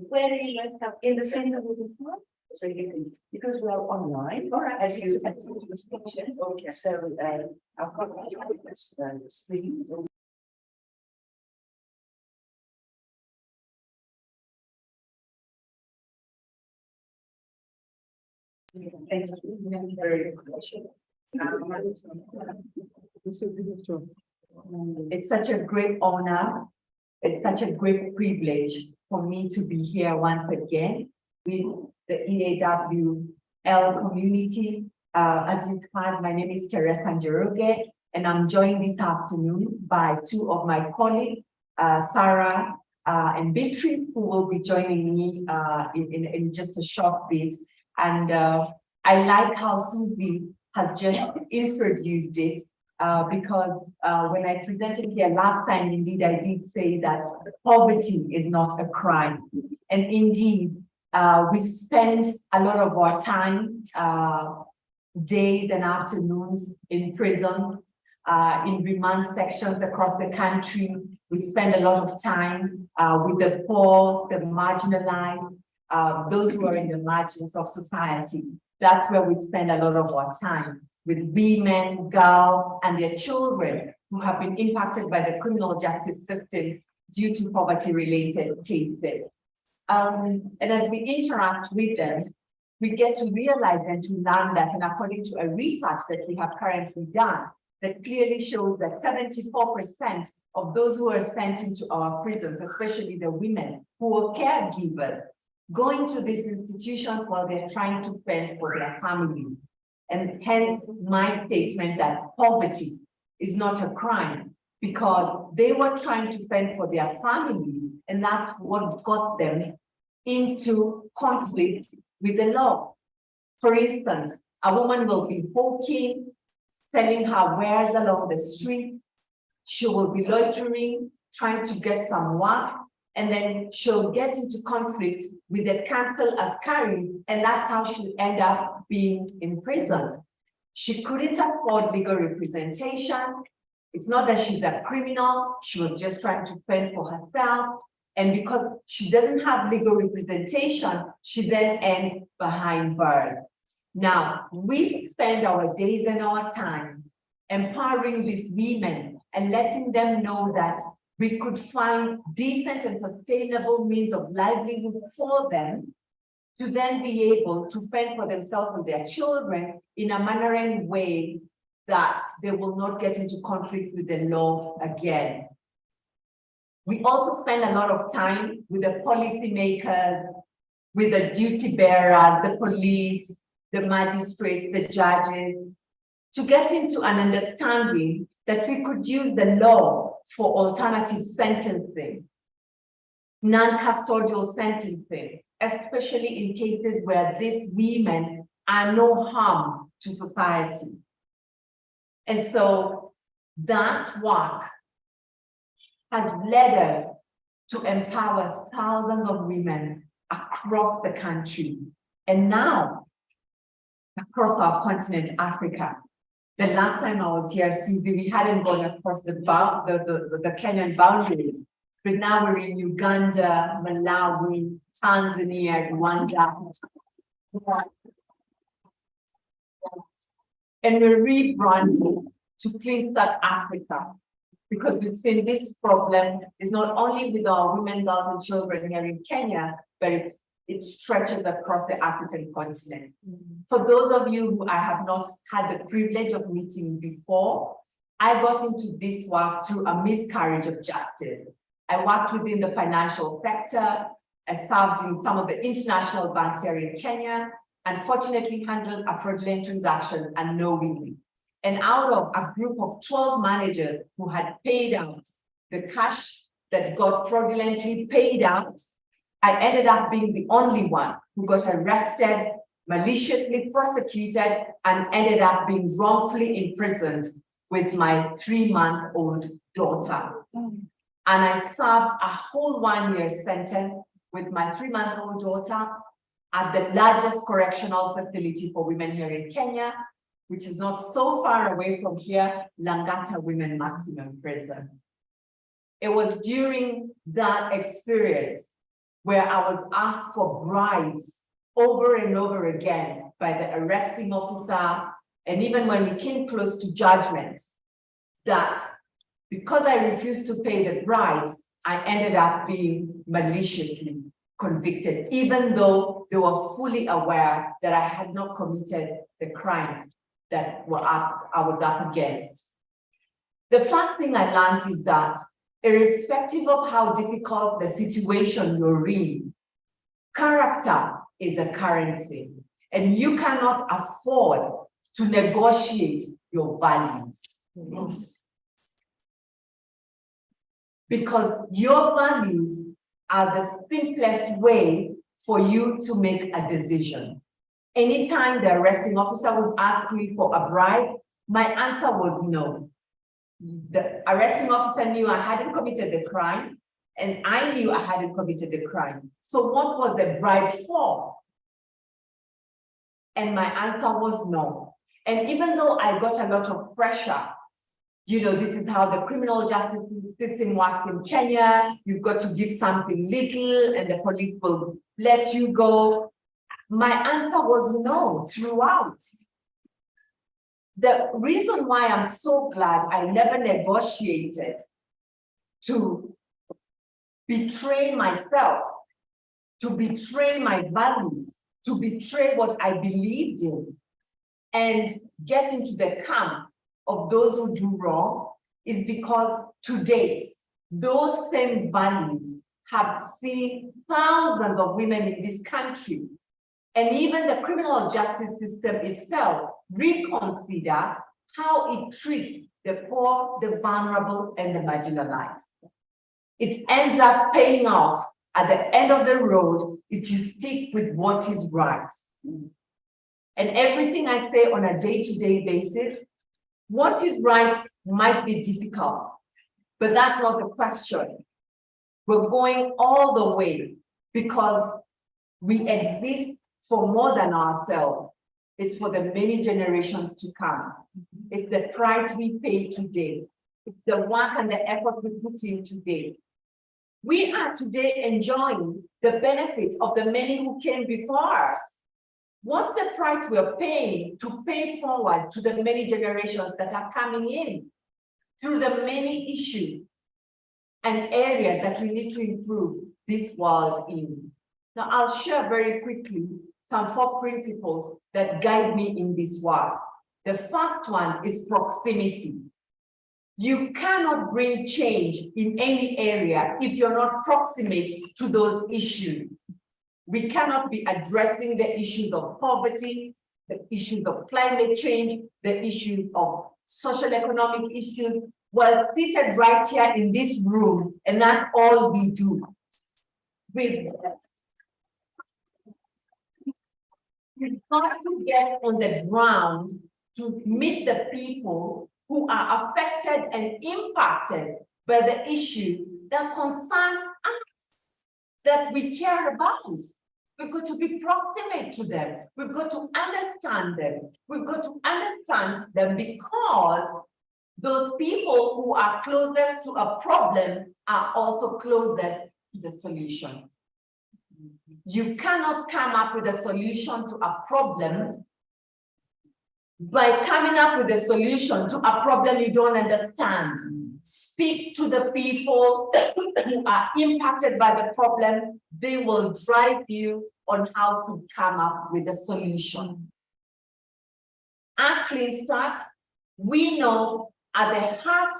where do you like to come? In the center of the floor? So you can, because we are online, as you mentioned, okay. So I've got the screen. Thank you very much. It's such a great honor. It's such a great privilege for me to be here once again with the EAWL community. As you've heard, my name is Teresa Njiroge, and I'm joined this afternoon by two of my colleagues, Sarah and Beatrice, who will be joining me in just a short bit. And I like how Susie has just introduced it, because when I presented here last time, indeed, I did say that poverty is not a crime. And indeed, we spend a lot of our time, days and afternoons in prison, in remand sections across the country. We spend a lot of time with the poor, the marginalized, those who are in the margins of society. That's where we spend a lot of our time, with women, girls, and their children who have been impacted by the criminal justice system due to poverty-related cases. And as we interact with them, we get to realize and to learn that, and according to a research that we have currently done, that clearly shows that 74% of those who are sent into our prisons, especially the women who are caregivers, go into these institutions while they're trying to fend for their families. And hence my statement that poverty is not a crime, because they were trying to fend for their families, and that's what got them into conflict with the law. For instance, a woman will be hawking, selling her wares along the street. She will be loitering, trying to get some work, and then she'll get into conflict with the council askari, and that's how she'll end up being imprisoned. She couldn't afford legal representation. It's not that she's a criminal, she was just trying to fend for herself. And because she doesn't have legal representation, she then ends behind bars. Now, we spend our days and our time empowering these women and letting them know that we could find decent and sustainable means of livelihood for them to then be able to fend for themselves and their children in a mannering way that they will not get into conflict with the law again. We also spend a lot of time with the policymakers, with the duty bearers, the police, the magistrates, the judges, to get into an understanding that we could use the law for alternative sentencing, non-custodial sentencing, especially in cases where these women are no harm to society. And so that work has led us to empower thousands of women across the country. And now, across our continent, Africa. The last time I was here, Susie, we hadn't gone across the Kenyan boundaries. But now we're in Uganda, Malawi, Tanzania, Rwanda. And we're rebranding to Clean Start Africa, because we've seen this problem is not only with our women, girls, and children here in Kenya, but it stretches across the African continent. For those of you who I have not had the privilege of meeting before, I got into this work through a miscarriage of justice. I worked within the financial sector. I served in some of the international banks here in Kenya, and fortunately handled a fraudulent transaction unknowingly. And out of a group of 12 managers who had paid out the cash that got fraudulently paid out, I ended up being the only one who got arrested, maliciously prosecuted, and ended up being wrongfully imprisoned with my 3-month-old daughter. And I served a whole 1-year sentence with my 3-month-old daughter at the largest correctional facility for women here in Kenya, which is not so far away from here, Langata Women Maximum Prison. It was during that experience where I was asked for bribes over and over again by the arresting officer, and even when we came close to judgment, that because I refused to pay the bribes, I ended up being maliciously convicted, even though they were fully aware that I had not committed the crimes that I was up against. The first thing I learned is that irrespective of how difficult the situation you're in, character is a currency, and you cannot afford to negotiate your values. Yes. Because your values are the simplest way for you to make a decision. Anytime the arresting officer would ask me for a bribe, my answer was no. The arresting officer knew I hadn't committed the crime, and I knew I hadn't committed the crime. So what was the bribe for? And my answer was no. And even though I got a lot of pressure, you know, this is how the criminal justice system works in Kenya, you've got to give something little and the police will let you go. My answer was no throughout. The reason why I'm so glad I never negotiated to betray myself, to betray my values, to betray what I believed in, and get into the camp of those who do wrong, is because to date, those same values have seen thousands of women in this country, and even the criminal justice system itself, reconsider how it treats the poor, the vulnerable, and the marginalized. It ends up paying off at the end of the road if you stick with what is right. And everything I say on a day-to-day basis, what is right might be difficult, but that's not the question. We're going all the way because we exist for more than ourselves. It's for the many generations to come. It's the price we pay today. It's the work and the effort we put in today. We are today enjoying the benefits of the many who came before us. What's the price we're paying to pay forward to the many generations that are coming in through the many issues and areas that we need to improve this world in? Now, I'll share very quickly some 4 principles that guide me in this work. The first one is proximity. You cannot bring change in any area if you're not proximate to those issues. We cannot be addressing the issues of poverty, the issues of climate change, the issues of social economic issues, while seated right here in this room, and that's all we do. We've got to get on the ground to meet the people who are affected and impacted by the issue that concern us, that we care about. We've got to be proximate to them. We've got to understand them. We've got to understand them because those people who are closest to a problem are also closest to the solution. You cannot come up with a solution to a problem by coming up with a solution to a problem you don't understand. Speak to the people who are impacted by the problem. They will drive you on how to come up with a solution. At Clean Start, we know at the heart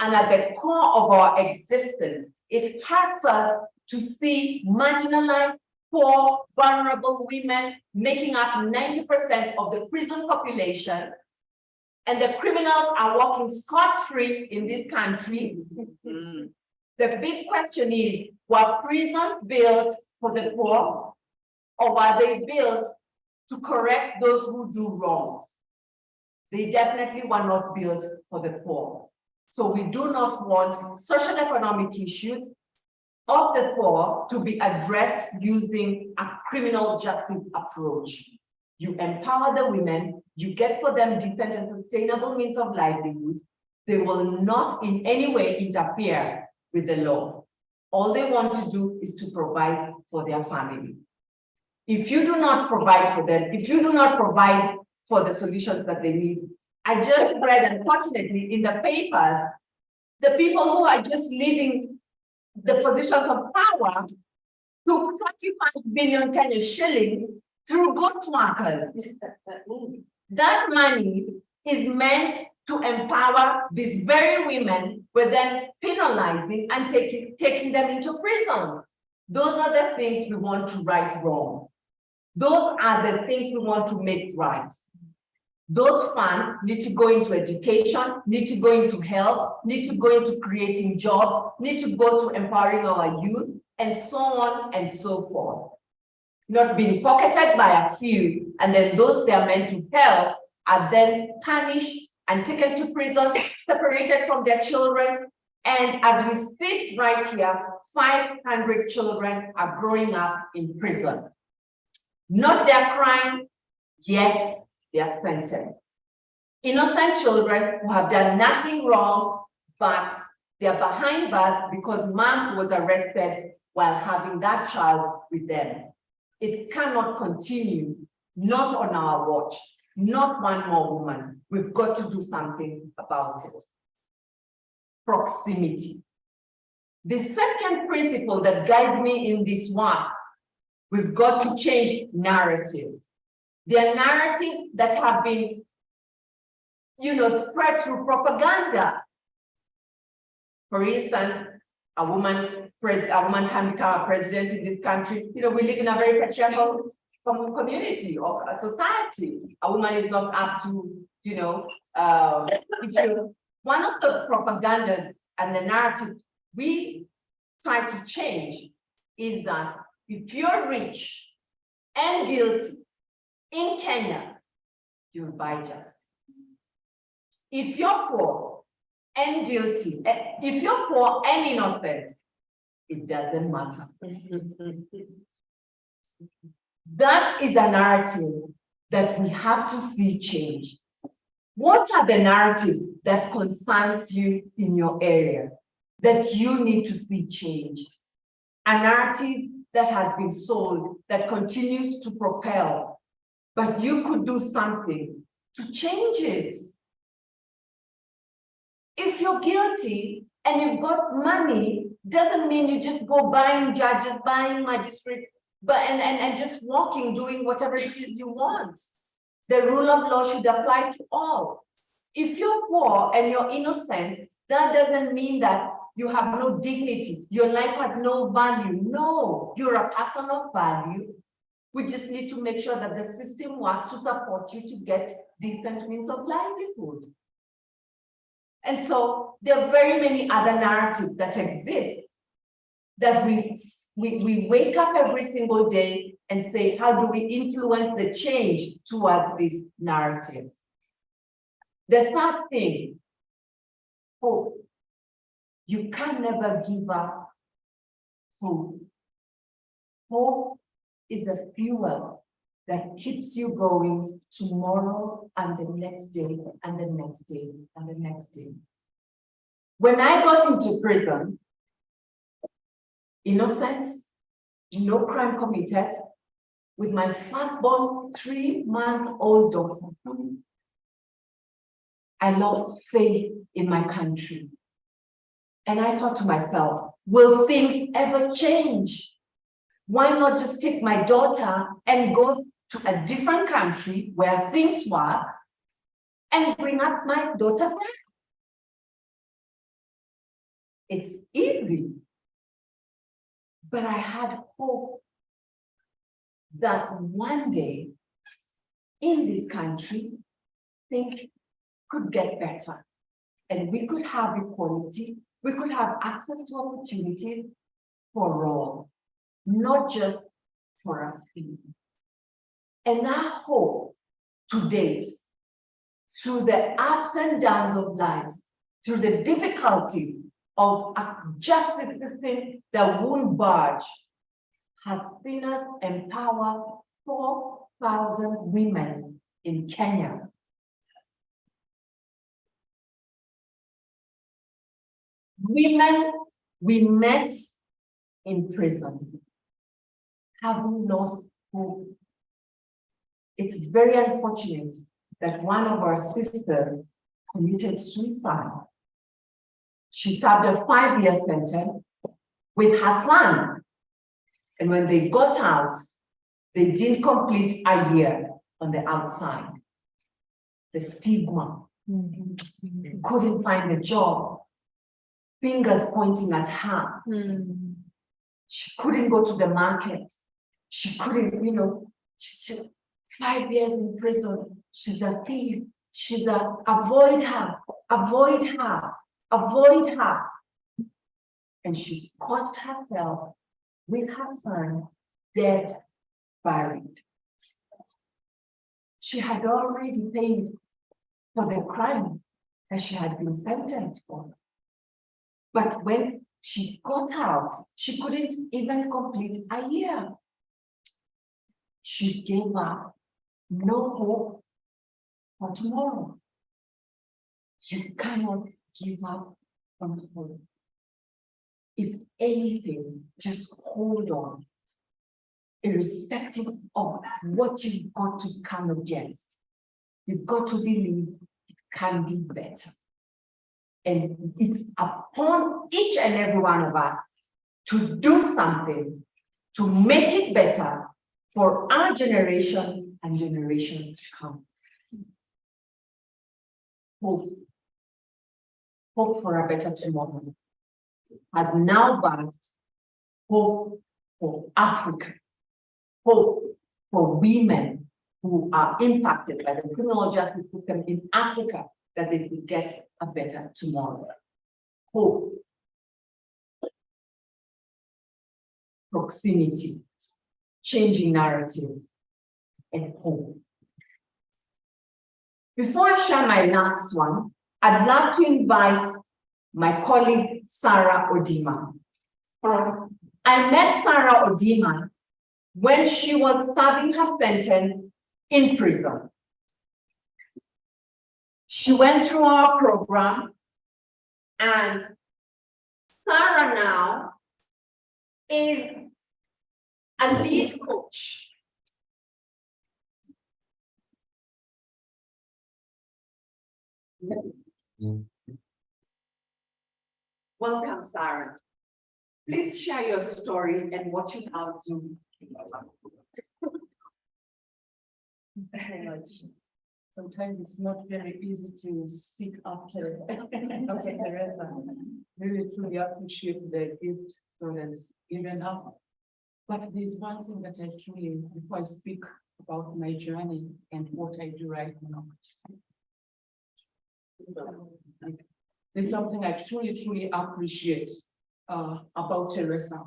and at the core of our existence, it hurts us to see marginalized, poor, vulnerable women making up 90% of the prison population, and the criminals are walking scot-free in this country. The big question is, were prisons built for the poor, or were they built to correct those who do wrongs? They definitely were not built for the poor. So we do not want social economic issues of the poor to be addressed using a criminal justice approach. You empower the women, you get for them decent and sustainable means of livelihood. They will not in any way interfere with the law. All they want to do is to provide for their family. If you do not provide for them, if you do not provide for the solutions that they need, I just read, unfortunately, in the papers, the people who are just leaving the positions of power took 35 billion Kenya shillings through ghost workers. That money is meant to empower these very women, but then penalizing and taking them into prisons. Those are the things we want to right wrong. Those are the things we want to make right. Those funds need to go into education, need to go into health, need to go into creating jobs, need to go to empowering our youth, and so on and so forth. Not being pocketed by a few, and then those they are meant to help are then punished and taken to prison, separated from their children. And as we speak right here, 500 children are growing up in prison. Not their crime, yet they are sentenced. Innocent children who have done nothing wrong, but they are behind bars because mom was arrested while having that child with them. It cannot continue, not on our watch, not one more woman. We've got to do something about it. Proximity. The second principle that guides me in this work, we've got to change narratives. There are narratives that have been, spread through propaganda. For instance, a woman can become a president in this country. We live in a very patriarchal community or a society. A woman is not up to, one of the propagandas and the narrative we try to change is that if you're rich and guilty in Kenya, you'll buy justice. If you're poor and guilty, if you're poor and innocent, it doesn't matter. That is a narrative that we have to see change. What are the narratives that concerns you in your area that you need to see changed? A narrative that has been sold that continues to propel, but you could do something to change it. If you're guilty and you've got money, doesn't mean you just go buying judges, buying magistrates, and just walking, doing whatever it is you want. The rule of law should apply to all. If you're poor and you're innocent, that doesn't mean that you have no dignity, your life has no value. No, you're a person of value. We just need to make sure that the system works to support you to get decent means of livelihood. And so there are very many other narratives that exist that we wake up every single day and say, how do we influence the change towards these narratives? The third thing, hope. You can never give up hope. Hope is a fuel that keeps you going tomorrow and the next day and the next day and the next day. When I got into prison, innocent, no crime committed, with my firstborn 3-month-old daughter, I lost faith in my country. And I thought to myself, will things ever change? Why not just take my daughter and go to a different country where things work and bring up my daughter back? It's easy. But I had hope that one day in this country, things could get better and we could have equality. We could have access to opportunities for all, not just for a few. And I hope to date, through the ups and downs of lives, through the difficulty of a justice system that won't budge, has seen us empower 4,000 women in Kenya. Women we met in prison, having lost hope. It's very unfortunate that one of our sisters committed suicide. She served a 5-year sentence with her son. And when they got out, they didn't complete a year on the outside. The stigma, couldn't find a job. Fingers pointing at her. She couldn't go to the market. She couldn't, 5 years in prison. She's a thief. She's avoid her, avoid her, avoid her. And she caught herself with her son, dead, buried. She had already paid for the crime that she had been sentenced for. But when she got out, she couldn't even complete a year. She gave up, no hope for tomorrow. You cannot give up on hope. If anything, just hold on, irrespective of what you've got to come against. You've got to believe it can be better. And it's upon each and every one of us to do something to make it better for our generation and generations to come. Hope. Hope for a better tomorrow has now birthed hope for Africa, hope for women who are impacted by the criminal justice system in Africa, that they could get a better tomorrow. Hope. Proximity, changing narratives, and hope. Before I share my last one, I'd love to invite my colleague, Sarah Odima. I met Sarah Odima when she was serving her sentence in prison. She went through our program, and Sarah now is a lead coach. Welcome, Sarah. Please share your story and what you now do. Thank you so much. Sometimes it's not very easy to speak after Teresa. Really truly appreciate the gift God has given her. But there's one thing that I truly, before I speak about my journey and what I do right now. There's something I truly appreciate about Teresa.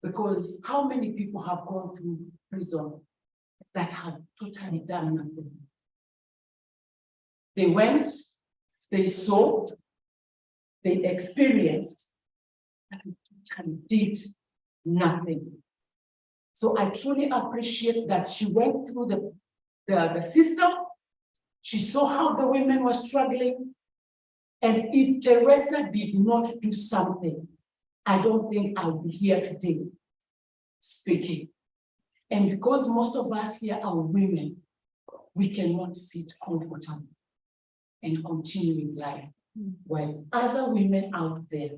Because how many people have gone through prison that have totally done nothing? They went, they saw, they experienced, and did nothing. So I truly appreciate that she went through the system. She saw how the women were struggling. And if Teresa did not do something, I don't think I would be here today speaking. And because most of us here are women, we cannot sit comfortably and continue in life, while other women out there,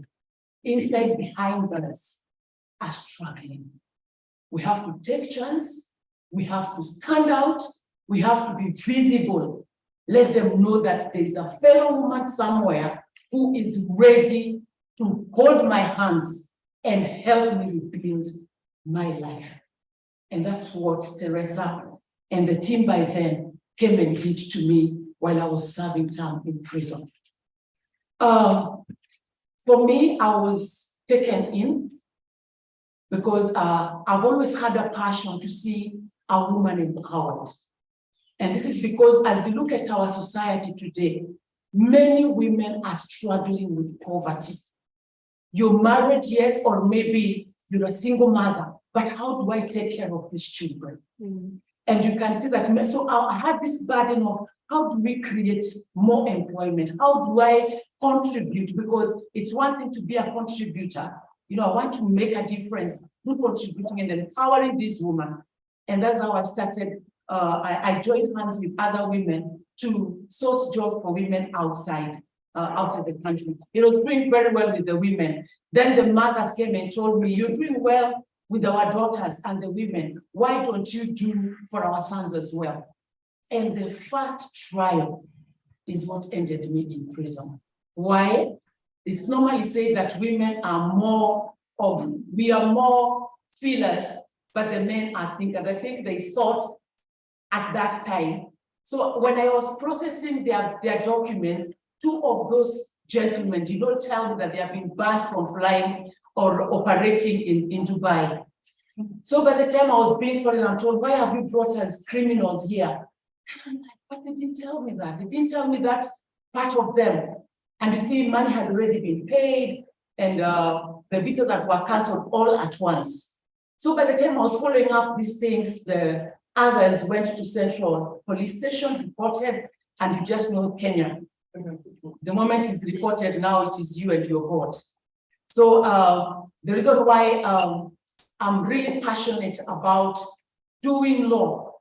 inside behind bars, are struggling. We have to take chance, we have to stand out, we have to be visible. Let them know that there is a fellow woman somewhere who is ready to hold my hands and help me rebuild my life. And that's what Teresa and the team by then came and did to me while I was serving time in prison. For me, I was taken in because I've always had a passion to see a woman empowered. And this is because as you look at our society today, many women are struggling with poverty. You're married, yes, or maybe you're a single mother, but how do I take care of these children? And you can see that, so I had this burden of how do we create more employment? How do I contribute? Because it's one thing to be a contributor. You know, I want to make a difference through contributing and empowering this woman. And that's how I started. I joined hands with other women to source jobs for women outside the country. It was doing very well with the women. Then the mothers came and told me, you're doing well with our daughters and the women. Why don't you do for our sons as well? And the first trial is what ended me in prison. Why? It's normally said that women are we are more feelers, but the men are thinkers. I think they thought at that time. So when I was processing their documents, two of those gentlemen did not tell me that they have been banned from flying or operating in Dubai. So by the time I was being called and told, why have you brought us criminals here? I'm like, but they didn't tell me that. They didn't tell me that part of them. And you see, money had already been paid and the visas that were canceled all at once. So by the time I was following up these things, the others went to Central Police Station, reported, and you just know Kenya. The moment it's reported, now it is you and your board. So the reason why I'm really passionate about doing law,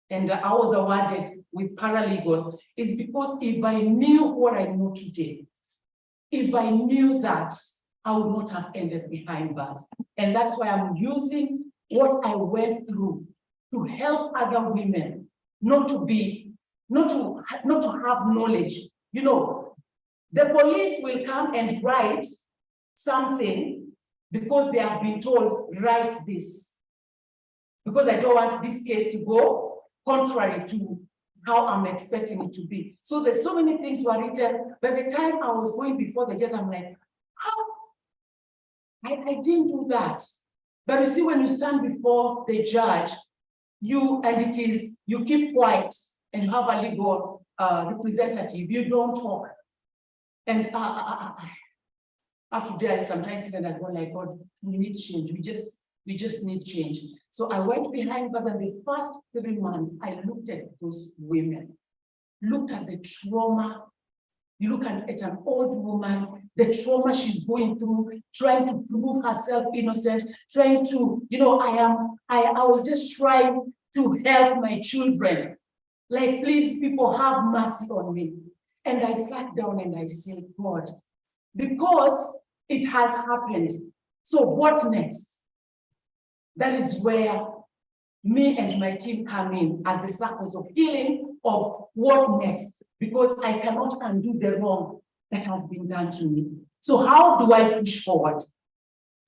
and I was awarded with paralegal, is because if I knew what I know today, if I knew that, I would not have ended behind bars. And that's why I'm using what I went through to help other women not to have knowledge. You know, the police will come and write something because they have been told, write this. Because I don't want this case to go contrary to how I'm expecting it to be. So there's so many things were written. By the time I was going before the judge, I'm like, how? I didn't do that. But you see, when you stand before the judge, you keep quiet and you have a legal representative, you don't talk. And After that, I sometimes sit and I go like, God, we need change. We just need change. So I went behind bars, and the first 3 months, I looked at those women, looked at the trauma. You look at an old woman, the trauma she's going through, trying to prove herself innocent, trying to, I was just trying to help my children. Like, please, people, have mercy on me. And I sat down and I said, God, because it has happened, so what next? That is where me and my team come in as the circles of healing of what next, because I cannot undo the wrong that has been done to me. So how do I push forward?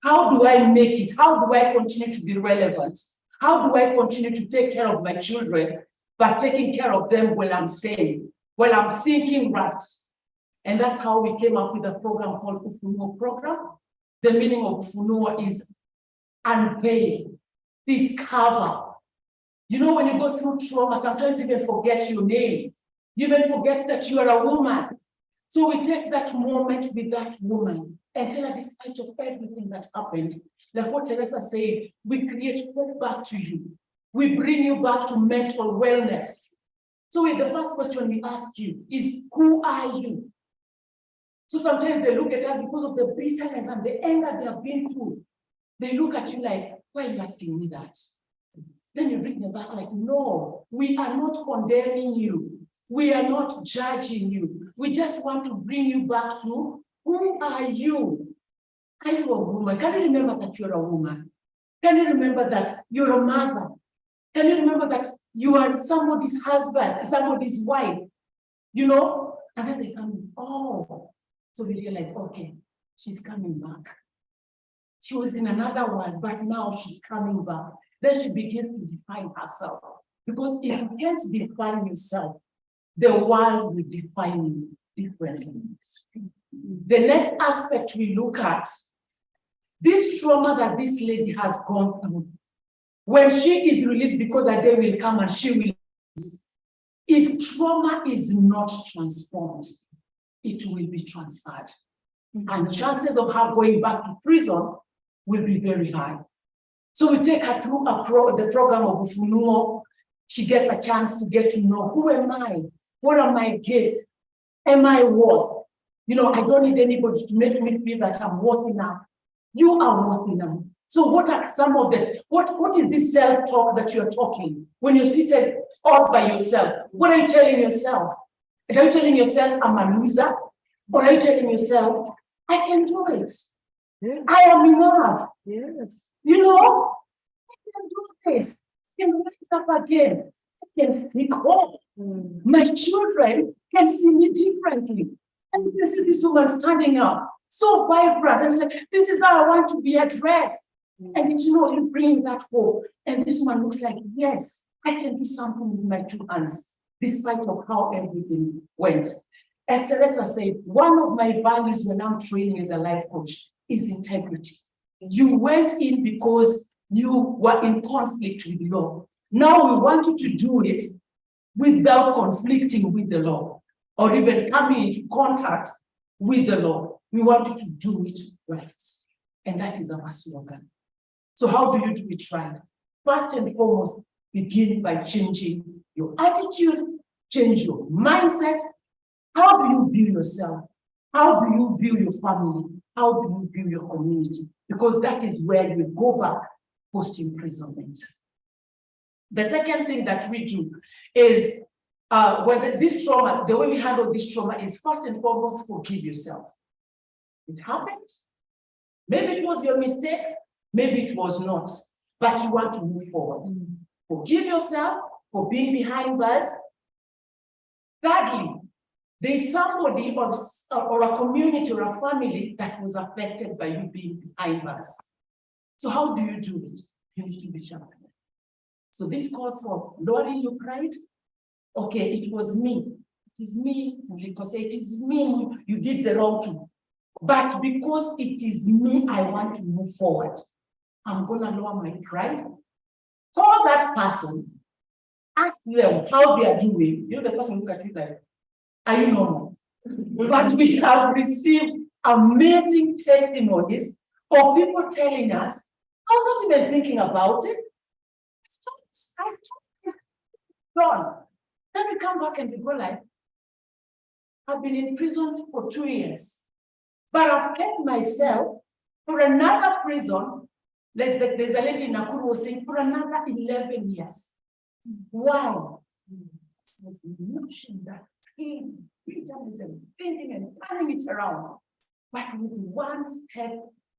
How do I make it? How do I continue to be relevant? How do I continue to take care of my children, but taking care of them while I'm sane, while I'm thinking right? And that's how we came up with a program called Ufunuo Program. The meaning of Ufunuo is unveil, discover. You know, when you go through trauma, sometimes you even forget your name. You even forget that you are a woman. So we take that moment with that woman and tell her, despite of everything that happened, like what Teresa said, we create hope back to you. We bring you back to mental wellness. So the first question we ask you is, who are you? So sometimes they look at us because of the bitterness and the anger they have been through. They look at you like, why are you asking me that? Then you bring them back like, no, we are not condemning you. We are not judging you. We just want to bring you back to, who are you? Are you a woman? Can you remember that you're a woman? Can you remember that you're a mother? Can you remember that you are somebody's husband, somebody's wife? You know? And then they come, oh. So we realize, okay, she's coming back. She was in another world, but now she's coming back. Then she begins to define herself. Because if you can't define yourself, the world will define you differently. The next aspect we look at, this trauma that this lady has gone through, when she is released, because a day will come and she will release. If trauma is not transformed, it will be transferred. And chances of her going back to prison will be very high. So we take her through the program of Ufunuo. She gets a chance to get to know, who am I? What are my gifts? Am I worth? You know, I don't need anybody to make me feel that I'm worth enough. You are worth enough. So what are some of the, what is this self-talk that you're talking when you're seated all by yourself? What are you telling yourself? Are you telling yourself, I'm a loser? Or are you telling yourself, I can do it? Yes. I am enough. Yes. You know, I can do this. I can rise up again. I can speak hope. My children can see me differently. And you can see this woman standing up, so vibrant. And like, this is how I want to be addressed. And you know, you bring that hope. And this woman looks like, yes, I can do something with my 2 hands, despite of how everything went. As Teresa said, one of my values when I'm training as a life coach is integrity. You went in because you were in conflict with law. Now we want you to do it without conflicting with the law or even coming into contact with the law. We want you to do it right. And that is our slogan. So how do you do it right? First and foremost, begin by changing your attitude, change your mindset. How do you view yourself? How do you view your family? How do you view your community? Because that is where you go back post-imprisonment. The second thing that we do is when this trauma, the way we handle this trauma is first and foremost, forgive yourself. It happened. Maybe it was your mistake, maybe it was not, but you want to move forward. Forgive yourself for being behind bars. Thirdly, there's somebody or a community or a family that was affected by you being behind bars. So how do you do it? You need to reach out to them. So this calls for lowering your pride. Okay, it was me. It is me, because it is me you did the wrong to. But because it is me, I want to move forward. I'm gonna lower my pride. Call that person, ask them how they are doing. You know, the person look at you like, are you normal? But we have received amazing testimonies of people telling us, I was not even thinking about it. I stopped, gone. Then we come back and we go like, I've been in prison for 2 years, but I've kept myself for another prison. Like there's a lady in Nakuru was saying, for another 11 years. Wow. There's notion that pain, bitterness, and thinking and turning it around. But with one step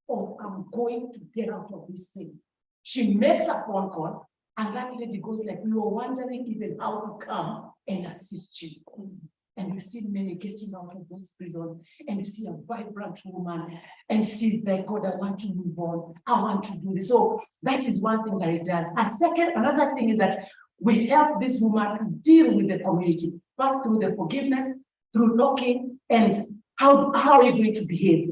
of, I'm going to get out of this thing. She makes a phone call, and that lady goes like, we were wondering even how to come and assist you. And you see many getting out of this prison, and you see a vibrant woman, and she's like, God, I want to move on. I want to do this. So that is one thing that it does. Another thing is that we help this woman to deal with the community, first through the forgiveness, through talking, and how are you going to behave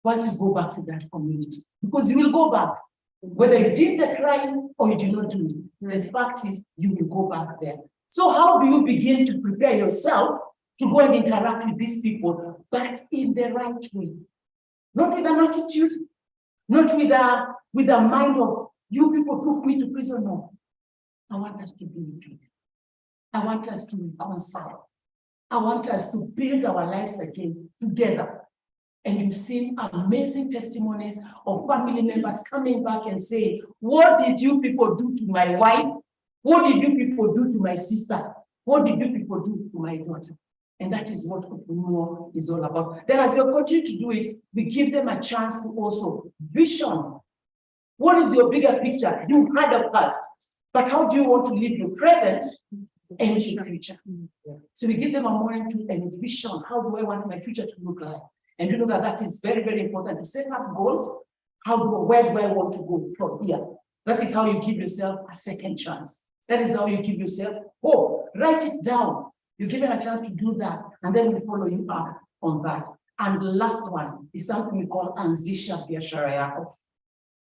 once you go back to that community? Because you will go back, whether you did the crime or you did not do it. The fact is, you will go back there. So how do you begin to prepare yourself to go and interact with these people, but in the right way? Not with an attitude, not with a mind of, you people took me to prison. No. I want us to do it. I want us to reconcile. I want us to build our lives again together. And you've seen amazing testimonies of family members coming back and saying, what did you people do to my wife? What did you people do to my sister? What did you people do to my daughter? And that is what Opunuo is all about. Then as we continue to do it, we give them a chance to also vision. What is your bigger picture? You had a past, but how do you want to live your present and your future? So we give them a moment to envision, how do I want my future to look like? And you know that is very, very important to set up goals. Where do I want to go from here? That is how you give yourself a second chance. That is how you give yourself hope. Write it down. You're given a chance to do that, and then we follow you up on that. And the last one is something we call Anzisha Biashara Yako.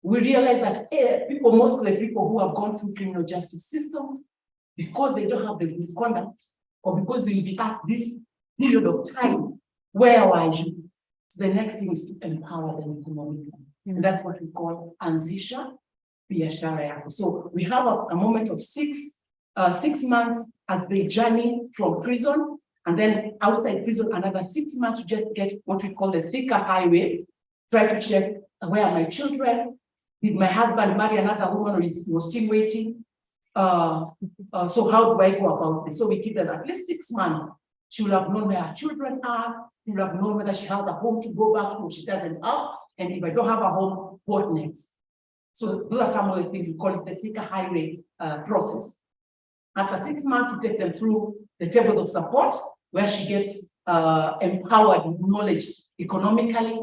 We realize that most of the people who have gone through criminal justice system, because they don't have the good conduct, or because we will be asked this period of time, where were you? So the next thing is to empower them economically. And that's what we call Anzisha Biashara Yako. So we have a moment of 6 months as they journey from prison, and then outside prison, another 6 months to just get what we call the thicker highway, try to check where are my children, did my husband marry another woman or is was still waiting? So how do I go about this? So we give them at least 6 months. She will have known where her children are, she will have known whether she has a home to go back to or she doesn't have, and if I don't have a home, what next? So those are some of the things we call it the thicker highway process. After 6 months, we take them through the tables of support, where she gets empowered with knowledge economically.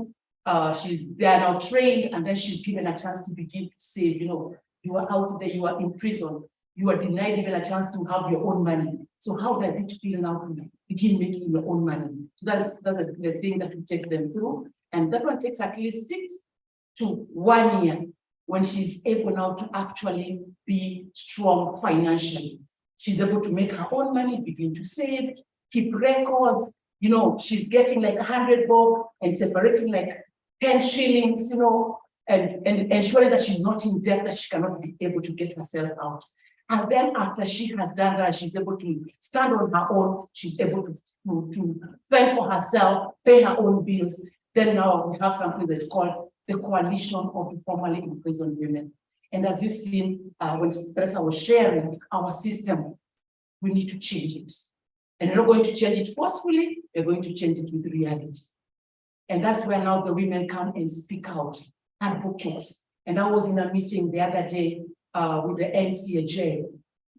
They are now trained, and then she's given a chance to begin to save. You know, you are out there, you are in prison, you are denied even a chance to have your own money. So how does it feel now to begin making your own money? So that's the thing that we take them through. And that one takes at least 6 to 1 year when she's able now to actually be strong financially. She's able to make her own money, begin to save, keep records. You know, she's getting like 100 bob and separating like 10 shillings, you know, and ensuring that she's not in debt, that she cannot be able to get herself out. And then after she has done that, she's able to stand on her own, she's able to fend for herself, pay her own bills. Then now we have something that's called the Coalition of the Formerly Imprisoned Women. And as you've seen, when Teresa was sharing our system, we need to change it. And we're not going to change it forcefully, we're going to change it with reality. And that's where now the women come and speak out, advocate. And I was in a meeting the other day with the NCAJ,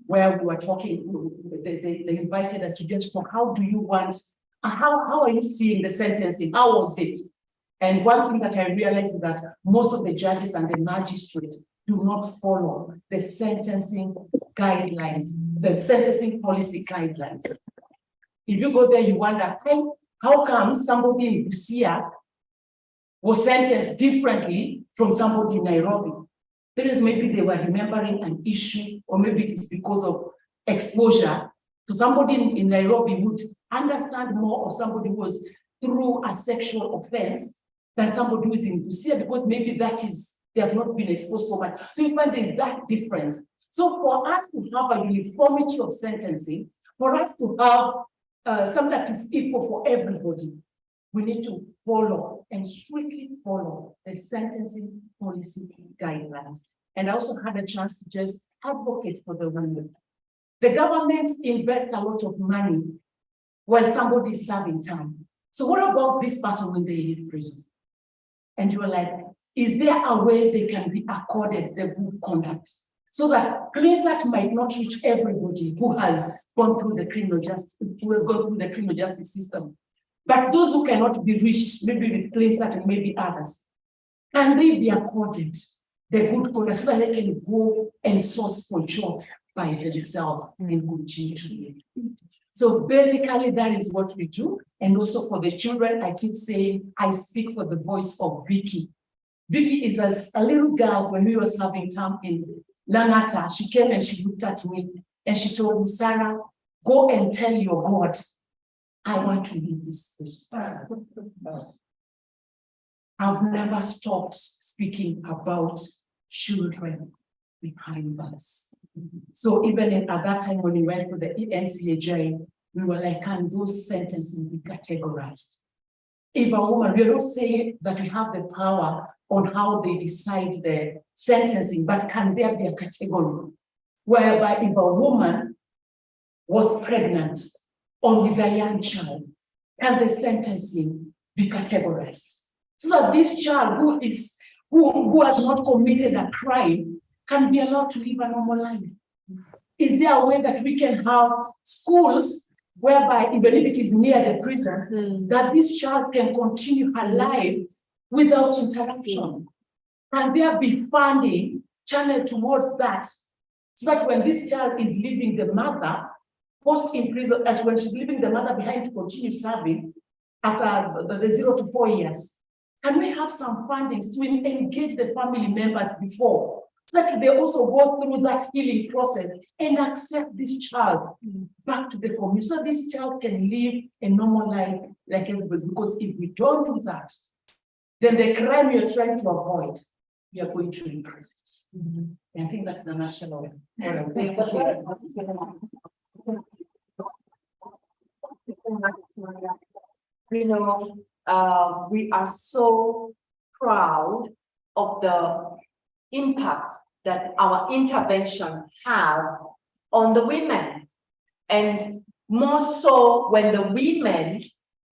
where we were talking, they invited us to just talk, how do you want, how are you seeing the sentencing? How was it? And one thing that I realized is that most of the judges and the magistrates do not follow the sentencing guidelines, the sentencing policy guidelines. If you go there, you wonder, hey, how come somebody in Busia was sentenced differently from somebody in Nairobi? There is maybe they were remembering an issue, or maybe it is because of exposure. So somebody in Nairobi would understand more of somebody who was through a sexual offense than somebody who is in Busia, because maybe that is, they have not been exposed so much. So you find there's that difference. So for us to have a uniformity of sentencing, for us to have something that is equal for everybody, we need to follow and strictly follow the sentencing policy guidelines. And I also had a chance to just advocate for the women. The government invests a lot of money while somebody is serving time. So what about this person when they leave prison? And you're like, is there a way they can be accorded the good conduct? So that claims that might not reach everybody who has gone through the criminal justice, who has gone through the criminal justice system. But those who cannot be reached, maybe with claims that maybe others, can they be accorded the good conduct so that they can go and source for jobs by themselves and continue to live? So basically, that is what we do. And also for the children, I keep saying, I speak for the voice of Vicky. Vicky is a little girl. When we were serving time in Langata, she came and she looked at me and she told me, Sarah, go and tell your God, I want to leave this place. I've never stopped speaking about children behind us. So even at that time when we went for the NCAJ, we were like, can those sentences be categorized? If a woman, we're not saying that we have the power on how they decide the sentencing, but can there be a category whereby if a woman was pregnant or with a young child, can the sentencing be categorized? So that this child who has not committed a crime can be allowed to live a normal life. Is there a way that we can have schools whereby, even if it is near the prisons, that this child can continue her life without interruption? Can there be funding channeled towards that, so that when this child is leaving the mother, post in prison, as when she's leaving the mother behind to continue serving after the 0 to 4 years, can we have some fundings to engage the family members before, so that they also go through that healing process and accept this child back to the community, so this child can live a normal life like everybody? Because if we don't do that, then the crime you're trying to avoid, we are going to increase it. And I think that's the national. You know, we are so proud of the impact that our interventions have on the women, and more so when the women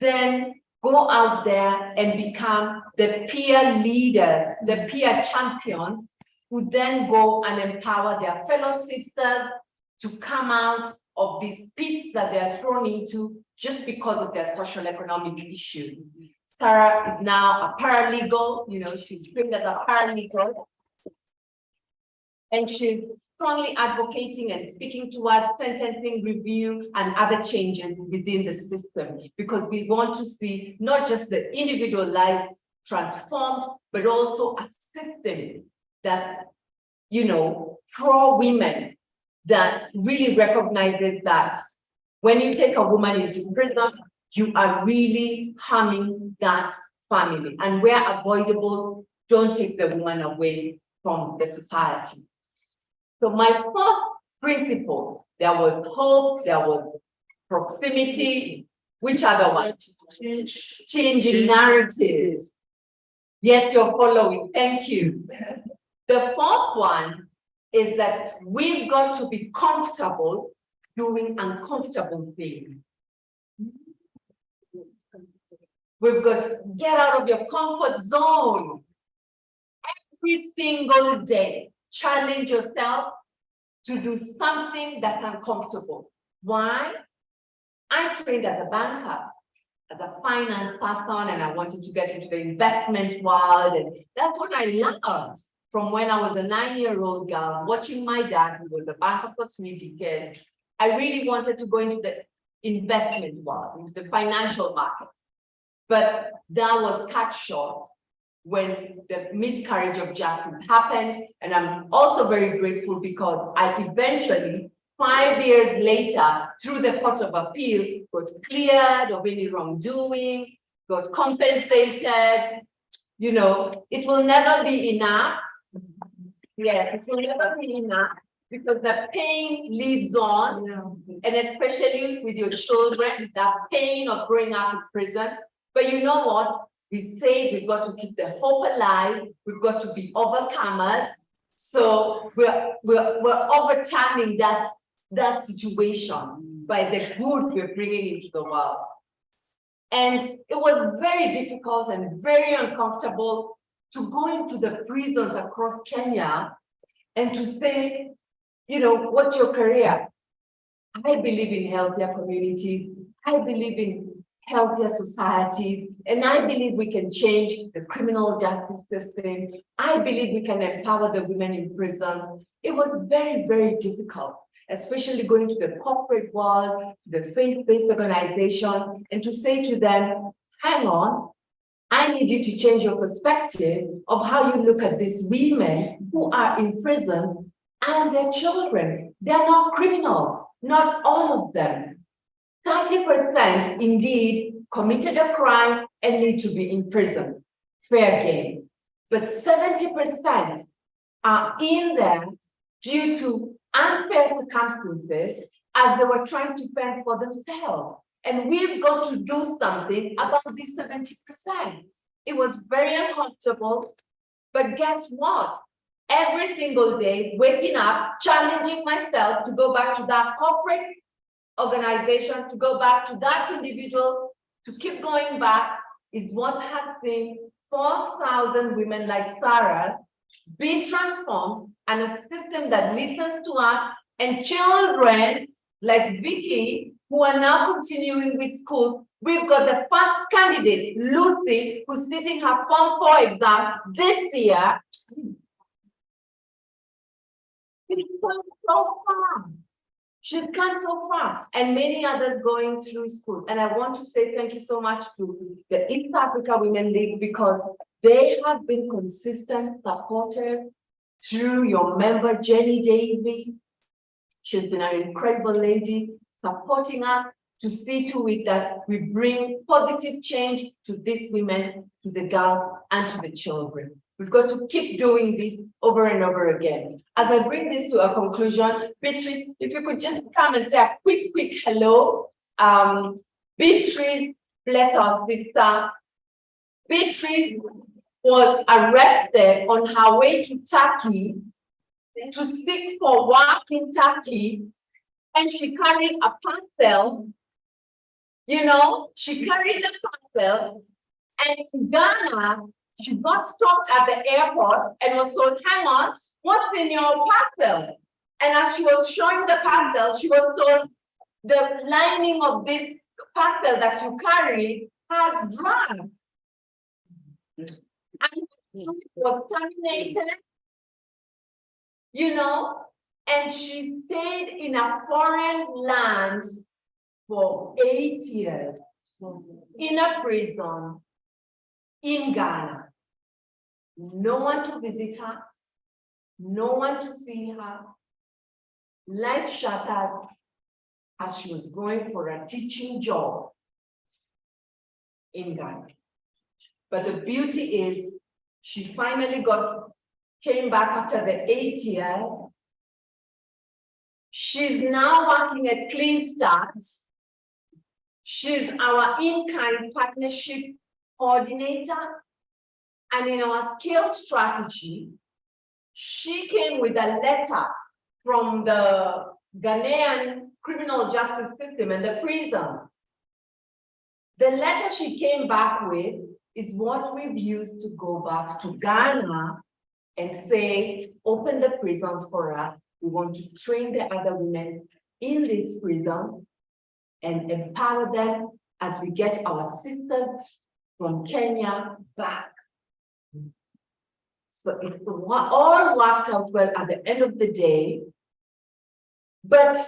then go out there and become the peer leaders, the peer champions, who then go and empower their fellow sisters to come out of these pits that they are thrown into just because of their social economic issue. Sarah is now a paralegal, you know, she's trained as a paralegal. And she's strongly advocating and speaking towards sentencing review and other changes within the system, because we want to see not just the individual lives transformed, but also a system that, you know, pro-women, that really recognizes that when you take a woman into prison, you are really harming that family. And where avoidable, don't take the woman away from the society. So my fourth principle, there was hope, there was proximity. Which other one? Changing narratives. Yes, you're following. Thank you. The fourth one is that we've got to be comfortable doing uncomfortable things. We've got to get out of your comfort zone. Every single day, challenge yourself to do something that's uncomfortable. Why? I trained as a banker, as a finance person, and I wanted to get into the investment world. And that's what I learned from when I was a 9-year-old girl, watching my dad, who was a banker for 3 decades. I really wanted to go into the investment world, into the financial market. But that was cut short when the miscarriage of justice happened. And I'm also very grateful because I eventually, 5 years later, through the Court of Appeal, got cleared of any wrongdoing. got compensated. You know, it will never be enough. Yes, it will never be enough because the pain lives on, and especially with your children, that pain of growing up in prison. But you know what? We say we've got to keep the hope alive. We've got to be overcomers. So we're overturning that situation by the good we're bringing into the world. And it was very difficult and very uncomfortable to go into the prisons across Kenya and to say, you know, what's your career? I believe in healthier communities. I believe in healthier societies. And I believe we can change the criminal justice system. I believe we can empower the women in prison. It was very, very difficult, especially going to the corporate world, the faith-based organizations, and to say to them, hang on, I need you to change your perspective of how you look at these women who are in prison and their children. They're not criminals, not all of them. 30% indeed committed a crime and need to be in prison, fair game. But 70% are in there due to unfair circumstances as they were trying to fend for themselves. And we've got to do something about this 70%. It was very uncomfortable, but guess what? Every single day, waking up, challenging myself to go back to that corporate organization, to go back to that individual, to keep going back, is what has seen 4,000 women like Sarah be transformed, and a system that listens to us, and children like Vicky, who are now continuing with school. We've got the first candidate, Lucy, who's sitting her Form 4 exam this year. She's come so far. She's come so far, and many others going through school. And I want to say thank you so much to the East Africa Women League, because they have been consistent supporters through your member, Jenny Davy. She's been an incredible lady, supporting us to see to it that we bring positive change to these women, to the girls, and to the children. We've got to keep doing this over and over again. As I bring this to a conclusion, Beatrice, if you could just come and say a quick hello. Beatrice, bless our sister. Beatrice was arrested on her way to Turkey to seek for work in Turkey, and she carried a parcel. You know, she carried the parcel, and in Ghana, she got stopped at the airport and was told, hang on, what's in your parcel? And as she was showing the parcel, she was told, the lining of this parcel that you carry has drugs. And she was terminated, you know, and she stayed in a foreign land for 8 years, in a prison in Ghana. No one to visit her, no one to see her. Life shattered as she was going for a teaching job in Ghana. But the beauty is, she finally came back after the 8 years. She's now working at Clean Start. She's our in-kind partnership coordinator. And in our scale strategy, she came with a letter from the Ghanaian criminal justice system and the prison. The letter she came back with is what we've used to go back to Ghana and say, open the prisons for us. We want to train the other women in this prison and empower them as we get our sisters from Kenya back. So it's all worked out well at the end of the day. But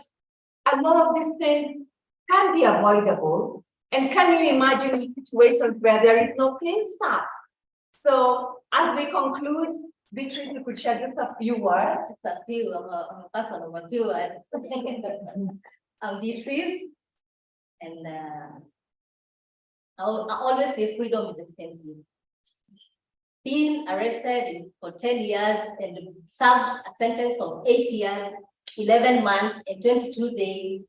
a lot of these things can be avoidable. And can you imagine situations where there is no Clean Start? So as we conclude, Beatrice, you could share just a few words. Just a few of a few words. I'm Beatrice, and I always say freedom is expensive. Being arrested for 10 years and served a sentence of 8 years, 11 months, and 22 days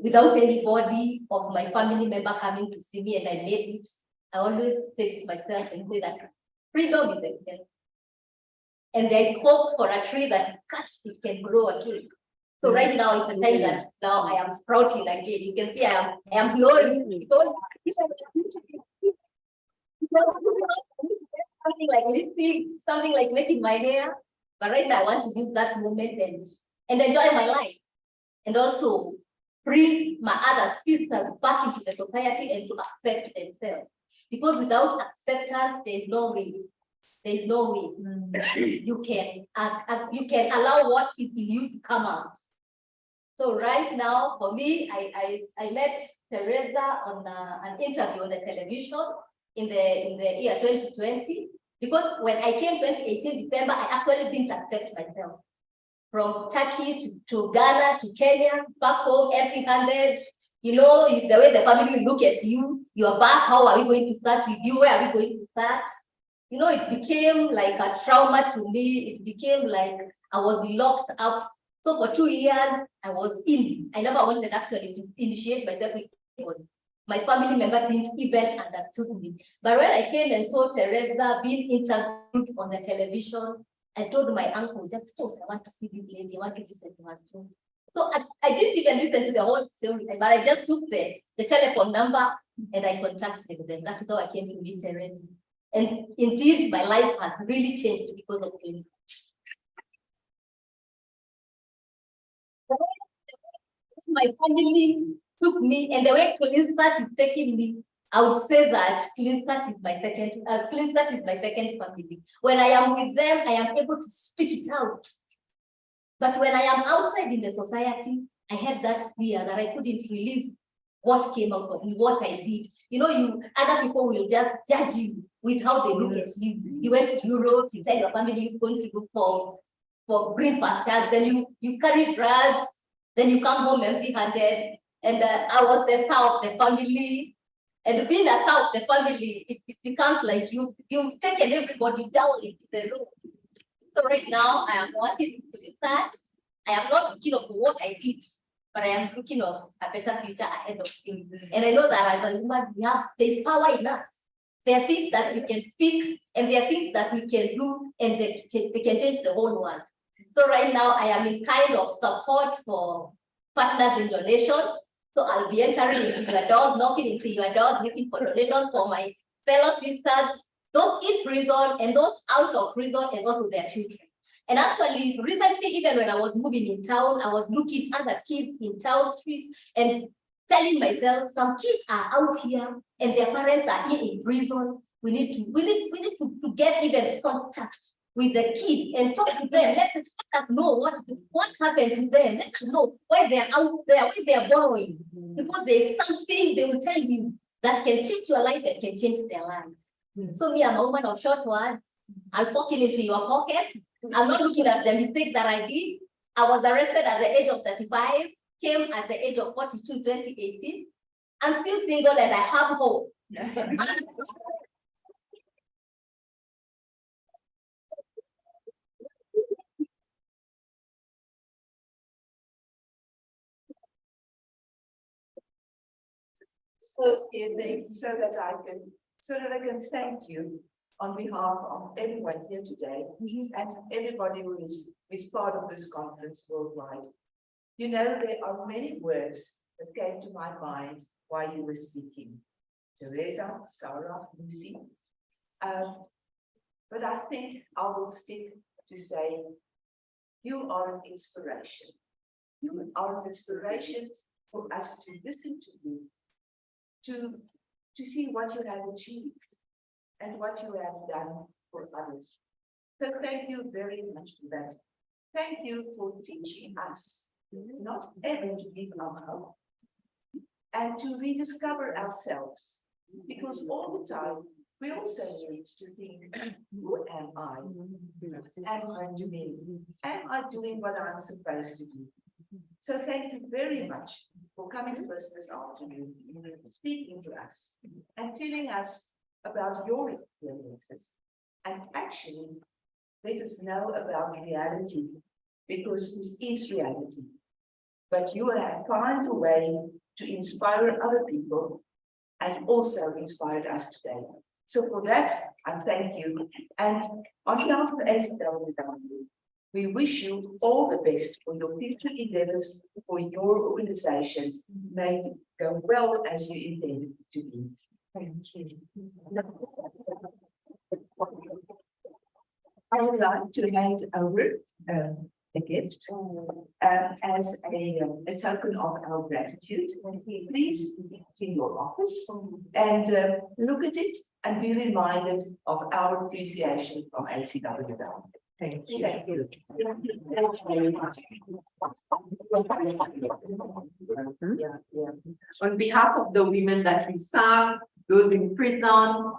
without anybody of my family member coming to see me, and I made it. I always take myself and say that freedom is expensive. And there's hope for a tree that it can grow again. So right now is the time that now I am sprouting again. You can see I am glowing. Something like lifting, something like making my hair. But right now I want to use that moment and enjoy my life. And also bring my other sisters back into the society and to accept themselves. Because without acceptance, there's no way. There's no way you can allow what is in you to come out. So right now, for me, I met Teresa on an interview on the television in the year 2020, because when I came 2018 December, I actually didn't accept myself. From Turkey to Ghana to Kenya, back home, empty-handed. You know, the way the family will look at you, you are back, how are we going to start with you? Where are we going to start? You know, it became like a trauma to me. It became like I was locked up. So for 2 years, I was in. I never wanted actually to initiate myself with anyone. My family member didn't even understood me. But when I came and saw Teresa being interviewed on the television, I told my uncle, just post, I want to see this lady, I want to listen to her story. So I didn't even listen to the whole story, but I just took the telephone number and I contacted them. That is how I came to meet Teresa. And indeed, my life has really changed because of this. My family took me, and the way Cleanstart is taking me, I would say that Cleanstart is my second family. When I am with them, I am able to speak it out. But when I am outside in the society, I had that fear that I couldn't release what came out of me, what I did. You know, other people will just judge you with how they look at you. You went to Europe, you tell your family you're going to look for green pastures, then you carry drugs, then you come home empty-handed. And I was the star of the family. And being a star of the family, it becomes like you've taken everybody down into the room. So right now, I am working to that. I am not looking of what I did, but I am looking of a better future ahead of me. And I know that as a woman, there's power in us. There are things that we can speak, and there are things that we can do, and they can change the whole world. So right now, I am in kind of support for partners in donation. So I'll be entering into your doors, knocking into your doors, looking for donations for my fellow sisters, those in prison and those out of prison, and also their children. And actually, recently, even when I was moving in town, I was looking at the kids in town streets and telling myself, some kids are out here and their parents are here in prison. We need to get even contact with the kids and talk to them. Let us know what happened to them. Let us know why they're out there, why they're borrowing. Because there's something they will tell you that can change your life and can change their lives. So me, I'm a woman of short words. I'll poke it into your pocket. I'm not looking at the mistake that I did. I was arrested at the age of 35, came at the age of 42, 2018. I'm still single and I have hope. So that I can thank you on behalf of everyone here today and everybody who is part of this conference worldwide. You know, there are many words that came to my mind while you were speaking. Teresa, Sarah, Lucy. But I think I will stick to say, you are an inspiration. You are an inspiration for us to listen to you, to see what you have achieved and what you have done for others. So thank you very much for that. Thank you for teaching us not ever to give up hope and to rediscover ourselves, because all the time we also need to think, who am I? Am I doing? Am I doing what I'm supposed to do? So thank you very much for coming to us this afternoon, speaking to us and telling us about your experiences. And actually, let us know about reality, because this is reality. But you have found a way to inspire other people and also inspired us today. So for that, I thank you. And on behalf of ACWW, we wish you all the best for your future endeavors, for your organizations. May it go well as you intended it to be. Thank you. I would like to hand over a gift as a token of our gratitude. Please to your office and look at it and be reminded of our appreciation from ACWW. Thank you. Thank you. On behalf of the women that we serve, those in prison,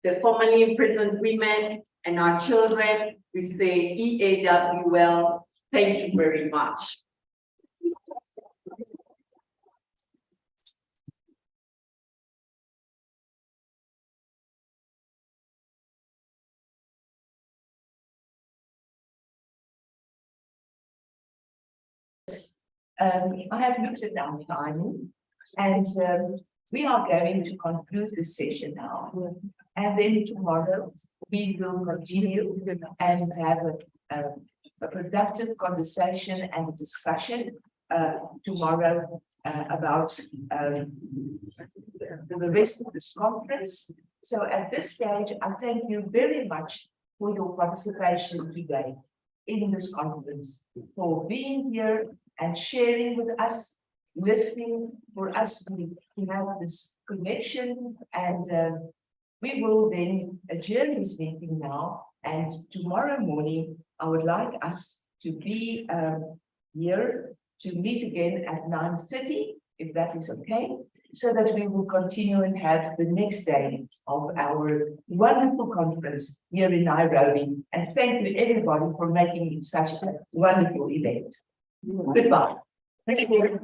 the formerly imprisoned women, and our children, we say EAWL, thank you very much. I have looked at our timing, and we are going to conclude this session now. And then tomorrow we will continue and have a productive conversation and a discussion tomorrow about the rest of this conference. So at this stage, I thank you very much for your participation today in this conference, for being here and sharing with us, listening, for us to have this connection. And we will then adjourn this meeting now. And tomorrow morning, I would like us to be here to meet again at 9:30, if that is okay, so that we will continue and have the next day of our wonderful conference here in Nairobi. And thank you everybody for making it such a wonderful event. Goodbye. Thank you.